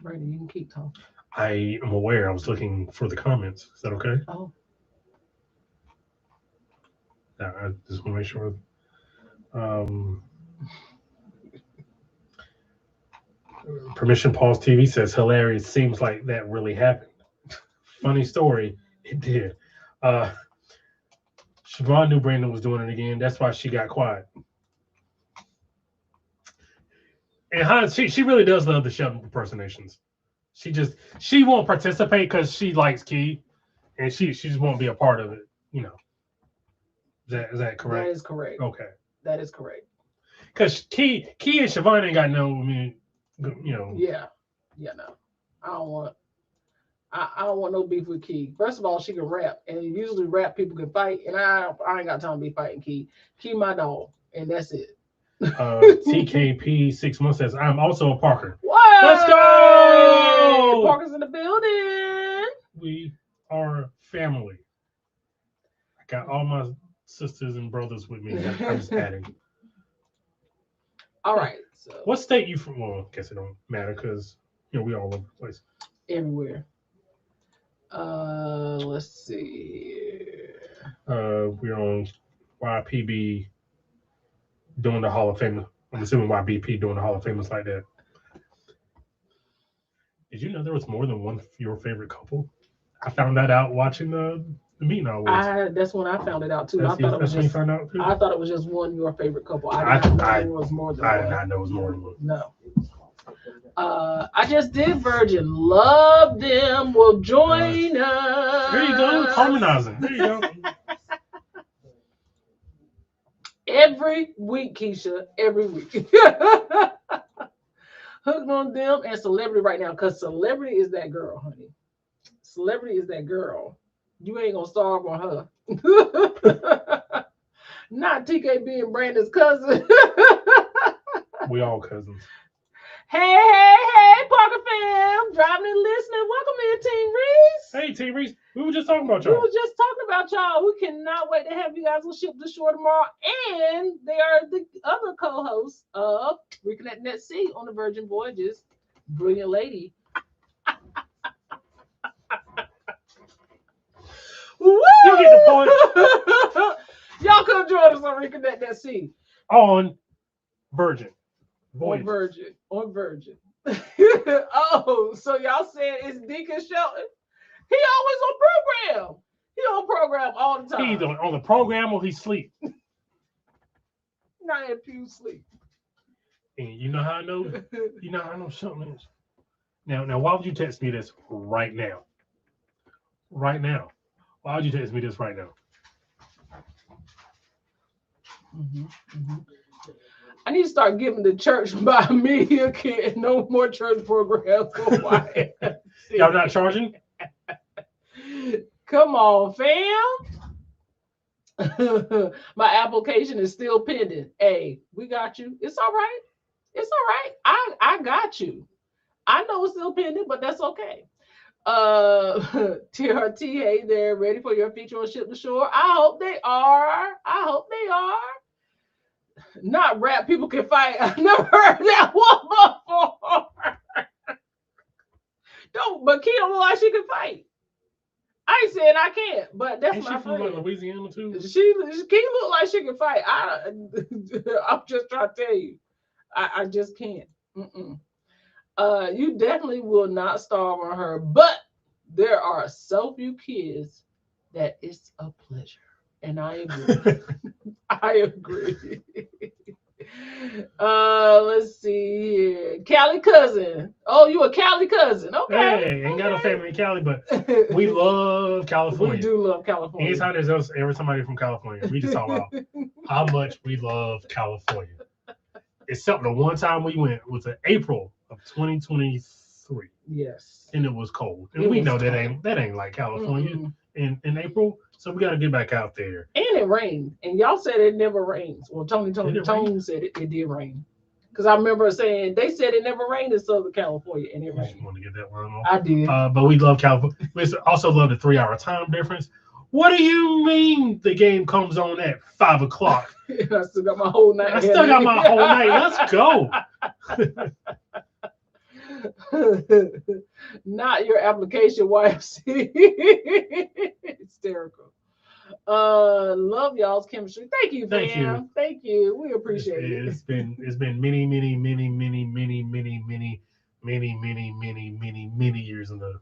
Brandon, you can keep talking. I am aware. I was looking for the comments. Is that okay? Oh. Yeah, I just want to make sure. Permission Pause TV says hilarious. Seems like that really happened. Funny story. It did. Siobhan knew Brandon was doing it again. That's why she got quiet. And she really does love the Shelton impersonations. She won't participate because she likes Key, and she just won't be a part of it. You know. Is that correct? That is correct. Okay. That is correct. Because Key and Siobhan ain't got no. I mean, you know. Yeah. No. I don't want no beef with Key. First of all, she can rap, and usually rap people can fight, and I ain't got time to be fighting Key. Key my dog, and that's it. TKP 6 months says I'm also a Parker. What? Let's go! Parker's in the building. We are family. I got all my sisters and brothers with me. I'm just adding. All right. So what state you from? Well, I guess it don't matter because we all over the place. Everywhere. Let's see. We're on YPB doing the Hall of Fame. I'm assuming YBP doing the Hall of Famers like that. Did you know there was more than one your favorite couple? I found that out watching the meeting always. That's when I found it out too. I thought it was just one your favorite couple. I did not know there was more than one. I did not know it was more than one. No. I just did Virgin. Love them. Will join us. There you go. Harmonizing. There you go. Every week, Keisha. Every week. Hooked on them and Celebrity right now, because Celebrity is that girl, honey. Celebrity is that girl. You ain't gonna starve on her. Not TK being Brandon's cousin. We all cousins. Hey, Parker fam. Driving and listening. Welcome in, Team Reese. Hey, Team Reese. We were just talking about y'all. We cannot wait to have you guys on Ship the Shore tomorrow. And they are the other co-hosts of ReconnectNetC on the Virgin Voyages. Brilliant lady. Woo! You get the point. Y'all come join us on ReconnectNetC. On Virgin. Voyages. On Virgin. Oh, so y'all saying it's Deacon Shelton? He always on program. He on program all the time. He either on the program or he sleep. Not if you sleep. And you know how I know? You know how I know Shelton is? Now, why would you text me this right now? Right now. Why would you text me this right now? I need to start giving the church by me a kid. No more church programs for YMCA. Y'all not charging? Come on, fam. My application is still pending. Hey, we got you. It's all right. It's all right. I got you. I know it's still pending, but that's okay. TRT, hey there, ready for your feature on Ship to Shore? I hope they are. I hope they are. Not rap people can fight. I've never heard that one before. But Key don't look like she can fight. I ain't saying I can't, but that's my friend. She from Louisiana too. Key look like she can fight. I'm just trying to tell you, I just can't. You definitely will not starve on her, but there are so few kids that it's a pleasure, and I agree. I agree. Let's see here. Cali cousin. Oh, you a Cali cousin? Okay. Hey, ain't got a family in Cali, but we love California. We do love California. Anytime there's ever somebody from California, we just talk about how much we love California. Except the one time we went was in April of 2023. Yes. And it was cold. And we know that ain't like California in April. So we got to get back out there. And it rained. And y'all said it never rains. Well, Tone said it did rain. Because I remember saying, they said it never rained in Southern California. And it rained. I just want to get that line off. I did. But we love California. We also love the 3-hour time difference. What do you mean the game comes on at 5 o'clock? I still got my whole night. Let's go. Not your application, YFC. Hysterical. Love y'all's chemistry. Thank you, fam. Thank you. We appreciate it. It's been many years in the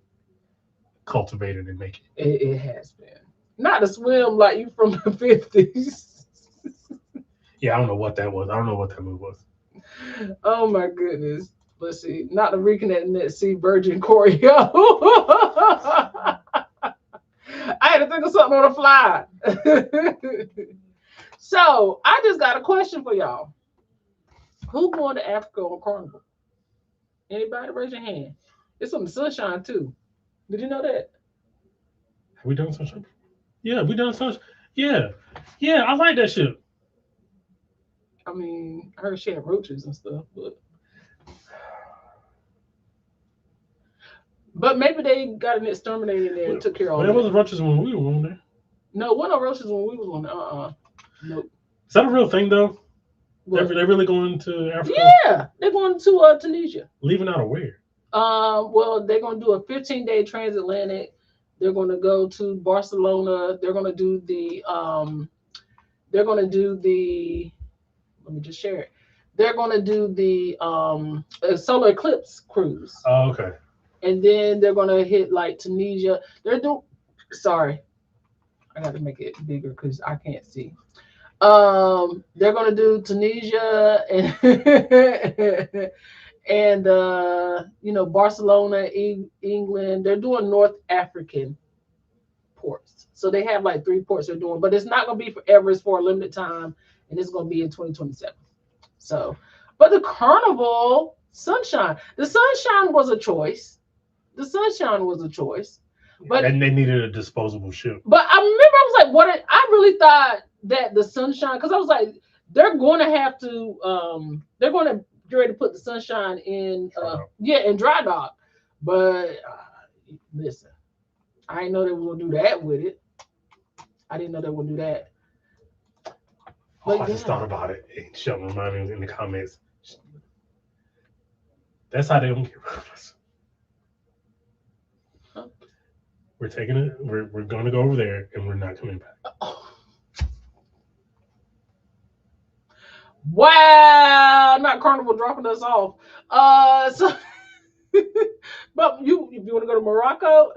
cultivating and making. It has been. Not to swim like you from the 50s. Yeah, I don't know what that was. I don't know what that move was. Oh my goodness. Let's see. Not the reconnecting that sea virgin choreo. I had to think of something on the fly. So I just got a question for y'all. Who going to Africa on Carnival? Anybody raise your hand? It's on the Sunshine too. Did you know that? Have we done Sunshine? Yeah, we done Sunshine. Yeah, I like that shit. I mean, I heard she had roaches and stuff, but maybe they got an exterminator there and took care of all that. There wasn't roaches when we were on there. No, wasn't no roaches when we was on there. Nope. Is that a real thing though? They're really going to Africa? Yeah, they're going to Tunisia. Leaving out of where? Well, they're going to do a 15-day transatlantic. They're going to go to Barcelona. They're going to do the. Let me just share it. They're going to do the solar eclipse cruise. Oh, okay. And then they're going to hit like Tunisia. Sorry, I got to make it bigger because I can't see. They're going to do Tunisia and Barcelona, England. They're doing North African ports. So they have like 3 ports they're doing, but it's not going to be forever. It's for a limited time, and it's going to be in 2027. So, but the Carnival Sunshine, the Sunshine was a choice. But and they needed a disposable ship. But I remember I was like, I really thought that the Sunshine, because I was like, they're going to have to, they're going to get ready to put the Sunshine in, in dry dock. But listen, I didn't know they were going to do that with it. I didn't know they would do that. But I just thought about it. And Sheldon reminded me in the comments. That's how they don't get rid of us. Huh? We're taking it. We're going to go over there, and we're not coming back. Oh. Wow! Not Carnival dropping us off. So, but if you want to go to Morocco,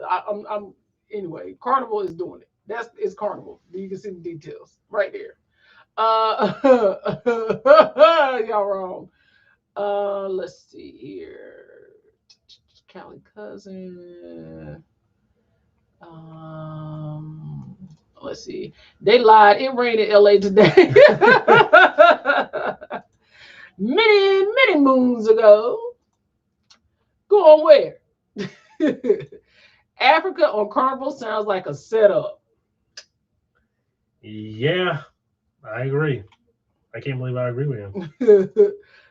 anyway. Carnival is doing it. It's Carnival. You can see the details right there. Y'all wrong. Let's see here. Cali cousin. Let's see. They lied. It rained in LA today. many moons ago. Going where? Africa on Carnival sounds like a setup. Yeah, I agree. I can't believe I agree with him.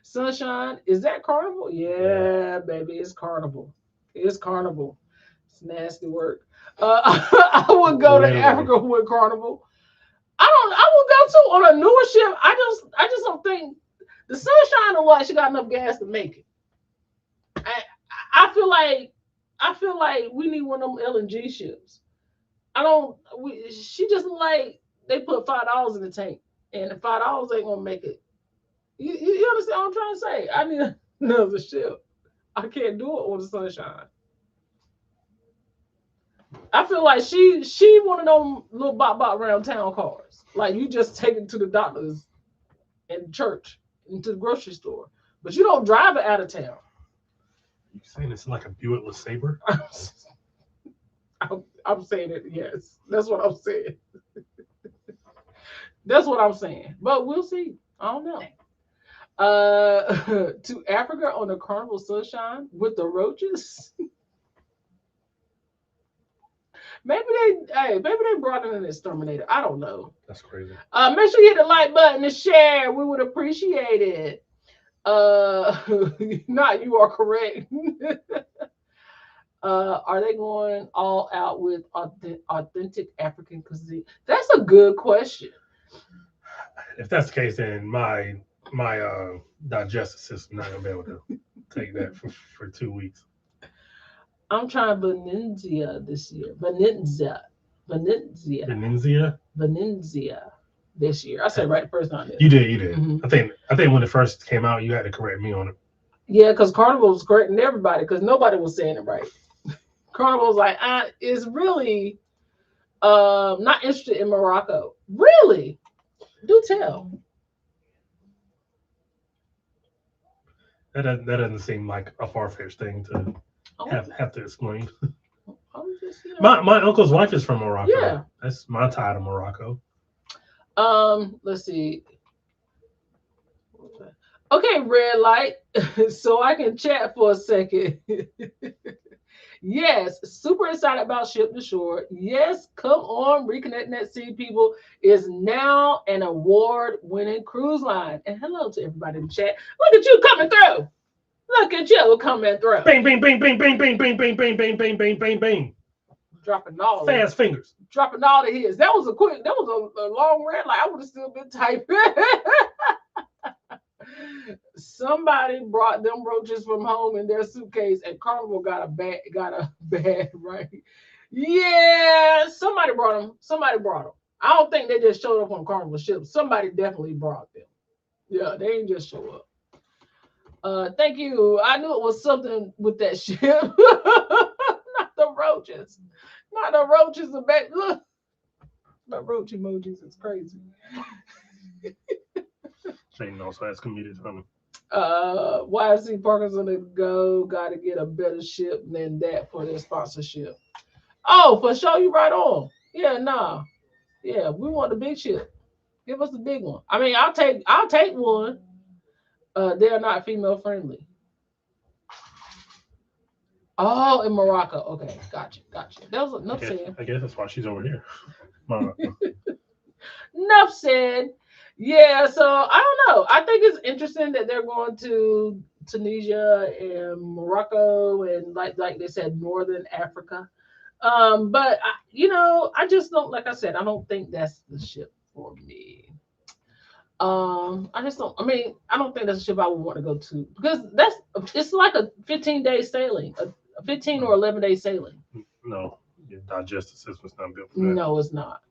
Sunshine, is that Carnival? Yeah, baby, it's Carnival. It's Carnival. It's nasty work. I would go to Literally. Africa with Carnival. I would go to on a newer ship. I just don't think the Sunshine or what she got enough gas to make it. I feel like we need one of them LNG ships. I don't. She just like they put $5 in the tank, and $5 ain't gonna make it. You understand what I'm trying to say? I need another ship. I can't do it on the Sunshine. I feel like she one of them little bop around town cars. Like you just take it to the doctors and church and to the grocery store, but you don't drive it out of town. You saying it's like a Buick LeSabre? I'm saying it. Yes, that's what I'm saying. That's what I'm saying. But we'll see. I don't know. To Africa on the Carnival Sunshine with the roaches. Maybe they brought in an exterminator. I don't know. That's crazy. Make sure you hit the like button and share. We would appreciate it. Not you are correct. Are they going all out with authentic African cuisine? That's a good question. If that's the case, then my digestive system not gonna be able to take that for 2 weeks. I'm trying Venezia this year. Venezia this year. I said right the first time. You did. Mm-hmm. I think when it first came out, you had to correct me on it. Yeah, because Carnival was correcting everybody because nobody was saying it right. Carnival was like, it's really not interested in Morocco. Really? Do tell. That doesn't seem like a far-fetched thing to have to explain. Just, my uncle's wife is from Morocco. Yeah. That's my tie to Morocco. Let's see. Okay, red light. So I can chat for a second. Yes, super excited about Ship to Shore. Yes, come on, Reconnecting at Sea People is now an award-winning cruise line. And hello to everybody in the chat. Look at you coming through. Look at you coming through. Bang, bang, bang, bang, bang, bang, bang, bang, bang, bang, bang, bang, bang, bang. Dropping all fast fingers. Dropping all the hits. That was a long red light. I would have still been typing. Somebody brought them roaches from home in their suitcase, and Carnival got a bad right. Yeah, somebody brought them. I don't think they just showed up on Carnival ship. Somebody definitely brought them. Yeah, they didn't just show up. Thank you. I knew it was something with that ship. Not the roaches. Not the roaches. Look, the roach emojis is crazy. Shane also has committed something. YFC Parkers on the go. Got to get a better ship than that for their sponsorship. Oh, for sure, you right on. Yeah, nah. Yeah, we want the big ship. Give us the big one. I mean, I'll take one. They are not female friendly. Oh, in Morocco. Okay, gotcha. That was enough said. I guess that's why she's over here. Enough said. Yeah, so I don't know. I think it's interesting that they're going to Tunisia and Morocco and like they said, Northern Africa. But I just don't. Like I said, I don't think that's the ship for me. I just don't. I mean, I don't think that's a ship I would want to go to because it's like a 15-day sailing, a 15 or 11-day sailing. No, your digestive system's not built for that. No, it's not.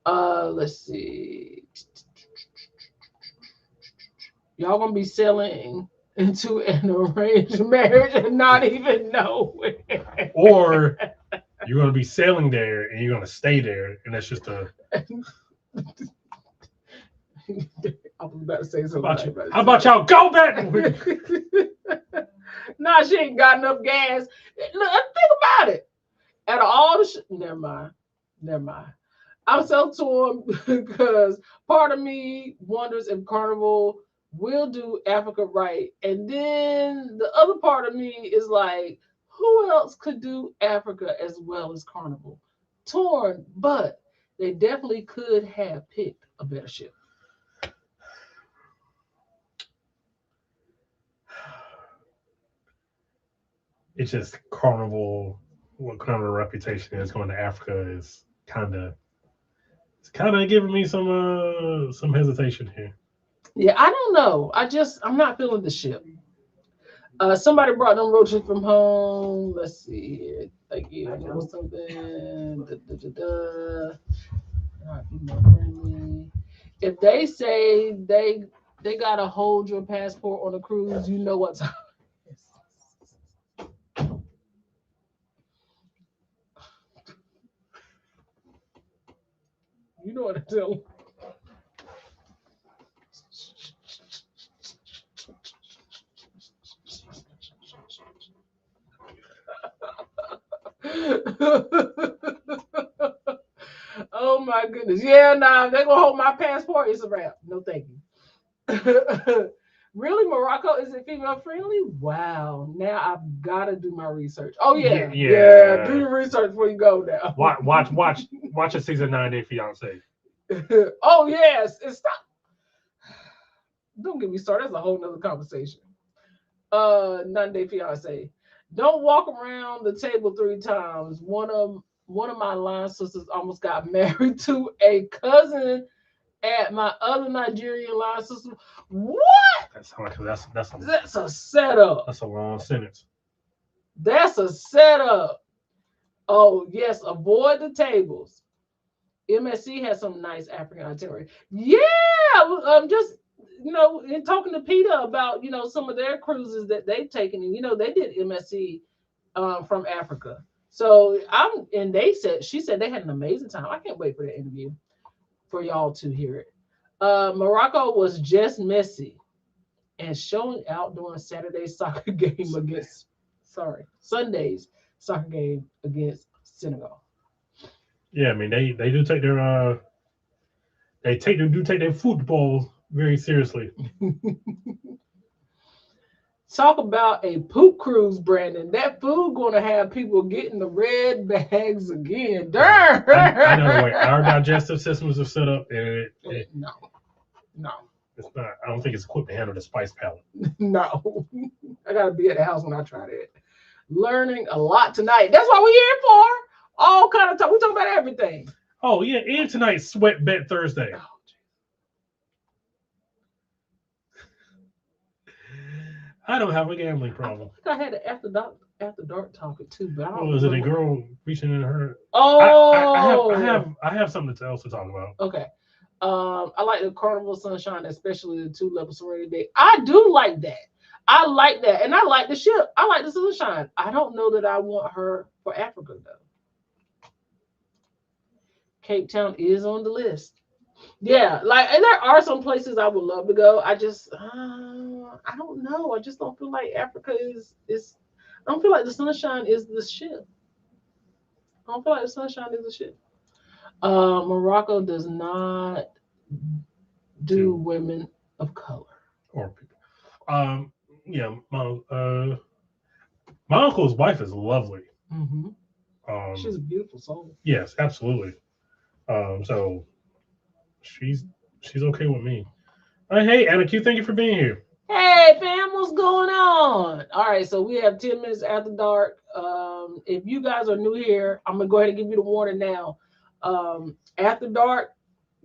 Let's see. Y'all gonna be sailing into an arranged marriage and not even know it. Or you're gonna be sailing there and you're gonna stay there, and that's just a. I was about to say something. How about y'all go back? Nah, she ain't got enough gas. Look, think about it. Out of all the never mind. I'm so torn because part of me wonders if Carnival we'll do Africa right. And then the other part of me is like, who else could do Africa as well as Carnival? Torn, but they definitely could have picked a better ship. It's just Carnival. What Carnival reputation is going to Africa is kind of giving me some hesitation here. Yeah, I don't know. I'm not feeling the ship. Somebody brought them roaches from home. Let's see here. Thank you. I know something. Da, da, da, da. All right, be more friendly. If they say they gotta hold your passport on a cruise, you know what time it is. You know what to tell Oh my goodness. Yeah, nah, they're gonna hold my passport. It's a wrap. No thank you. Really, Morocco? Is it female friendly? Wow. Now I've gotta do my research. Oh yeah. Yeah. Do your research before you go now. Watch a season 9 Day Fiance. Oh yes. And stop. Don't get me started. That's a whole nother conversation. 9 Day Fiance. Don't walk around the table 3 times. One of my line sisters almost got married to a cousin at my other Nigerian line sister. What? That's a setup. That's a long sentence. That's a setup. Oh yes, avoid the tables. MSC has some nice African itinerary. Yeah, just in talking to Peter about some of their cruises that they've taken, and they did MSC from Africa. So she said they had an amazing time. I can't wait for the interview for y'all to hear it. Morocco was just messy and showing out during Saturday's soccer game against Sunday's soccer game against Senegal. Yeah, I mean they do take their football very seriously. Talk about a poop cruise, Brandon. That food going to have people getting the red bags again. Darn. I know the way our digestive systems are set up, and no, it's not. I don't think it's equipped to handle the spice palette. No, I gotta be at the house when I try that. Learning a lot tonight. That's what we're here for. All kind of talk. We talk about everything. Oh yeah, and tonight's Sweat Bet Thursday. Oh, I don't have a gambling problem. I think I had an after dark topic too, but I don't was it a girl reaching in her? Oh, I have something else to talk about. Okay. I like the Carnival Sunshine, especially the 2-level Serenity Day. I do like that. I like that, and I like the ship. I like the Sunshine. I don't know that I want her for Africa though. Cape Town is on the list. Yeah, and there are some places I would love to go. I just, I don't know. I just don't feel like Africa is. I don't feel like the Sunshine is the ship. I don't feel like the Sunshine is the ship. Morocco does not do women of color or people. Yeah, my uncle's wife is lovely. Mm-hmm. She's a beautiful soul. Yes, absolutely. So she's okay with me. Hey, Anna Q, thank you for being here. Hey, fam, what's going on? All right, so we have 10 minutes after dark. If you guys are new here, I'm gonna go ahead and give you the warning now. After dark,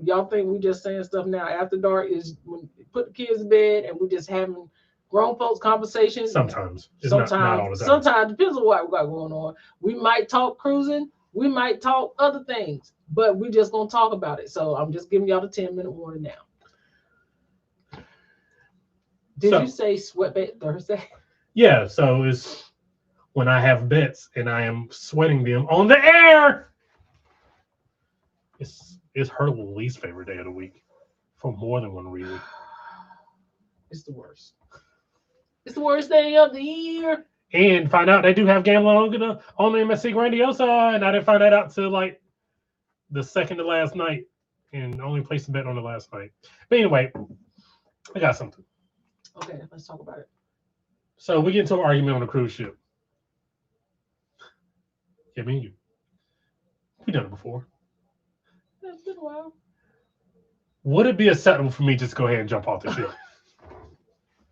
y'all think we just saying stuff now. After dark is when we put the kids to bed and we just having grown folks conversations. Sometimes. Not all the time. Sometimes, depends on what we got going on. We might talk cruising. We might talk other things, but we just gonna talk about it. So I'm just giving y'all the 10-minute warning now. Did you say Sweat Bet Thursday? Yeah, so it's when I have bets and I am sweating them on the air. It's her least favorite day of the week for more than one reason. It's the worst. It's the worst day of the year. And find out they do have gambling on the MSC Grandiosa, and I didn't find that out till like the second to last night, and only placed a bet on the last night. But anyway, I got something. Okay, let's talk about it. So we get into an argument on a cruise ship. Yeah, me and you. We done it before. It's been a while. Would it be acceptable for me just to go ahead and jump off the ship?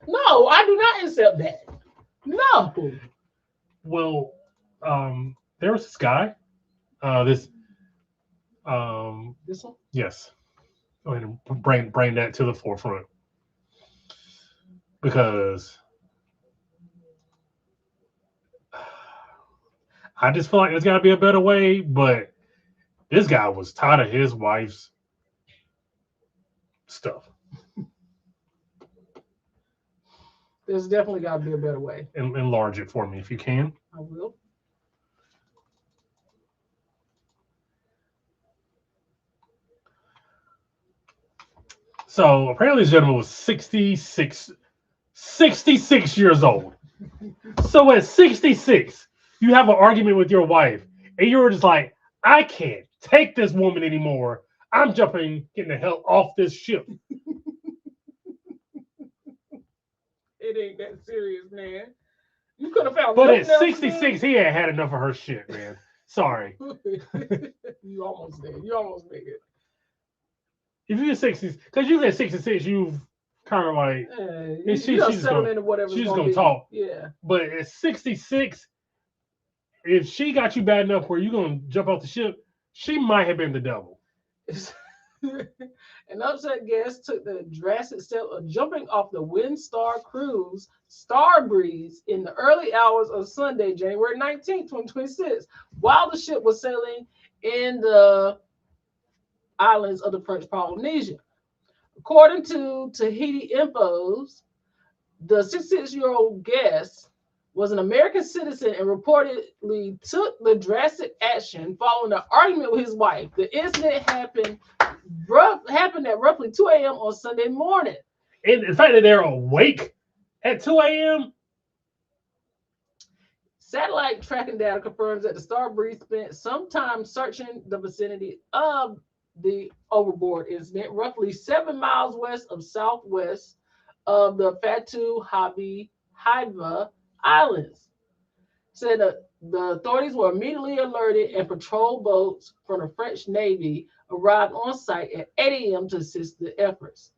No, I do not accept that. No. Well, there was this guy. This one? yes. Go ahead and bring that to the forefront. Because I just feel like there's gotta be a better way, but this guy was tired of his wife's stuff. There's definitely got to be a better way. Enlarge it for me if you can. I will. So apparently this gentleman was 66 years old. So at 66, you have an argument with your wife, and you're just like, I can't take this woman anymore. I'm getting the hell off this ship. It ain't that serious, man. You could have found. But at 66, he had enough of her shit, man. Sorry. You almost did. You almost made it. If you're 60, because you at 66, you've kind of like she's gonna talk. Yeah. But at 66, if she got you bad enough where you're gonna jump off the ship, she might have been the devil. An upset guest took the drastic step of jumping off the Windstar Cruise Starbreeze in the early hours of Sunday, January 19, 2026, while the ship was sailing in the islands of the French Polynesia. According to Tahiti Infos, the 66-year-old guest was an American citizen and reportedly took the drastic action following an argument with his wife. The incident happened at roughly 2 a.m. on Sunday morning. And the fact that they're awake at 2 a.m. Satellite tracking data confirms that the Starbreeze spent some time searching the vicinity of the overboard incident, roughly 7 miles west of southwest of the Fatu Haiva Islands. Said that the authorities were immediately alerted and patrol boats from the French Navy arrived on site at 8 a.m. to assist the efforts.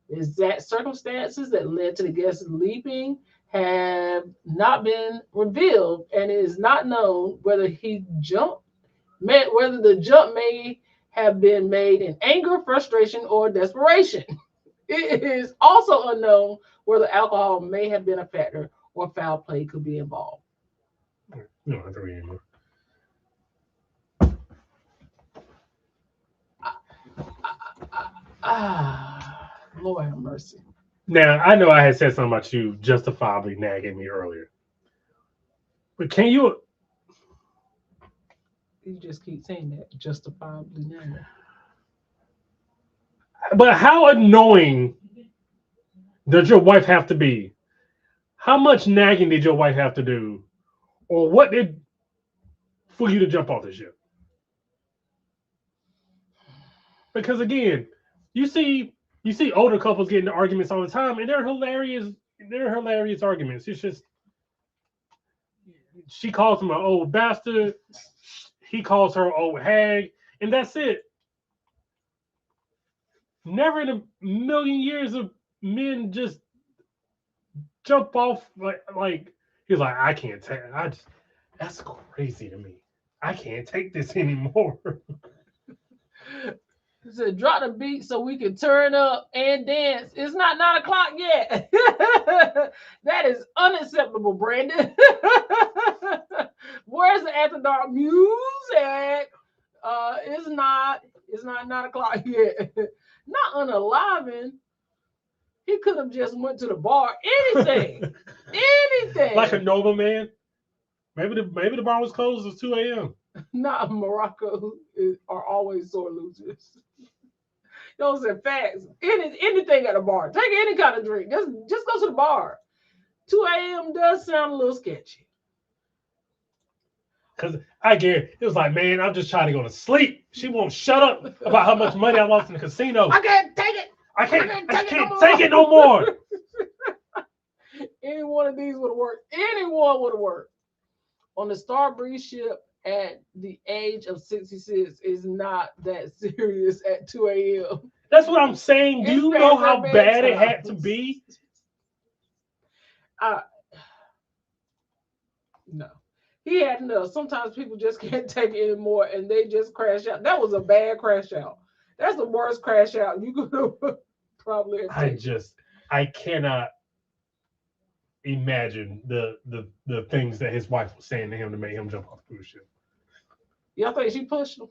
The exact circumstances that led to the guests leaping have not been revealed, and it is not known whether the jump may have been made in anger, frustration, or desperation. It is also unknown whether alcohol may have been a factor or foul play could be involved. No, I don't read anymore. Lord have mercy. Now, I know I had said something about you justifiably nagging me earlier. But can you... You just keep saying that, justifiably nagging. But how annoying does your wife have to be? How much nagging did your wife have to do? Or what did... for you to jump off the ship? Because again, you see older couples getting into arguments all the time, and they're hilarious. They're hilarious arguments. It's just she calls him an old bastard, he calls her old hag, and that's it. Never in a million years of men just jump off like he's like, I can't take. That's crazy to me. I can't take this anymore. He said, drop the beat so we can turn up and dance. It's not 9 o'clock yet. That is unacceptable, Brandon. Where's the after dark music? It's not 9 o'clock yet. Not unaliving. He could have just went to the bar. Anything. Anything. Like a normal man. Maybe the bar was closed at 2 a.m. Not Morocco are always sore losers. Those are facts. Anything at a bar. Take any kind of drink. Just go to the bar. 2 a.m. does sound a little sketchy. Because I get it was like, man, I'm just trying to go to sleep. She won't shut up about how much money I lost in the casino. I can't take it. I can't take it no more. one of these would have worked. Anyone would have worked. On the Starbreeze ship at the age of 66 is not that serious at 2 a.m. That's what I'm saying. Do It's you know past how their bad it bedtime. had to be? No. He had enough. Sometimes people just can't take it anymore and they just crash out. That was a bad crash out. That's the worst crash out you could have probably have taken. I cannot imagine the things that his wife was saying to him to make him jump off the cruise ship. Y'all think she pushed him?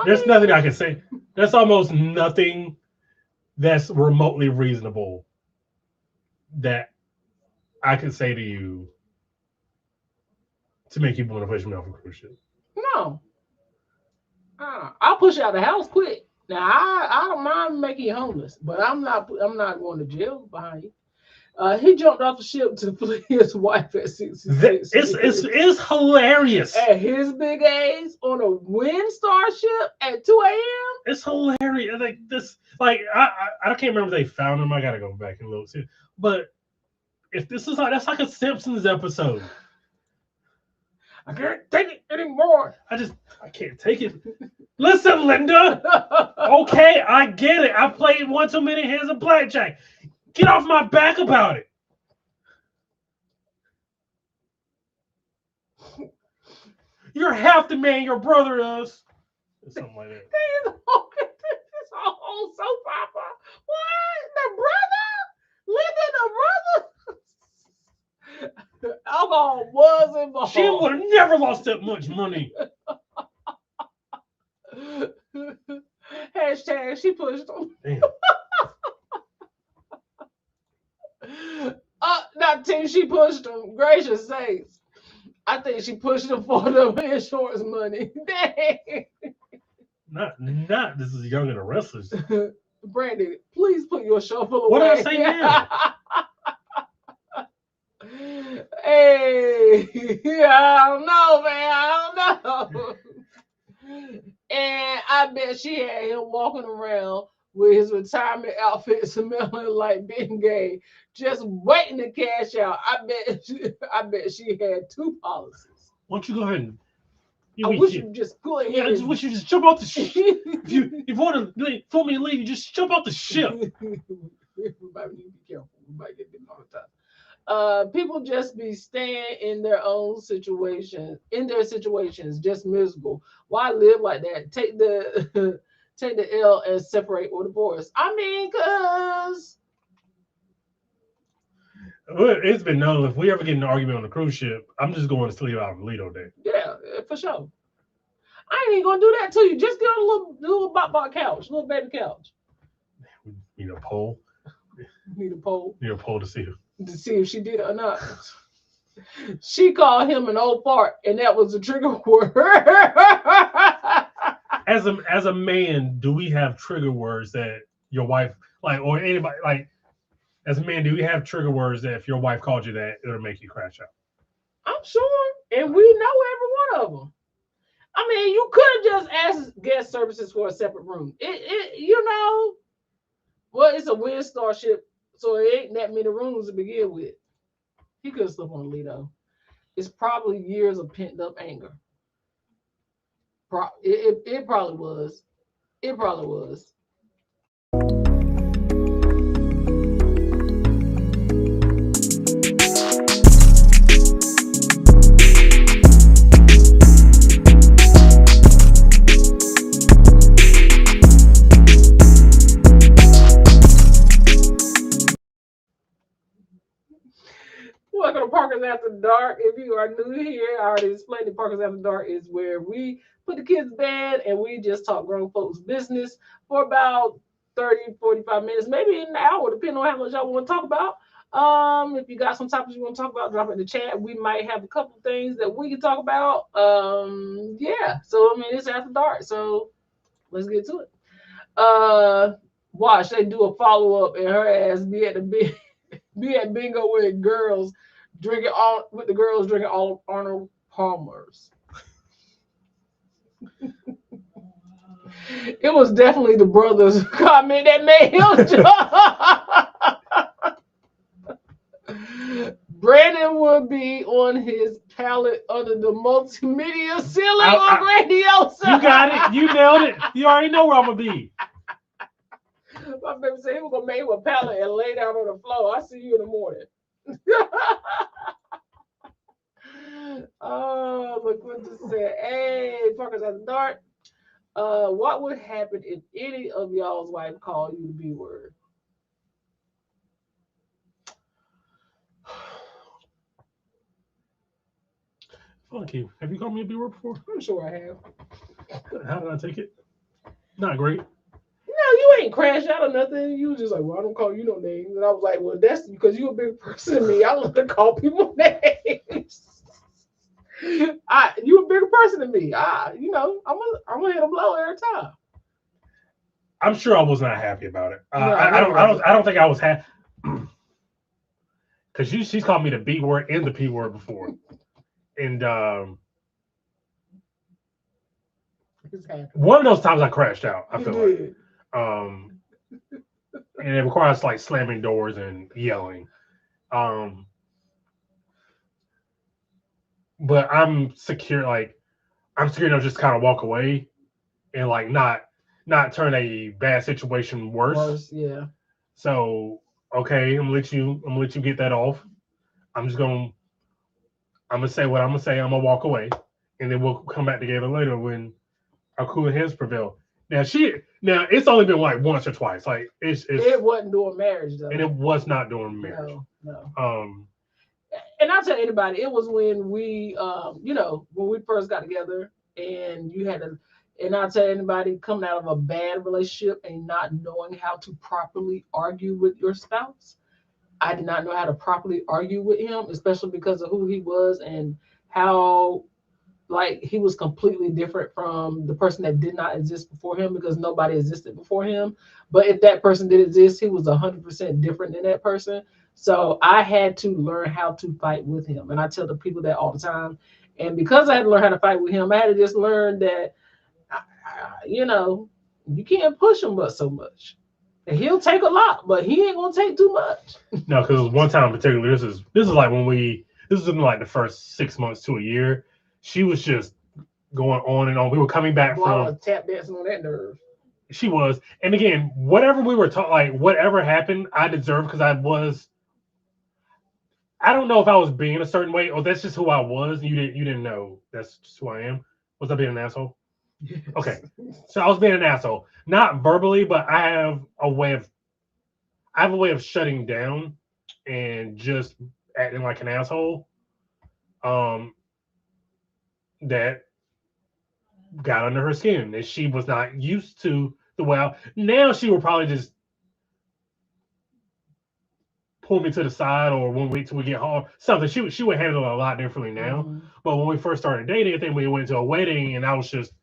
There's nothing I can say. There's almost nothing that's remotely reasonable that I can say to you to make you want to push me off a cruise ship. No. I'll push you out of the house quick. Now I don't mind making you homeless, but I'm not going to jail behind you. He jumped off the ship to flee his wife at 66. It's hilarious. At his big age on a Windstar ship at 2 a.m. It's hilarious. Like this, like I can't remember if they found him. I gotta go back and look. But if this is like that's like a Simpsons episode. I can't take it anymore. I can't take it. Listen, Linda. Okay, I get it. I played one too many hands of blackjack. Get off my back about it. You're half the man your brother is. Something like that. This whole soap opera. What? The brother? Linda, the brother? Alcohol was involved. She would have never lost that much money. Hashtag she pushed him. Damn. Not think she pushed him. Gracious sakes. I think she pushed him for the insurance money. Dang. Not this is younger than wrestlers. Brandy, please put your shovel away. What did I say now? Hey, I don't know, man. I don't know. And I bet she had him walking around with his retirement outfit smelling like Bengay, just waiting to cash out. I bet she had 2 policies. Why don't you go ahead and I wish you just go ahead. I just wish you just jump off the ship. if you want to for me to leave, you just jump off the ship. Everybody need to be careful. We might get them all the time. People just be staying in their situations, just miserable. Why live like that? Take the take the L and separate or divorce. I mean, cause it's been known if we ever get in an argument on a cruise ship, I'm just going to sleep out on Lido Day. Yeah, for sure. I ain't even gonna do that to you. Just get on a little bot couch, little baby couch. We need a poll. Need a poll. Need a poll to see if she did it or not. She called him an old fart, and that was a trigger word. As a man, do we have trigger words that your wife or anybody as a man, do we have trigger words that if your wife called you that it'll make you crash out? I'm sure, and we know every one of them. I mean, you could have just asked guest services for a separate room. Well, it's a Windstar ship, so it ain't that many rooms to begin with. He could have slept on Lido. It's probably years of pent up anger. It probably was. It probably was. Welcome to Parkers After Dark. If you are new here, I already explained that Parkers After Dark is where we put the kids to bed and we just talk grown folks business for about 30, 45 minutes, maybe an hour, depending on how much y'all want to talk about. If you got some topics you want to talk about, drop it in the chat. We might have a couple things that we can talk about. Yeah. So, I mean, it's after dark. So, let's get to it. Watch, they do a follow-up and her ass be at bingo with the girls drinking all Arnold Palmers. It was definitely the brother's comment that made him jump. Brandon would be on his pallet under the multimedia ceiling on radio. You got it. You nailed it. You already know where I'm gonna be. My baby said he was gonna make him a pallet and lay down on the floor. I'll see you in the morning. Oh, look what just said. Hey, Parker's at the dark. What would happen if any of y'all's wife called you the B word? Funky. Have you called me a B word before? I'm sure I have. How did I take it? Not great. No, you ain't crashed out or nothing. You was just like, well, I don't call you no names. And I was like, well, that's because you're a big person than me. I love to call people names. You a bigger person than me. I'm gonna hit a blow every time. I'm sure I was not happy about it. No, I don't think I was happy because she's called me the B word and the P word before, and one of those times I crashed out. I feel like, and it requires like slamming doors and yelling. But I'm secure. Like I'm secure enough just kind of walk away and like not turn a bad situation worse. Yeah. So okay, I'm gonna let you get that off. I'm gonna say what I'm gonna say. I'm gonna walk away, and then we'll come back together later when our cooler heads prevail. Now it's only been like once or twice. Like it wasn't during marriage though, and it was not during marriage. No. And I'll tell anybody, it was when we, when we first got together, and you had to. And I'll tell anybody coming out of a bad relationship and not knowing how to properly argue with your spouse. I did not know how to properly argue with him, especially because of who he was and how, like, he was completely different from the person that did not exist before him because nobody existed before him. But if that person did exist, he was 100% different than that person. So I had to learn how to fight with him. And I tell the people that all the time. And because I had to learn how to fight with him, I had to just learn that you can't push him but so much. And he'll take a lot, but he ain't gonna take too much. No, because one time in particular, this is like this is in like the first 6 months to a year. She was just going on and on. We were coming back from tap dancing on that nerve. She was, and again, whatever we were taught, like whatever happened, I deserved because I don't know if I was being a certain way or that's just who I was. You didn't know that's just who I am. Was I being an asshole? Yes. Okay, so I was being an asshole, not verbally, but I have a way of shutting down and just acting like an asshole. That got under her skin, and she was not used to the way. Now she will probably just pull me to the side, or when we till we get home, something. She would handle it a lot differently now. Mm-hmm. But when we first started dating, I think we went to a wedding, and I was just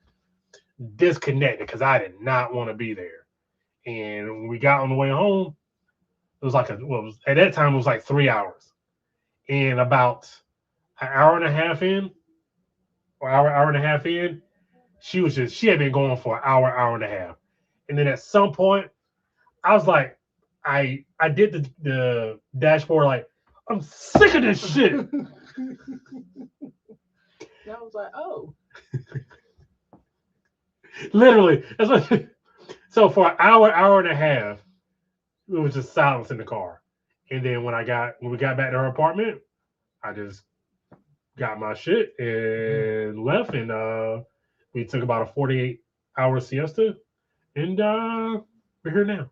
disconnected because I did not want to be there. And when we got on the way home, it was like at that time it was like 3 hours, and about an hour and a half in, or hour and a half in, she had been going for an hour and a half, and then at some point, I was like, I did the dashboard like, I'm sick of this shit. And I was like, oh. Literally. That's what. So for an hour and a half, it was just silence in the car. And then when we got back to her apartment, I just got my shit and left, and we took about a 48-hour siesta, and we're here now.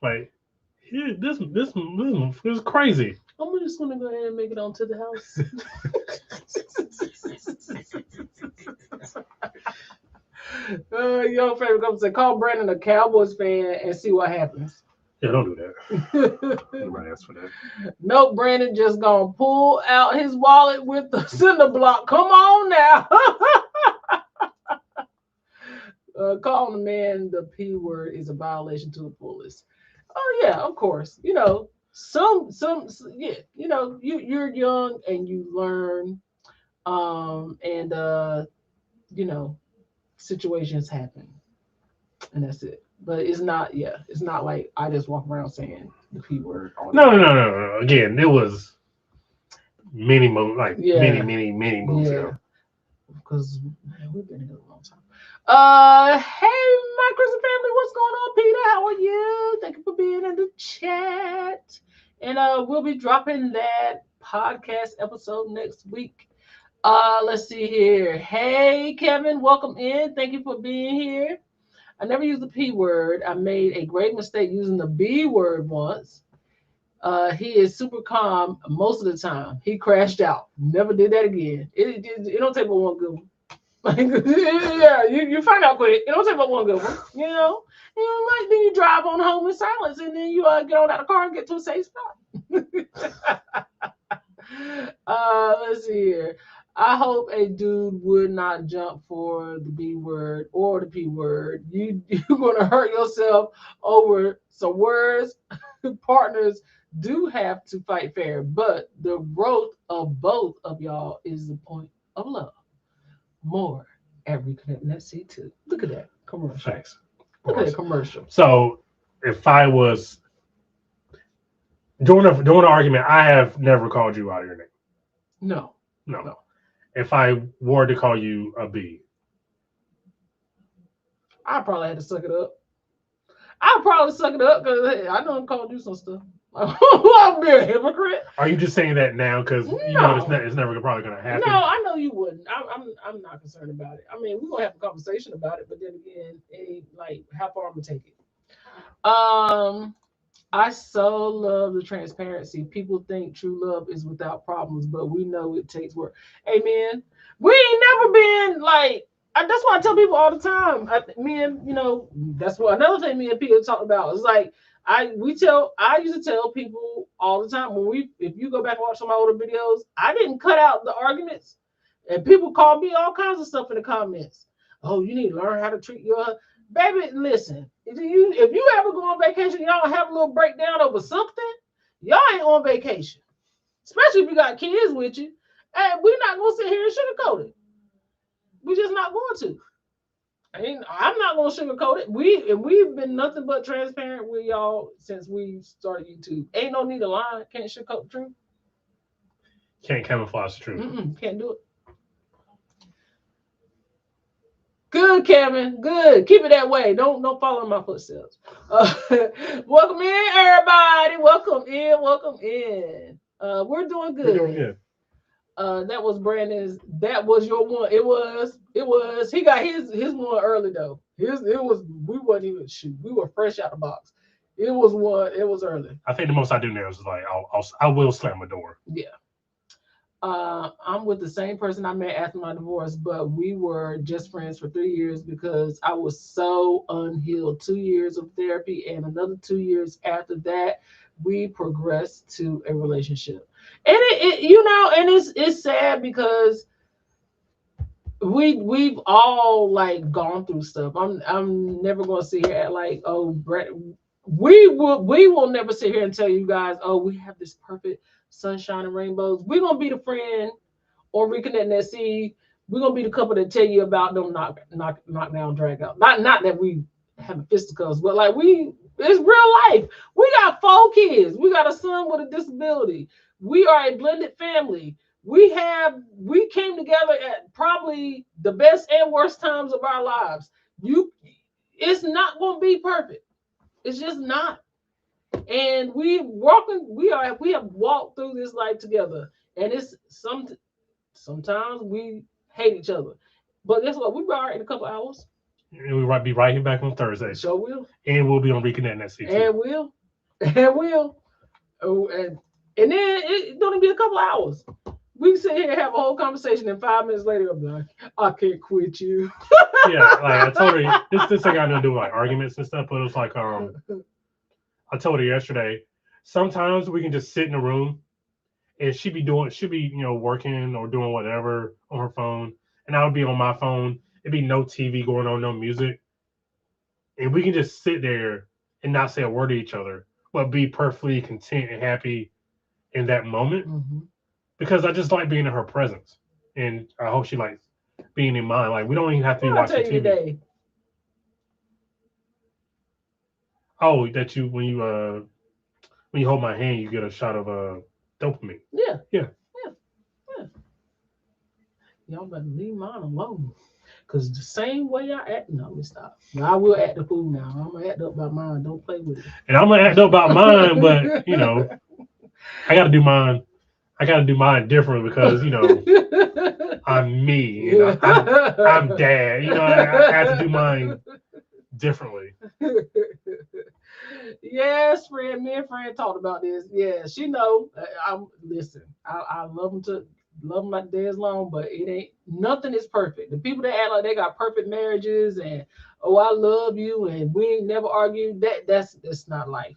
Like yeah, this is crazy. I'm just gonna go ahead and make it onto the house. Your favorite comes to call Brandon a Cowboys fan and see what happens. Yeah, don't do that. Nobody asked for that. Nope, Brandon just gonna pull out his wallet with the cinder block. Come on now. Calling a man the P word is a violation to the fullest. Oh yeah, of course. yeah, you're young and you learn, and you know, situations happen, and that's it. But it's not like I just walk around saying the p word all the No, no, time. no, no, no. Again, it was Yeah, many moons yeah, ago. because man, we've been here a long time. Hey, my Christian family, what's going on, Peter? How are you? Thank you for being in the chat. And we'll be dropping that podcast episode next week. Let's see here. Hey, Kevin, welcome in. Thank you for being here. I never used the P word. I made a great mistake using the B word once. He is super calm most of the time. He crashed out. Never did that again. It don't take but one good one. Yeah, you find out quick. It don't take but one good one. Like then you drive on home in silence, and then you get on out of the car and get to a safe spot. Let's see here. I hope a dude would not jump for the B word or the P word. You're gonna hurt yourself over some words. Partners do have to fight fair, but the growth of both of y'all is the point of love. More every commitment. Let's see too. Look at that commercial. Thanks. Look at that commercial. So if I was during an argument, I have never called you out of your name. No. No. If I were to call you a B, I probably had to suck it up. I probably suck it up because hey, I know I'm called you some stuff. I'm being a hypocrite. Are you just saying that now because you know it's never probably going to happen? No, I know you wouldn't. I'm not concerned about it. I mean, we're gonna have a conversation about it, but then again, it ain't like how far I'm gonna take it. I so love the transparency. People think true love is without problems, but we know it takes work. Amen. We ain't never been like. That's why I tell people all the time. That's what another thing me and Peter talk about. It's like I used to tell people all the time if you go back and watch some of my older videos, I didn't cut out the arguments, and people call me all kinds of stuff in the comments. Oh, you need to learn how to treat your baby. Listen, if you ever go on vacation, y'all have a little breakdown over something, y'all ain't on vacation. Especially if you got kids with you. And we're not gonna sit here and sugarcoat it. We're just not going to. I'm not gonna sugarcoat it. We've been nothing but transparent with y'all since we started YouTube. Ain't no need to lie. Can't sugarcoat the truth. Can't camouflage the truth. Can't do it. Good, Kevin. Good. Keep it that way. Don't follow in my footsteps. Welcome in, everybody. Welcome in. Welcome in. We're doing good. We're doing good. That was Brandon's. That was your one. It was. He got his one early though. We wasn't even shoot. We were fresh out the box. It was one. It was early. I think the most I do now is like I will slam a door. Yeah. I'm with the same person I met after my divorce, but we were just friends for 3 years because I was so unhealed. 2 years of therapy and another 2 years after that, we progressed to a relationship. And it's sad because we've all like gone through stuff. I'm never gonna sit here at like, oh, Brett, we will never sit here and tell you guys, oh, we have this perfect sunshine and rainbows. We're gonna be the friend or reconnecting that see. We're gonna be the couple that tell you about them knock down, drag out. Not that we have fisticuffs, but like it's real life. We got 4 kids. We got a son with a disability. We are a blended family. We came together at probably the best and worst times of our lives. It's not gonna be perfect. It's just not. And we have walked through this life together. And it's sometimes we hate each other. But guess what? We'll be all right in a couple hours. And we'll be right here back on Thursday. Sure will. And we'll be on Reconnecting that season. And we'll. Oh, and then it don't even be a couple hours. We can sit here and have a whole conversation, and 5 minutes later, I'm like, I can't quit you. Yeah, like I told her, this thing I know do like arguments and stuff, but it was like I told her yesterday, sometimes we can just sit in a room and she'd be working or doing whatever on her phone, and I would be on my phone. It'd be no TV going on, no music. And we can just sit there and not say a word to each other. but be perfectly content and happy in that moment Mm-hmm. because I just like being in her presence, and I hope she likes being in mine. Like we don't even have to be What did I tell watching you TV. today? Oh, that you when you hold my hand, you get a shot of dopamine. Yeah. Yeah. Yeah. Yeah. Y'all better leave mine alone. Cause the same way I act, no, let me stop. Now I will act the fool now. I'm gonna act up by mine. Don't play with And I'm gonna act up about mine, but it. I gotta do mine. I gotta do mine different because I'm me and I'm dad. I have to do mine differently. Yes, friend. Me and friend talked about this. Yeah, she know. I'm listen. I love them to love them like days long, but it ain't nothing is perfect. The people that act like they got perfect marriages and oh I love you and we ain't never argued. That's not life.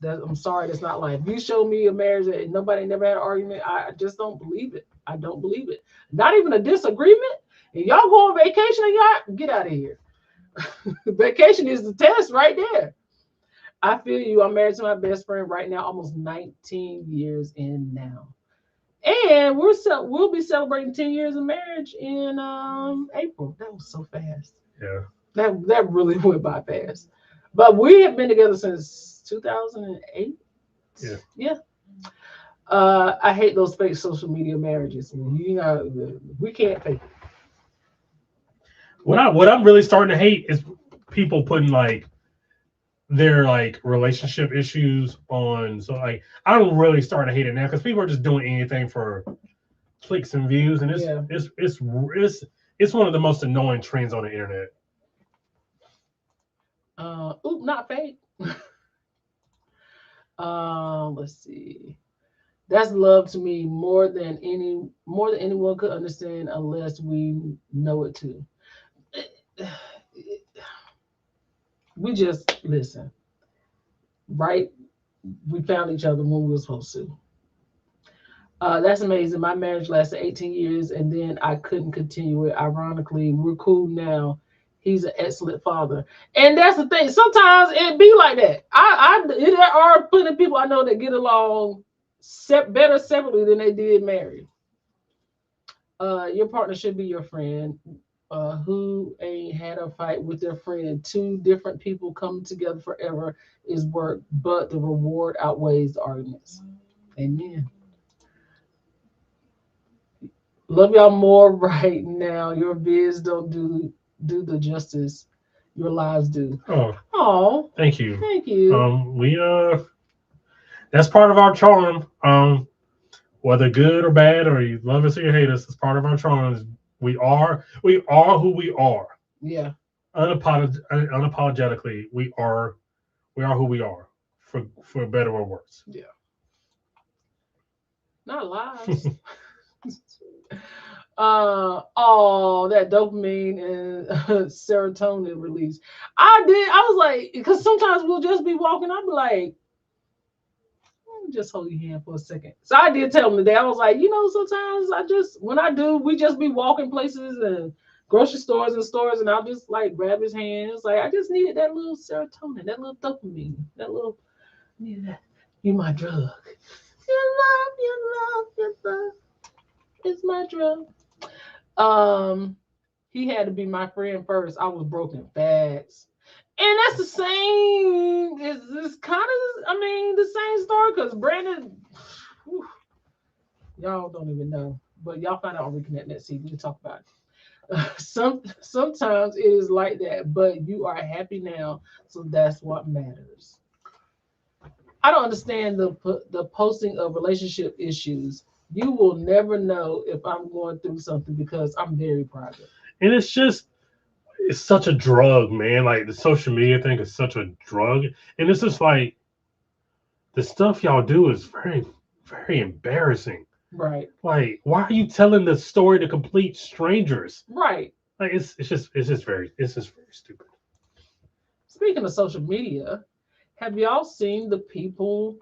I'm sorry, that's not life. You show me a marriage that nobody never had an argument. I just don't believe it. I don't believe it. Not even a disagreement. And y'all go on vacation and y'all get out of here. Vacation is the test right there. I feel you. I'm married to my best friend right now, almost 19 years in now. And we'll be celebrating 10 years of marriage in April. That was so fast. Yeah. That really went by fast. But we have been together since 2008. Yeah. Yeah. I hate those fake social media marriages. We can't fake it. What I'm really starting to hate is people putting like their like relationship issues on. So like I'm really starting to hate it now because people are just doing anything for clicks and views, and Yeah. it's one of the most annoying trends on the internet. Not fake. Let's see. That's love to me more than anyone could understand unless we know it too. We just listen, right? We found each other when we were supposed to. That's amazing. My marriage lasted 18 years and then I couldn't continue it. Ironically, we're cool now. He's an excellent father. And that's the thing. Sometimes it be like that. There are plenty of people I know that get along better separately than they did married. Your partner should be your friend. Who ain't had a fight with their friend? Two different people coming together forever is work, but the reward outweighs the arguments. Amen. Love y'all more right now. Your vids don't do the justice your lives do. Oh, Oh, thank you. thank you. We that's part of our charm. Whether good or bad, or you love us or you hate us, it's part of our charm. We are who we are. Yeah. Unapologetically, we are who we are, for better or worse. Yeah. Not lies. That dopamine and serotonin release. I was like, because sometimes we'll just be walking, I'll be like, just hold your hand for a second. So I did tell him today. I was like, sometimes when I do, we just be walking places and grocery stores and stores, and I'll just like grab his hand. It's like I just needed that little serotonin, that little dopamine, that little, yeah, you my drug. Your love is my drug. He had to be my friend first. I was broken fast. And that's the same. It's kind of, the same story because Brandon, whew, y'all don't even know, but y'all find out on Reconnect Net. See, we can talk about it. Sometimes it is like that, but you are happy now, so that's what matters. I don't understand the posting of relationship issues. You will never know if I'm going through something because I'm very private. And it's such a drug, man. Like the social media thing is such a drug, and it's just like the stuff y'all do is very, very embarrassing. Right. Like, why are you telling the story to complete strangers? Right. Like, it's just very stupid. Speaking of social media, have y'all seen the people's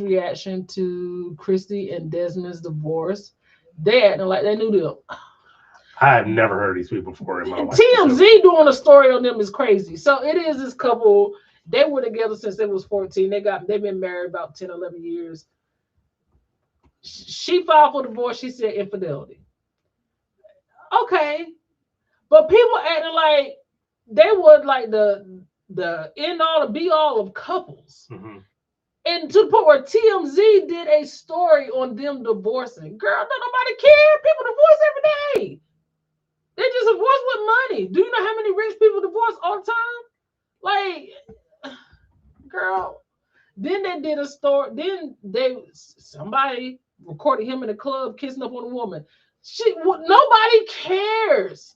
reaction to Christy and Desmond's divorce? They acting like they knew them. I have never heard these people before in my life. TMZ doing a story on them is crazy. So it is this couple They were together since they was 14. They've been married about 10, 11 years. She filed for divorce. She said infidelity. Okay, but people acting like they were like the end all, the be all of couples. Mm-hmm. And to the point where TMZ did a story on them divorcing. Girl, don't nobody care. People divorce every day. They just divorce with money. Do you know how many rich people divorce all the time? Like, girl. Then they did a story. Then somebody recorded him in a club kissing up on a woman. Nobody cares.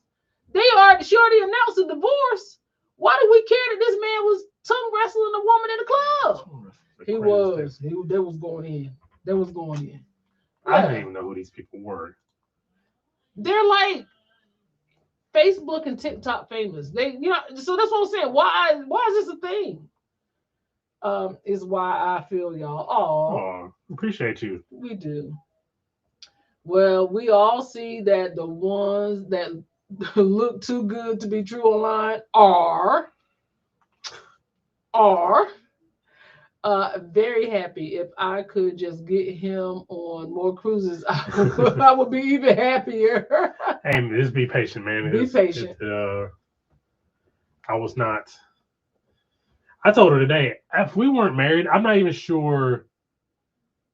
She already announced a divorce. Why do we care that this man was tongue wrestling a woman in the club? He was. They was going in. They was going in. I don't even know who these people were. They're like Facebook and TikTok famous. So that's what I'm saying. Why is this a thing? Is why I feel y'all. Oh, appreciate you. We do. Well, we all see that the ones that look too good to be true online are very happy. If I could just get him on more cruises, I would be even happier. Hey, just be patient, man. Be patient. I was not. I told her today, if we weren't married, I'm not even sure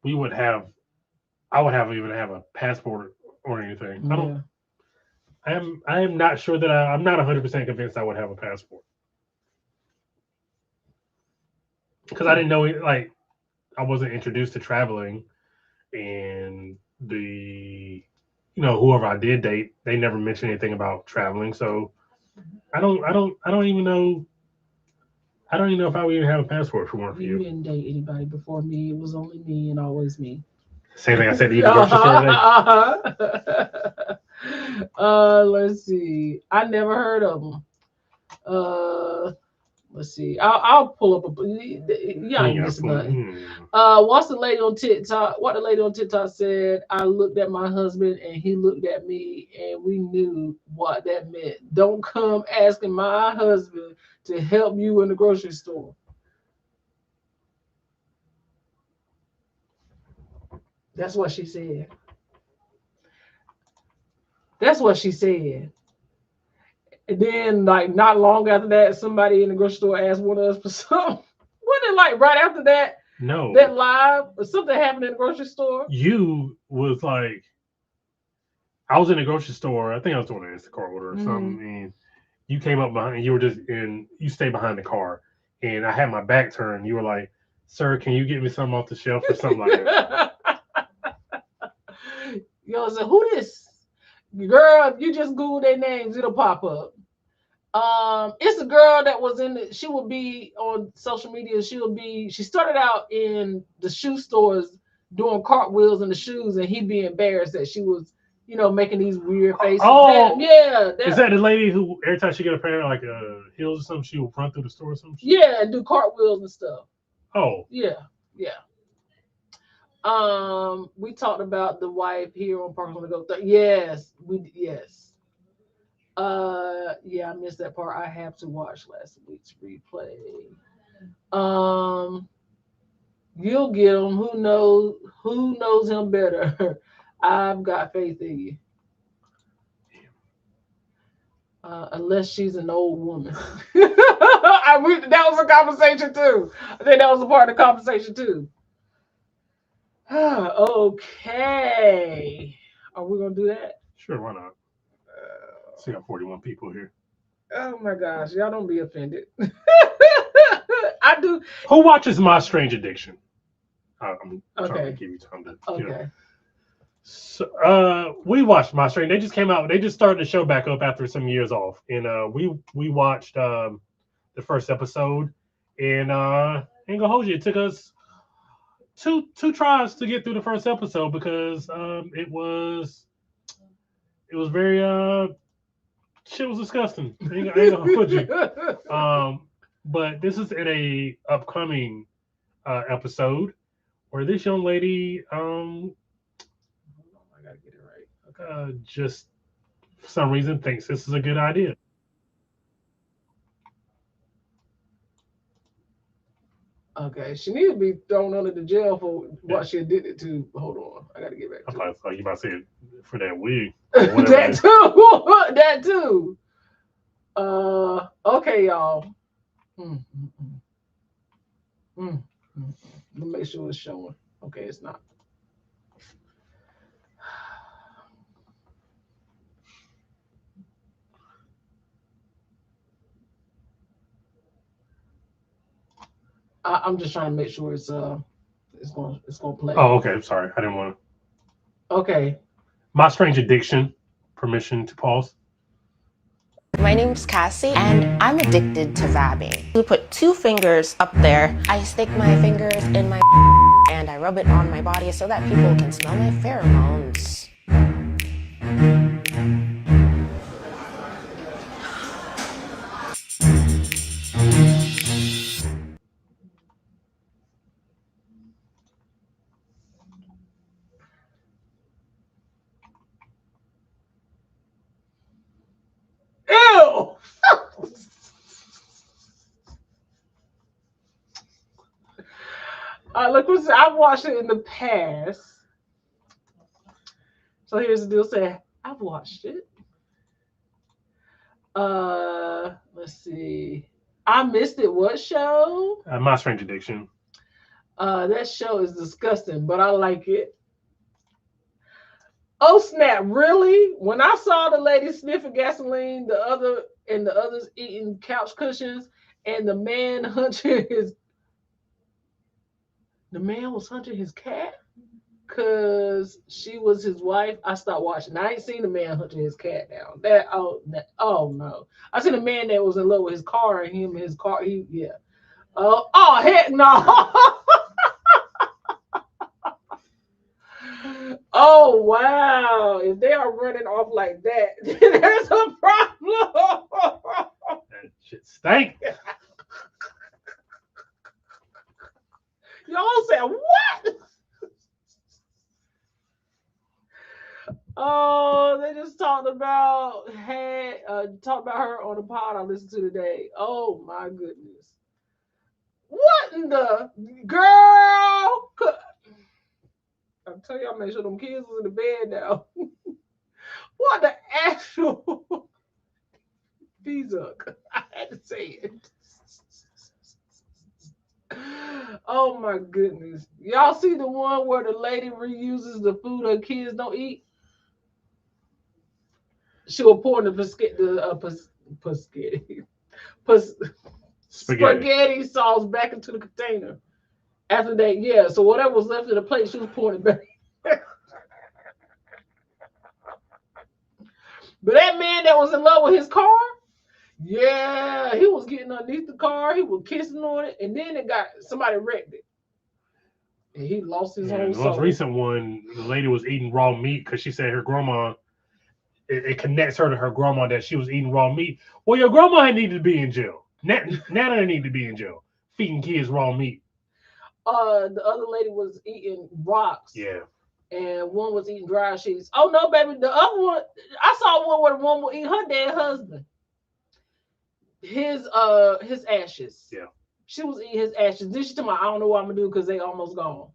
we would have. I would even have a passport or anything. Yeah. I am not sure that I'm not 100% convinced I would have a passport. Because I didn't know it, like, I wasn't introduced to traveling, and whoever I did date, they never mentioned anything about traveling. So I don't even know. I don't even know if I would even have a passport for one for you. You didn't date anybody before me. It was only me and always me. Same thing I said to you at the grocery store today. Let's see. I never heard of them. Let's see. I'll pull up a. Yeah, I miss button. What's the lady on TikTok? What the lady on TikTok said? I looked at my husband and he looked at me, and we knew what that meant. Don't come asking my husband to help you in the grocery store. That's what she said. That's what she said. And then, like, not long after that, somebody in the grocery store asked one of us for something. Wasn't it like right after that? No. That live or something happened in the grocery store? You was like, I was in the grocery store. I think I was doing an Instacart order or something. And you came up behind, you were just you stayed behind the car. And I had my back turned. You were like, sir, can you get me something off the shelf or something like that? Yo, so who this? Girl, if you just Google their names, it'll pop up. It's a girl that was she would be on social media. She started out in the shoe stores doing cartwheels in the shoes, and he'd be embarrassed that she was, making these weird faces. Oh, yeah. Is that the lady who every time she get a pair of like heels or something, she will run through the store or something? Yeah, and do cartwheels and stuff. Oh. Yeah. We talked about the wife here on Parks on the Go. Yes. I missed that part. I have to watch last week's replay. You'll get him. Who knows him better? I've got faith in you. Unless she's an old woman. That was a conversation too. I think that was a part of the conversation too. Okay. Are we gonna do that? Sure, why not? See, I got 41 people here. Oh my gosh, y'all don't be offended. I do. Who watches My Strange Addiction? I'm trying to give you time to. Okay. So, we watched My Strange. They just came out. They just started the show back up after some years off, and we watched the first episode, and ain't gonna hold you. It took us two tries to get through the first episode because it was very shit was disgusting. I ain't gonna put you. But this is in a upcoming episode where this young lady I gotta get it right. Just for some reason thinks this is a good idea. Okay, she need to be thrown under the jail for what she addicted to. Hold on, I gotta get back I to thought you about to say it for that wig or it. whatever. That too. That too. Okay, y'all. Mm, mm, mm, mm, mm. Let me make sure it's showing. Okay, it's not. I'm just trying to make sure it's gonna play. Oh, okay. I'm sorry. I didn't want to. Okay. My Strange Addiction. Permission to pause. My name's Cassie, and I'm addicted to vabbing. We put 2 fingers up there. I stick my fingers in my and I rub it on my body so that people can smell my pheromones. Ew. Look, I've watched it in the past. So here's the deal. Say I've watched it. Let's see. I missed it. What show? My Strange Addiction. That show is disgusting, but I like it. Oh snap! Really? When I saw the lady sniffing gasoline, the others eating couch cushions, and the man was hunting his cat because she was his wife. I stopped watching. I ain't seen the man hunting his cat now. Oh no! I seen a man that was in love with his car and him and his car. Yeah. Oh heck no! Oh wow! If they are running off like that, then there's a problem. That shit stank. Y'all said what? Oh, they just talked about her on the pod I listened to today. Oh my goodness! What in the girl? I'm telling y'all, make sure them kids was in the bed now. What the actual visa? I had to say it. Oh my goodness. Y'all see the one where the lady reuses the food her kids don't eat? She will pour the spaghetti sauce back into the container. After that, yeah. So whatever was left in the plate, she was pouring it back. But that man that was in love with his car, yeah, he was getting underneath the car. He was kissing on it, and then somebody wrecked it, and he lost his whole soul. The most recent one, the lady was eating raw meat because she said her grandma. It connects her to her grandma that she was eating raw meat. Well, your grandma needed to be in jail. Nana needed to be in jail, feeding kids raw meat. The other lady was eating rocks. Yeah. And one was eating dry sheets. Oh no, baby. The other one, I saw one where the one was eating her dead husband. His ashes. Yeah. She was eating his ashes. Then she told me, I don't know what I'm gonna do because they almost gone.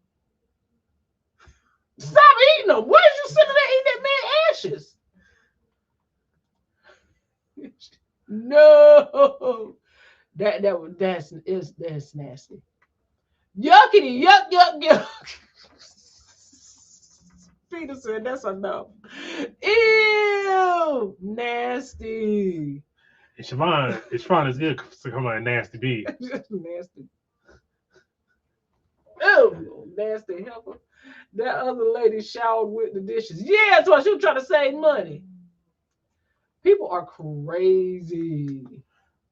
Stop eating them. What is you sitting there eating that man ashes? No. That's nasty. Yuckity, yuck. Peter said that's enough. Ew, nasty. And Siobhan is good to come out nasty B. Nasty. Ew, nasty helper. That other lady showered with the dishes. Yeah, that's why she was trying to save money. People are crazy.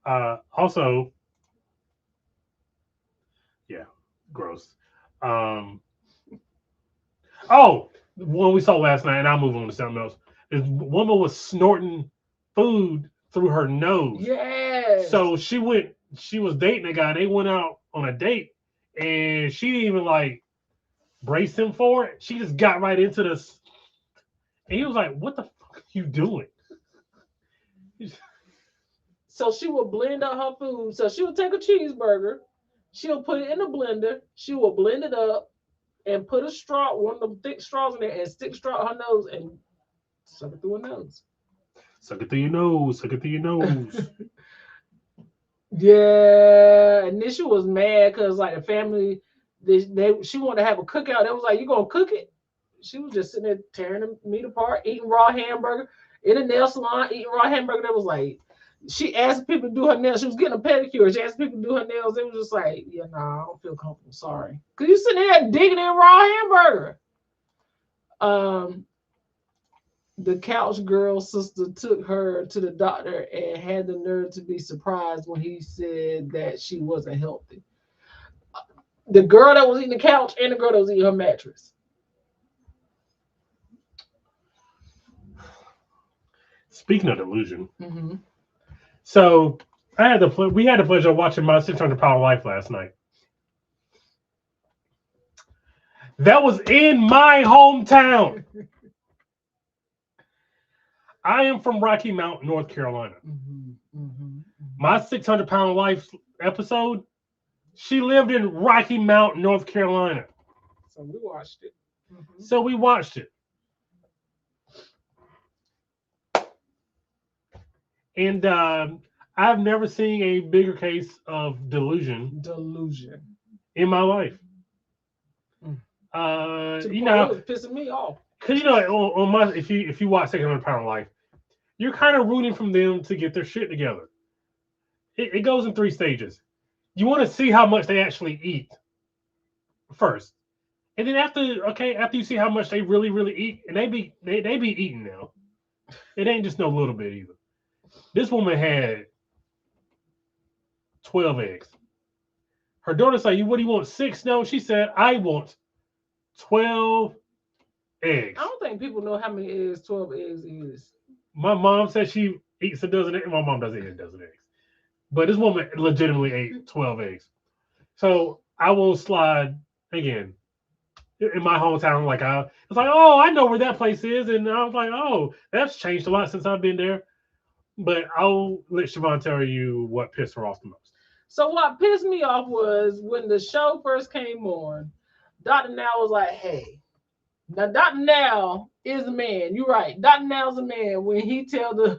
Also, yeah, gross. The one we saw last night, and I'll move on to something else. This woman was snorting food through her nose. Yes. So she was dating a guy. They went out on a date, and she didn't even like brace him for it. She just got right into this. And he was like, what the fuck are you doing? So she would blend up her food. So she would take a cheeseburger. She'll put it in the blender. She will blend it up and put a straw, one of them thick straws in there, and stick straw on her nose and suck it through her nose. Suck it through your nose. Suck it through your nose. Yeah, and then she was mad because like the family, she wanted to have a cookout. They was like, "You gonna cook it?" She was just sitting there tearing the meat apart, eating raw hamburger in a nail salon, eating raw hamburger. That was like, she asked people to do her nails. She was getting a pedicure. She asked people to do her nails. They was just like, "Yeah, nah, I don't feel comfortable. Sorry." Cause you sitting there digging in raw hamburger. Um, the couch girl sister took her to the doctor and had the nerve to be surprised when he said that she wasn't healthy. The girl that was eating the couch and the girl that was eating her mattress. Speaking of delusion, Mm-hmm. so we had the pleasure of watching my 600-pound life last night. That was in my hometown. I am from Rocky Mount, North Carolina. Mm-hmm. Mm-hmm. My 600-pound life episode, she lived in Rocky Mount, North Carolina. So we watched it. Mm-hmm. So we watched it. And I've never seen a bigger case of delusion in my life. It was pissing me off. Because on my if you watch 600-pound life, you're kind of rooting from them to get their shit together. It goes in 3 stages. You want to see how much they actually eat first, and then after you see how much they really eat, and they be eating now. It ain't just no little bit either. This woman had 12 eggs. Her daughter said, "What do you want? 6?" No, she said, "I want 12 eggs." I don't think people know how many eggs 12 eggs is. My mom said she eats a dozen eggs. My mom doesn't eat a dozen eggs. But this woman legitimately ate 12 eggs. So I will slide again in my hometown. It's like, oh, I know where that place is. And I was like, oh, that's changed a lot since I've been there. But I'll let Siobhan tell you what pissed her off the most. So what pissed me off was when the show first came on, Dr. Now was like, hey, now Dr. Now is a man. You're right. Dr. Now's a man when he tell them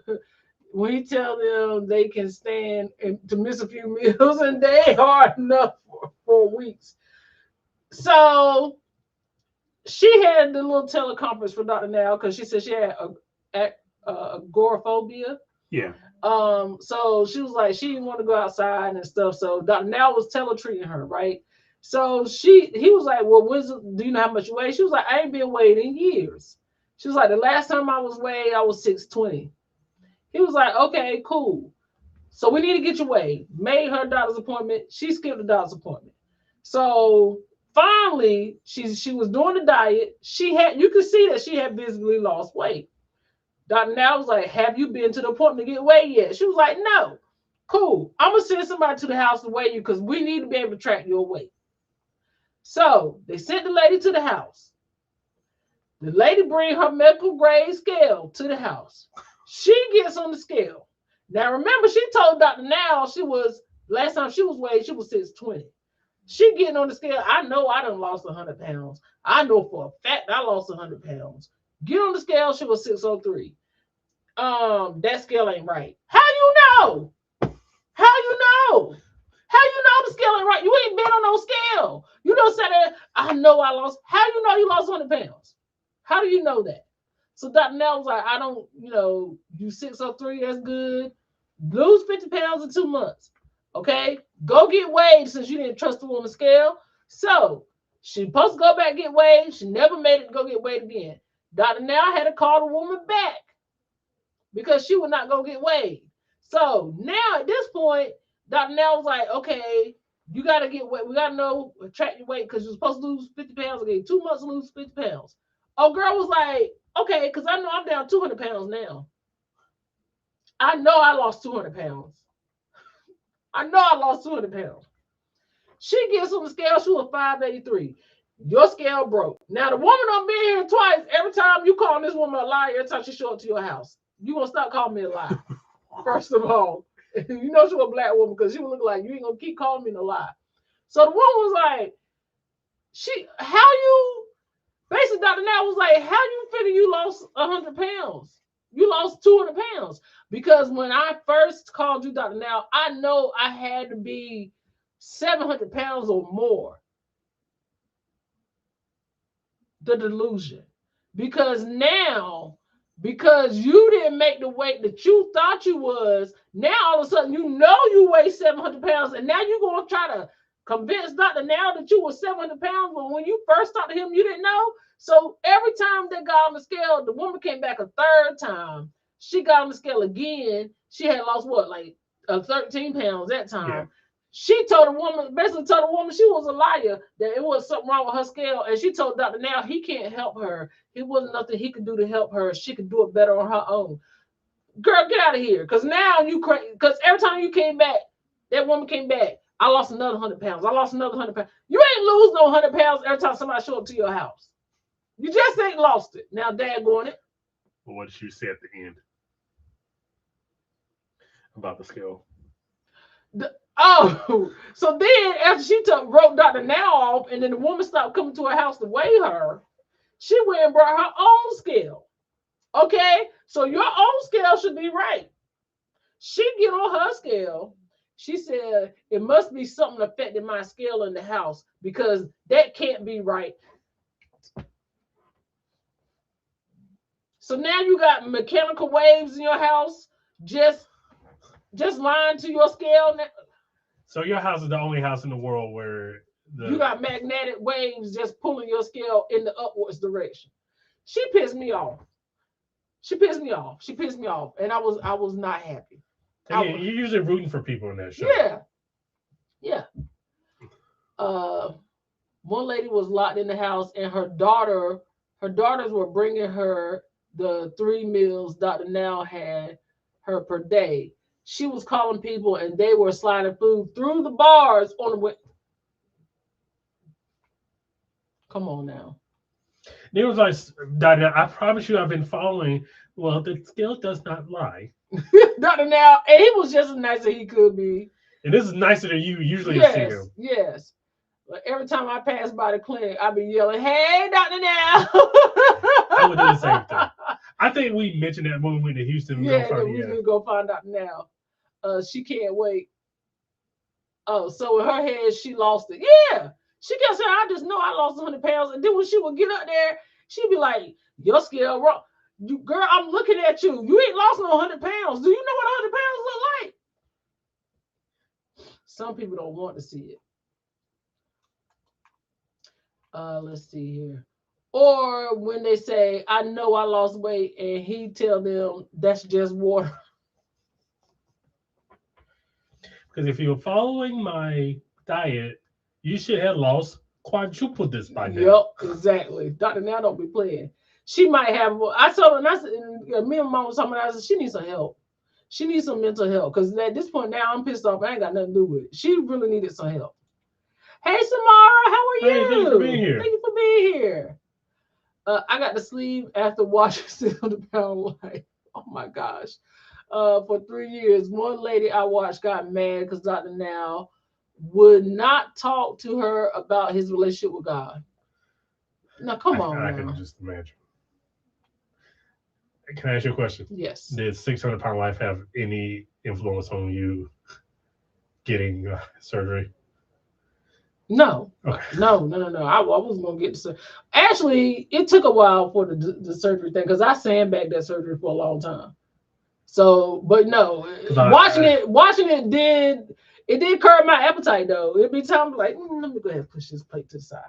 they can stand to miss a few meals and they ain't hard enough for weeks. So she had the little teleconference for Dr. Now because she said she had agoraphobia. Yeah. So she was like, she didn't want to go outside and stuff. So Dr. Now was teletreating her, right? So he was like, well, do you know how much you weigh? She was like, I ain't been weighed in years. She was like, the last time I was weighed, I was 620. He was like, okay, cool. So we need to get you weighed. Made her doctor's appointment. She skipped the doctor's appointment. So finally, she was doing the diet. You could see that she had visibly lost weight. Dr. Now was like, have you been to the appointment to get weighed yet? She was like, no. Cool. I'm going to send somebody to the house to weigh you because we need to be able to track your weight. So they sent the lady to the house. The lady bring her medical grade scale to the house. She gets on the scale. Now remember, she told Dr. Now last time she was weighed, she was 620. She getting on the scale. I know I done lost 100 pounds. I know for a fact I lost 100 pounds. Get on the scale, she was 603. That scale ain't right. How you know? How you know? How you know the scale ain't right? You ain't been on no scale. You don't say that. I know I lost. How you know you lost 100 pounds? How do you know that? So Dr. Nell was like, I don't, you 603, that's good. Lose 50 pounds in 2 months. Okay? Go get weighed since you didn't trust her on the scale. So she supposed to go back get weighed. She never made it to go get weighed again. Dr. Nell had to call the woman back because she would not go get weighed. So now at this point, Dr. Nell was like, okay, you got to get weight. We got to know, track your weight because you're supposed to lose 50 pounds again. 2 months to lose 50 pounds. Oh, girl was like, okay, because I know I'm down 200 pounds now. I know I lost 200 pounds. I know I lost 200 pounds. She gets on the scale. She was 583. Your scale broke. Now, the woman done been here twice. Every time you call this woman a liar, every time she show up to your house, you going to stop calling me a liar. First of all, you know she was a black woman because she would look like you ain't going to keep calling me a lie. So the woman was like, how you, basically Dr. Now was like, how you figure you lost 100 pounds? You lost 200 pounds. Because when I first called you Dr. Now, I know I had to be 700 pounds or more. The delusion. Because now, because you didn't make the weight that you thought you was, now all of a sudden you know you weigh 700 pounds, and now you're going to try to convince Dr. Now that you were 700 pounds, but when you first talked to him, you didn't know. So every time they got on the scale, the woman came back a third time. She got on the scale again. She had lost what, like 13 pounds that time. Yeah. She told the woman, basically told the woman she was a liar, that it was something wrong with her scale. And she told Dr. Now he can't help her. It wasn't nothing he could do to help her. She could do it better on her own. Girl, get out of here. Because now you crazy. Because every time you came back, that woman came back. I lost another 100 pounds. I lost another 100 pounds. You ain't lose no 100 pounds every time somebody show up to your house. You just ain't lost it. Now, Dad going it. Well, what did you say at the end about the scale? So then after she wrote Dr. Now off, and then the woman stopped coming to her house to weigh her, she went and brought her own scale. Okay, so your own scale should be right. She get on her scale. She said, it must be something affecting my scale in the house because that can't be right. So now you got mechanical waves in your house just lying to your scale. So your house is the only house in the world where you got magnetic waves just pulling your scale in the upwards direction. She pissed me off. And I was not happy. You're usually rooting for people in that show. Yeah. One lady was locked in the house, and her daughters were bringing her the 3 meals Dr. Now had her per day. She was calling people, and they were sliding food through the bars on the way. Come on now. It was like, I promise you I've been following. Well, the scale does not lie. Dr. Now, and he was just as nice as he could be. And this is nicer than you usually see him. Yes. But every time I pass by the clinic, I'd be yelling, "Hey, Dr. Now!" I would do the same thing. I think we mentioned that when we went to Houston. We need to go find Dr. Now. She can't wait. Oh, so in her head, she lost it. Yeah. She kept saying, I just know I lost 100 pounds. And then when she would get up there, she'd be like, your scale wrong. Girl, I'm looking at you. You ain't lost no 100 pounds. Do you know what 100 pounds look like? Some people don't want to see it. Let's see here. Or when they say, I know I lost weight, and he tell them that's just water. Because if you're following my diet, you should have lost quadruple this by now. Yep, exactly. Dr. Now don't be playing. She might have. I told her, and I said, me and Mom was talking about. I said, she needs some help. She needs some mental help because at this point now I'm pissed off. I ain't got nothing to do with it. She really needed some help. Hey, Samara, how are you? Hey, thank you for being here. Thank you for being here. I got to sleep after watching 600 Pound Life. Oh my gosh. For 3 years, one lady I watched got mad because Dr. Now would not talk to her about his relationship with God. Now, come on. I can just imagine. Can I ask you a question? Yes. Did 600 Pound Life have any influence on you getting surgery? No. Okay. No. I wasn't going to get the surgery. Actually, it took a while for the surgery thing because I sandbagged that surgery for a long time. So, but no, watching it did curb my appetite though. It'd be time like, let me go ahead and push this plate to the side.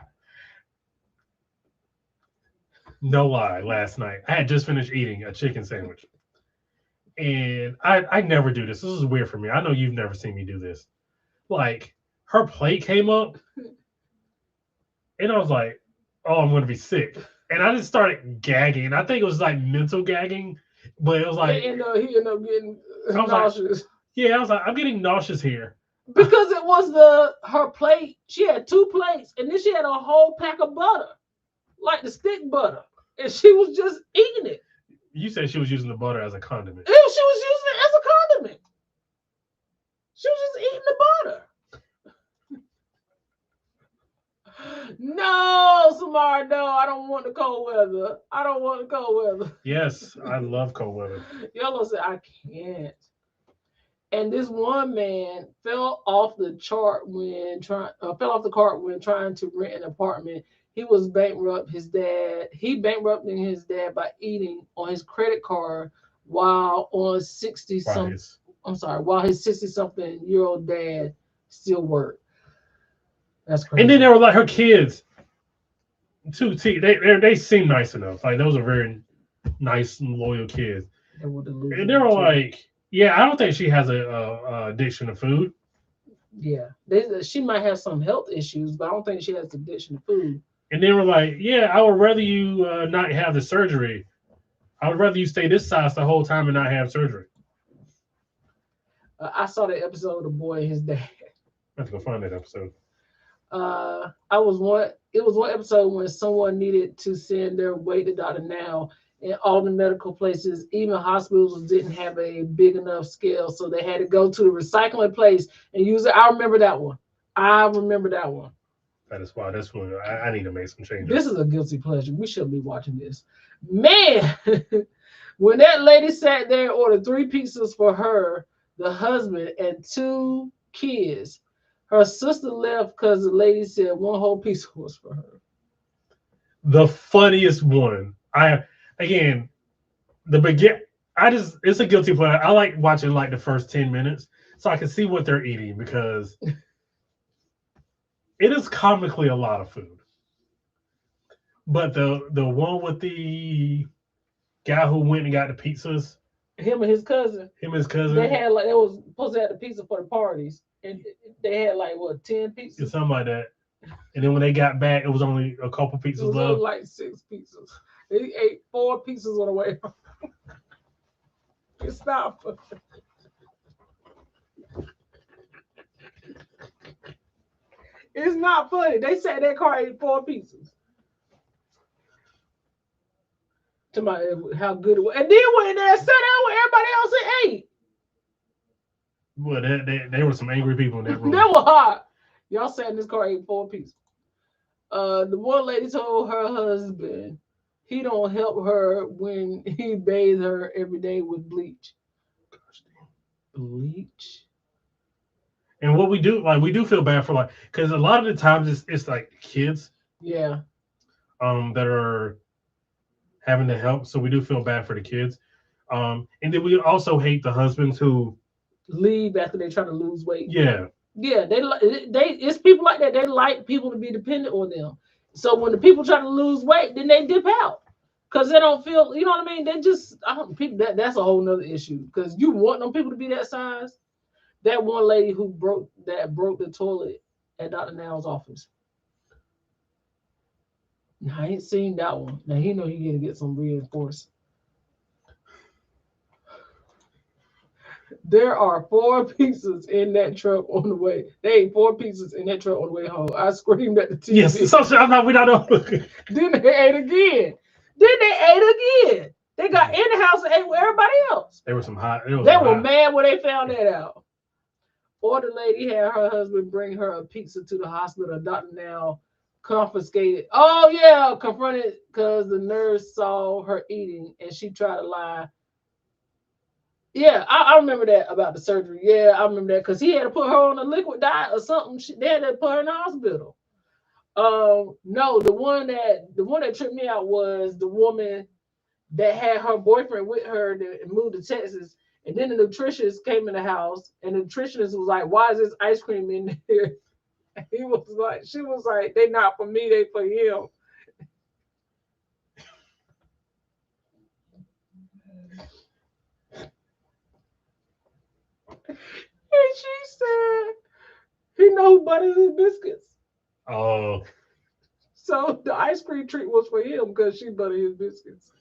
No lie, last night I had just finished eating a chicken sandwich. And I never do this. This is weird for me. I know you've never seen me do this. Like, her plate came up, and I was like, oh, I'm going to be sick. And I just started gagging. I think it was like mental gagging, but it was like... he ended up getting nauseous. I was like, I'm getting nauseous here. Because it was her plate. She had 2 plates, and then she had a whole pack of butter, like the stick butter. And she was just eating it. You said she was using the butter as a condiment. She was using it as a condiment. She was just eating the butter. No, Samara, no, I don't want the cold weather. I don't want the cold weather. Yes, I love cold weather. Yellow said, I can't. And this one man fell off the chart when fell off the cart when trying to rent an apartment. He was bankrupt. He bankrupted his dad by eating on his credit card while on 60 some. Right. I'm sorry, while his 60-something-year-old dad still worked. That's And crazy. then there were like her kids. They seem nice enough. Like those are very nice and loyal kids. They were And they were delusional too. like, yeah, I don't think she has a addiction to food. Yeah, she might have some health issues, but I don't think she has addiction to food. And they were like, yeah, I would rather you not have the surgery. I would rather you stay this size the whole time and not have surgery. I saw the episode of The Boy and His Dad. I have to go find that episode. It was one episode when someone needed to send their weight to Dr. Now, and all the medical places, even hospitals, didn't have a big enough scale, so they had to go to the recycling place and use it. I remember that one. That is why this one I need to make some changes. This is a guilty pleasure. We shouldn't be watching this. Man, when that lady sat there and ordered 3 pizzas for her, the husband, and 2 kids, her sister left because the lady said one whole pizza was for her. The funniest one. It's a guilty pleasure. I like watching like the first 10 minutes so I can see what they're eating because it is comically a lot of food. But the one with the guy who went and got the pizzas, Him and his cousin, they was supposed to have the pizza for the parties, and they had like 10 pizzas, something like that. And then when they got back, it was only a couple pizzas it was left. only like 6 pizzas. They ate 4 pizzas on the way home. It's not funny. It's not funny. They said that car ate 4 pizzas. To my how good it was, and then when they sat down with everybody else and ate. Well, they were some angry people in that room. They were hot. Y'all sat in this car ate 4 pizzas. The one lady told her husband he don't help her when he bathes her every day with bleach. Gosh damn. Bleach. And what we do feel bad for because a lot of the times it's like kids. Yeah. That are having to help, so we do feel bad for the kids. And then we also hate the husbands who leave after they try to lose weight. Yeah. Yeah, they it's people like that. They like people to be dependent on them. So when the people try to lose weight, then they dip out because they don't feel. You know what I mean? They just that's a whole nother issue because you want them people to be that size. That one lady who broke the toilet at Dr. Now's office. Now, I ain't seen that one. Now he know he gonna get some reinforced. There are 4 pizzas in that truck on the way. They ate 4 pizzas in that truck on the way home. I screamed at the TV. Yes, so I'm not. We don't know. Then they ate again. They got in the house and ate with everybody else. They were some hot. They were mad when they found that out. Or the lady had her husband bring her a pizza to the hospital. Dr. Now confiscated. Oh yeah, confronted because the nurse saw her eating and she tried to lie. Yeah, I remember that about the surgery. Yeah, I remember that because he had to put her on a liquid diet or something. They had to put her in the hospital. No, the one that tripped me out was the woman that had her boyfriend with her that moved to Texas, and then the nutritionist came in the house, and the nutritionist was like, "Why is this ice cream in there?" She was like, "They not for me, they for him." And she said, "He know who butters his biscuits." Oh. So the ice cream treat was for him because she buttered his biscuits.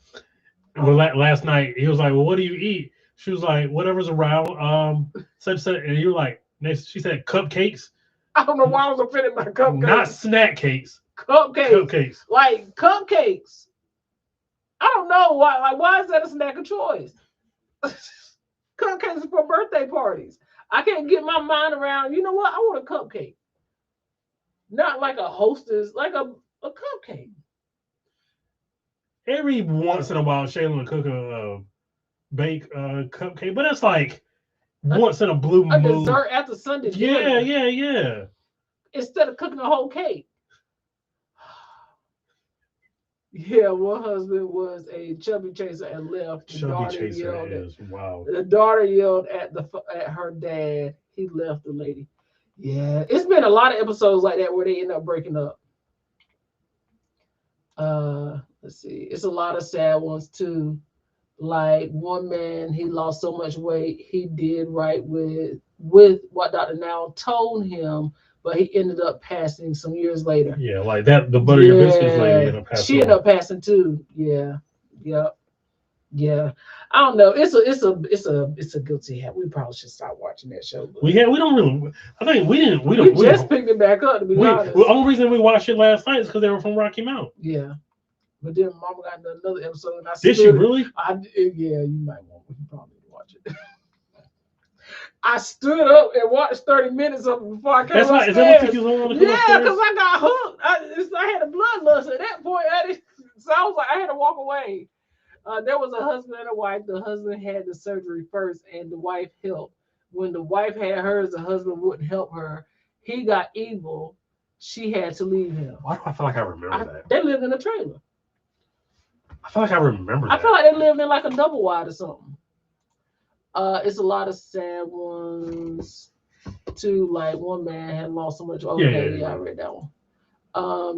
Well, last night he was like, "Well, what do you eat?" She was like, "Whatever's around." Such and you were like, she said, "Cupcakes." I don't know why I was offended by cupcakes. Not snack cakes. Cupcakes. Like cupcakes. I don't know why. Like, why is that a snack of choice? Cupcakes for birthday parties. I can't get my mind around. You know what? I want a cupcake. Not like a hostess, like a cupcake. Every once in a while, Shayla will cook a bake cupcake, but that's like once in a blue A moon. dessert after Sunday Yeah, dinner. yeah. Instead of cooking a whole cake. Yeah, one husband was a chubby chaser and left. Chubby chaser is wow. The daughter yelled at her dad. He left the lady. Yeah, it's been a lot of episodes like that where they end up breaking up. Let's see. It's a lot of sad ones too. Like one man, he lost so much weight, he did right with what Dr. Now told him, but he ended up passing some years later. Yeah, like that. The butter your biscuits lady ended up passing. She ended up passing too. Yeah, yeah. I don't know. It's a guilty hat. We probably should stop watching that show. We don't really. I think we didn't. We just picked it back up to be honest. The only reason we watched it last night is because they were from Rocky Mount. Yeah. But then Mama got another episode, and did she really? Yeah, you might want. You probably need to watch it. I stood up and watched 30 minutes of it before I came upstairs. Is that what took you long to come upstairs? Yeah, because I got hooked. I had a bloodlust at that point. So I was like, I had to walk away. There was a husband and a wife. The husband had the surgery first, and the wife helped. When the wife had hers, the husband wouldn't help her. He got evil. She had to leave him. Why do I feel like I remember that? They lived in a trailer. I feel like I remember that. I feel like they lived in like a double wide or something. It's a lot of sad ones too. Like one man had lost so much. Okay, yeah, I read that one.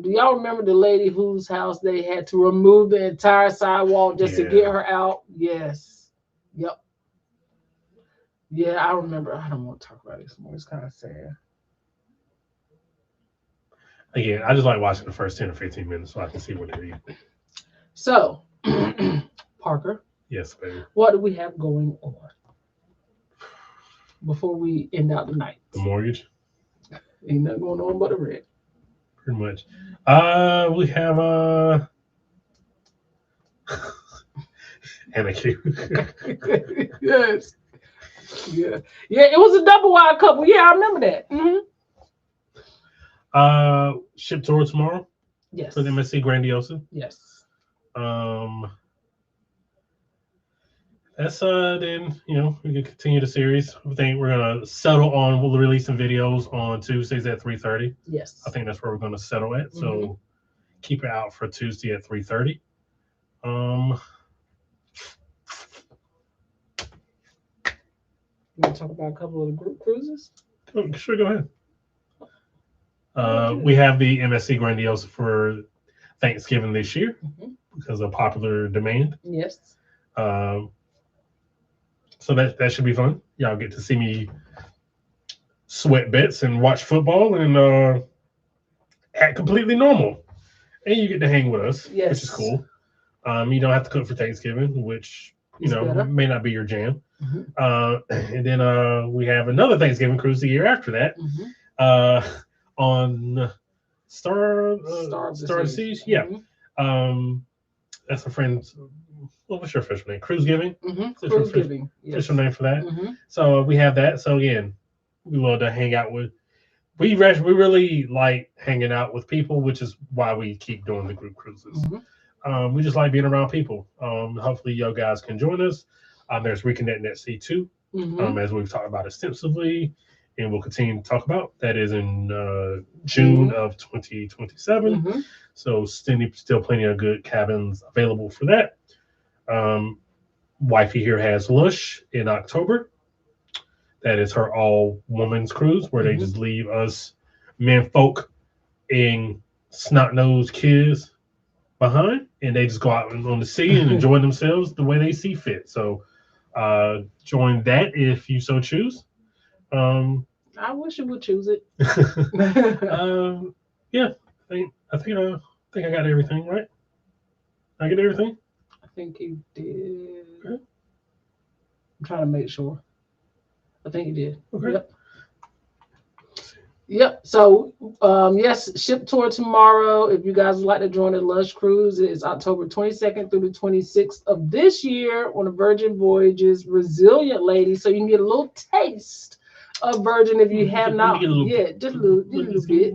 Do y'all remember the lady whose house they had to remove the entire sidewalk just to get her out? Yes. Yep. Yeah, I remember. I don't want to talk about this more. It's kind of sad. Again, I just like watching the first 10 or 15 minutes so I can see what they're eating. So, Parker. Yes, baby. What do we have going on before we end out the night? The mortgage. Ain't nothing going on but the rent. Pretty much. We have Anakin. Yes. Yeah. Yeah, it was a double wide couple. Yeah, I remember that. Mm-hmm. Ship tour tomorrow. Yes. For the MSC Grandiosa. Yes. That's then we can continue the series. I think we're gonna settle on we'll release some videos on Tuesdays at 3:30. Yes. I think that's where we're gonna settle at. Mm-hmm. So keep it out for Tuesday at 3:30. You want to talk about a couple of the group cruises? Sure, go ahead. We have the MSC Grandiosa for Thanksgiving this year because of popular demand. Yes. So that should be fun. Y'all get to see me sweat bets and watch football and act completely normal. And you get to hang with us, which is cool. You don't have to cook for Thanksgiving, which may not be your jam. And then we have another Thanksgiving cruise the year after that on Star Seas. Yeah. That's a friend's. What was your official name? Cruise Giving? Cruise Giving. Official name for that. So we have that. So again, we love to hang out with. We really like hanging out with people, which is why we keep doing the group cruises. We just like being around people. Hopefully, you guys can join us. There's Reconnecting at Sea 2, as we've talked about extensively, and we'll continue to talk about. That is in June of 2027. So still plenty of good cabins available for that. Wifey here has Lush in October. That is her all women's cruise where they just leave us men folk and snot-nosed kids behind, and they just go out on the sea and enjoy themselves the way they see fit. So join that if you so choose. I wish you would choose it. Yeah, I think I got everything right. I get everything. I think you did. Okay. I'm trying to make sure. I think you did. Okay. Yep. So, yes, ship tour tomorrow. If you guys would like to join the Lush Cruise, it is October 22nd through the 26th of this year on the Virgin Voyages Resilient Lady. So you can get a little taste of Virgin if you have not Get a little, yet. Just a little bit.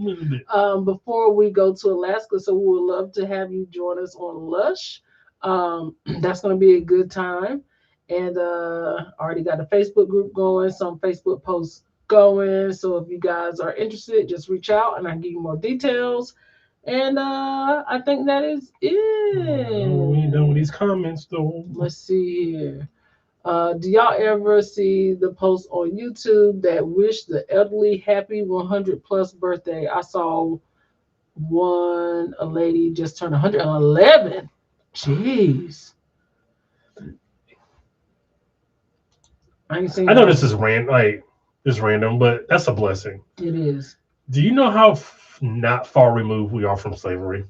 Before we go to Alaska, so we would love to have you join us on Lush. That's going to be a good time. And already got the Facebook group going, some Facebook posts going. So if you guys are interested, just reach out and I can give you more details. And I think that is it. We ain't done with these comments though. Let's see here. Do y'all ever see the post on YouTube that wish the elderly happy 100 plus birthday? I saw a lady just turned 111. Jeez. I know this is random, but that's a blessing. It is. Do you know how not far removed we are from slavery?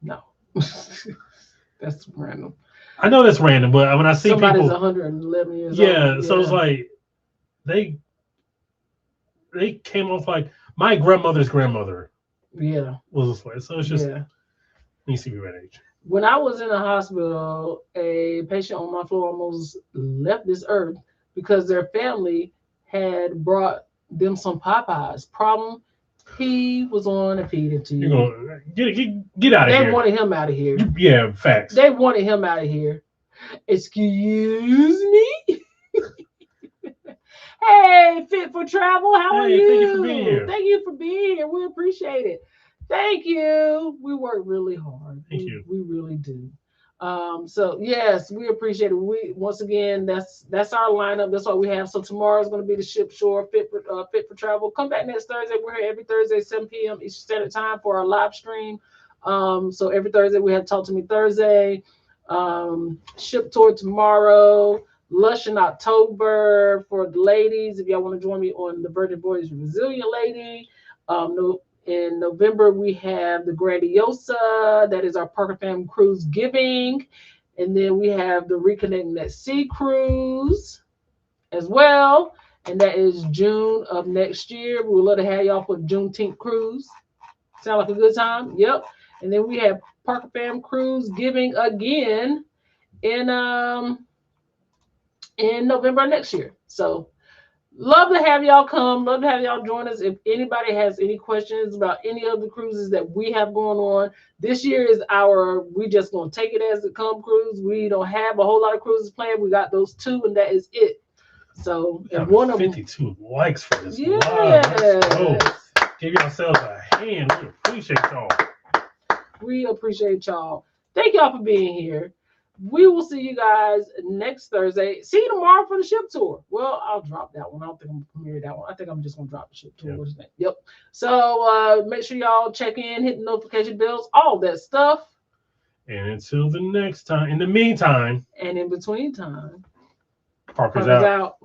No. That's random. I know that's random, but when I see somebody's people, 111 years old. So it's like they came off like my grandmother's grandmother. Yeah. Was a slave. So it's just needs to be that age. When I was in the hospital, a patient on my floor almost left this earth because their family had brought them some Popeyes. Problem, he was on a feed it to you. Get out of here. They wanted him out of here. Yeah, facts. They wanted him out of here. Excuse me? Hey, Fit for Travel, how are you? Thank you for being here. Thank you for being here. We appreciate it. Thank you. We work really hard. Thank you. We really do. So yes, we appreciate it. We once again, that's our lineup. That's what we have. So tomorrow is going to be the Ship Shore Fit for Travel. Come back next Thursday. We're here every Thursday, 7 p.m. Eastern Standard Time for our live stream. So every Thursday we have Talk to Me Thursday. Ship Tour tomorrow. Lush in October for the ladies. If y'all want to join me on the Virgin Voyage Resilient Lady. In November, we have the Grandiosa. That is our Parker Fam Cruise Giving. And then we have the Reconnecting at Sea Cruise as well. And that is June of next year. We would love to have y'all for the Juneteenth cruise. Sound like a good time? Yep. And then we have Parker Fam Cruise Giving again in November next year. So love to have y'all come. Love to have y'all join us. If anybody has any questions about any of the cruises that we have going on, this year is we just going to take it as it come cruise. We don't have a whole lot of cruises planned. We got those 2 and that is it. So and one of 52 likes for this. Yes. Wow, give yourselves a hand. We appreciate y'all. We appreciate y'all. Thank y'all for being here. We will see you guys next Thursday. See you tomorrow for the ship tour. Well, I'll drop that one. I don't think I'm going to premiere that one. I think I'm just going to drop the ship tour. Yep. So make sure y'all check in, hit the notification bells, all that stuff. And until the next time, in the meantime. And in between time. Parker's out.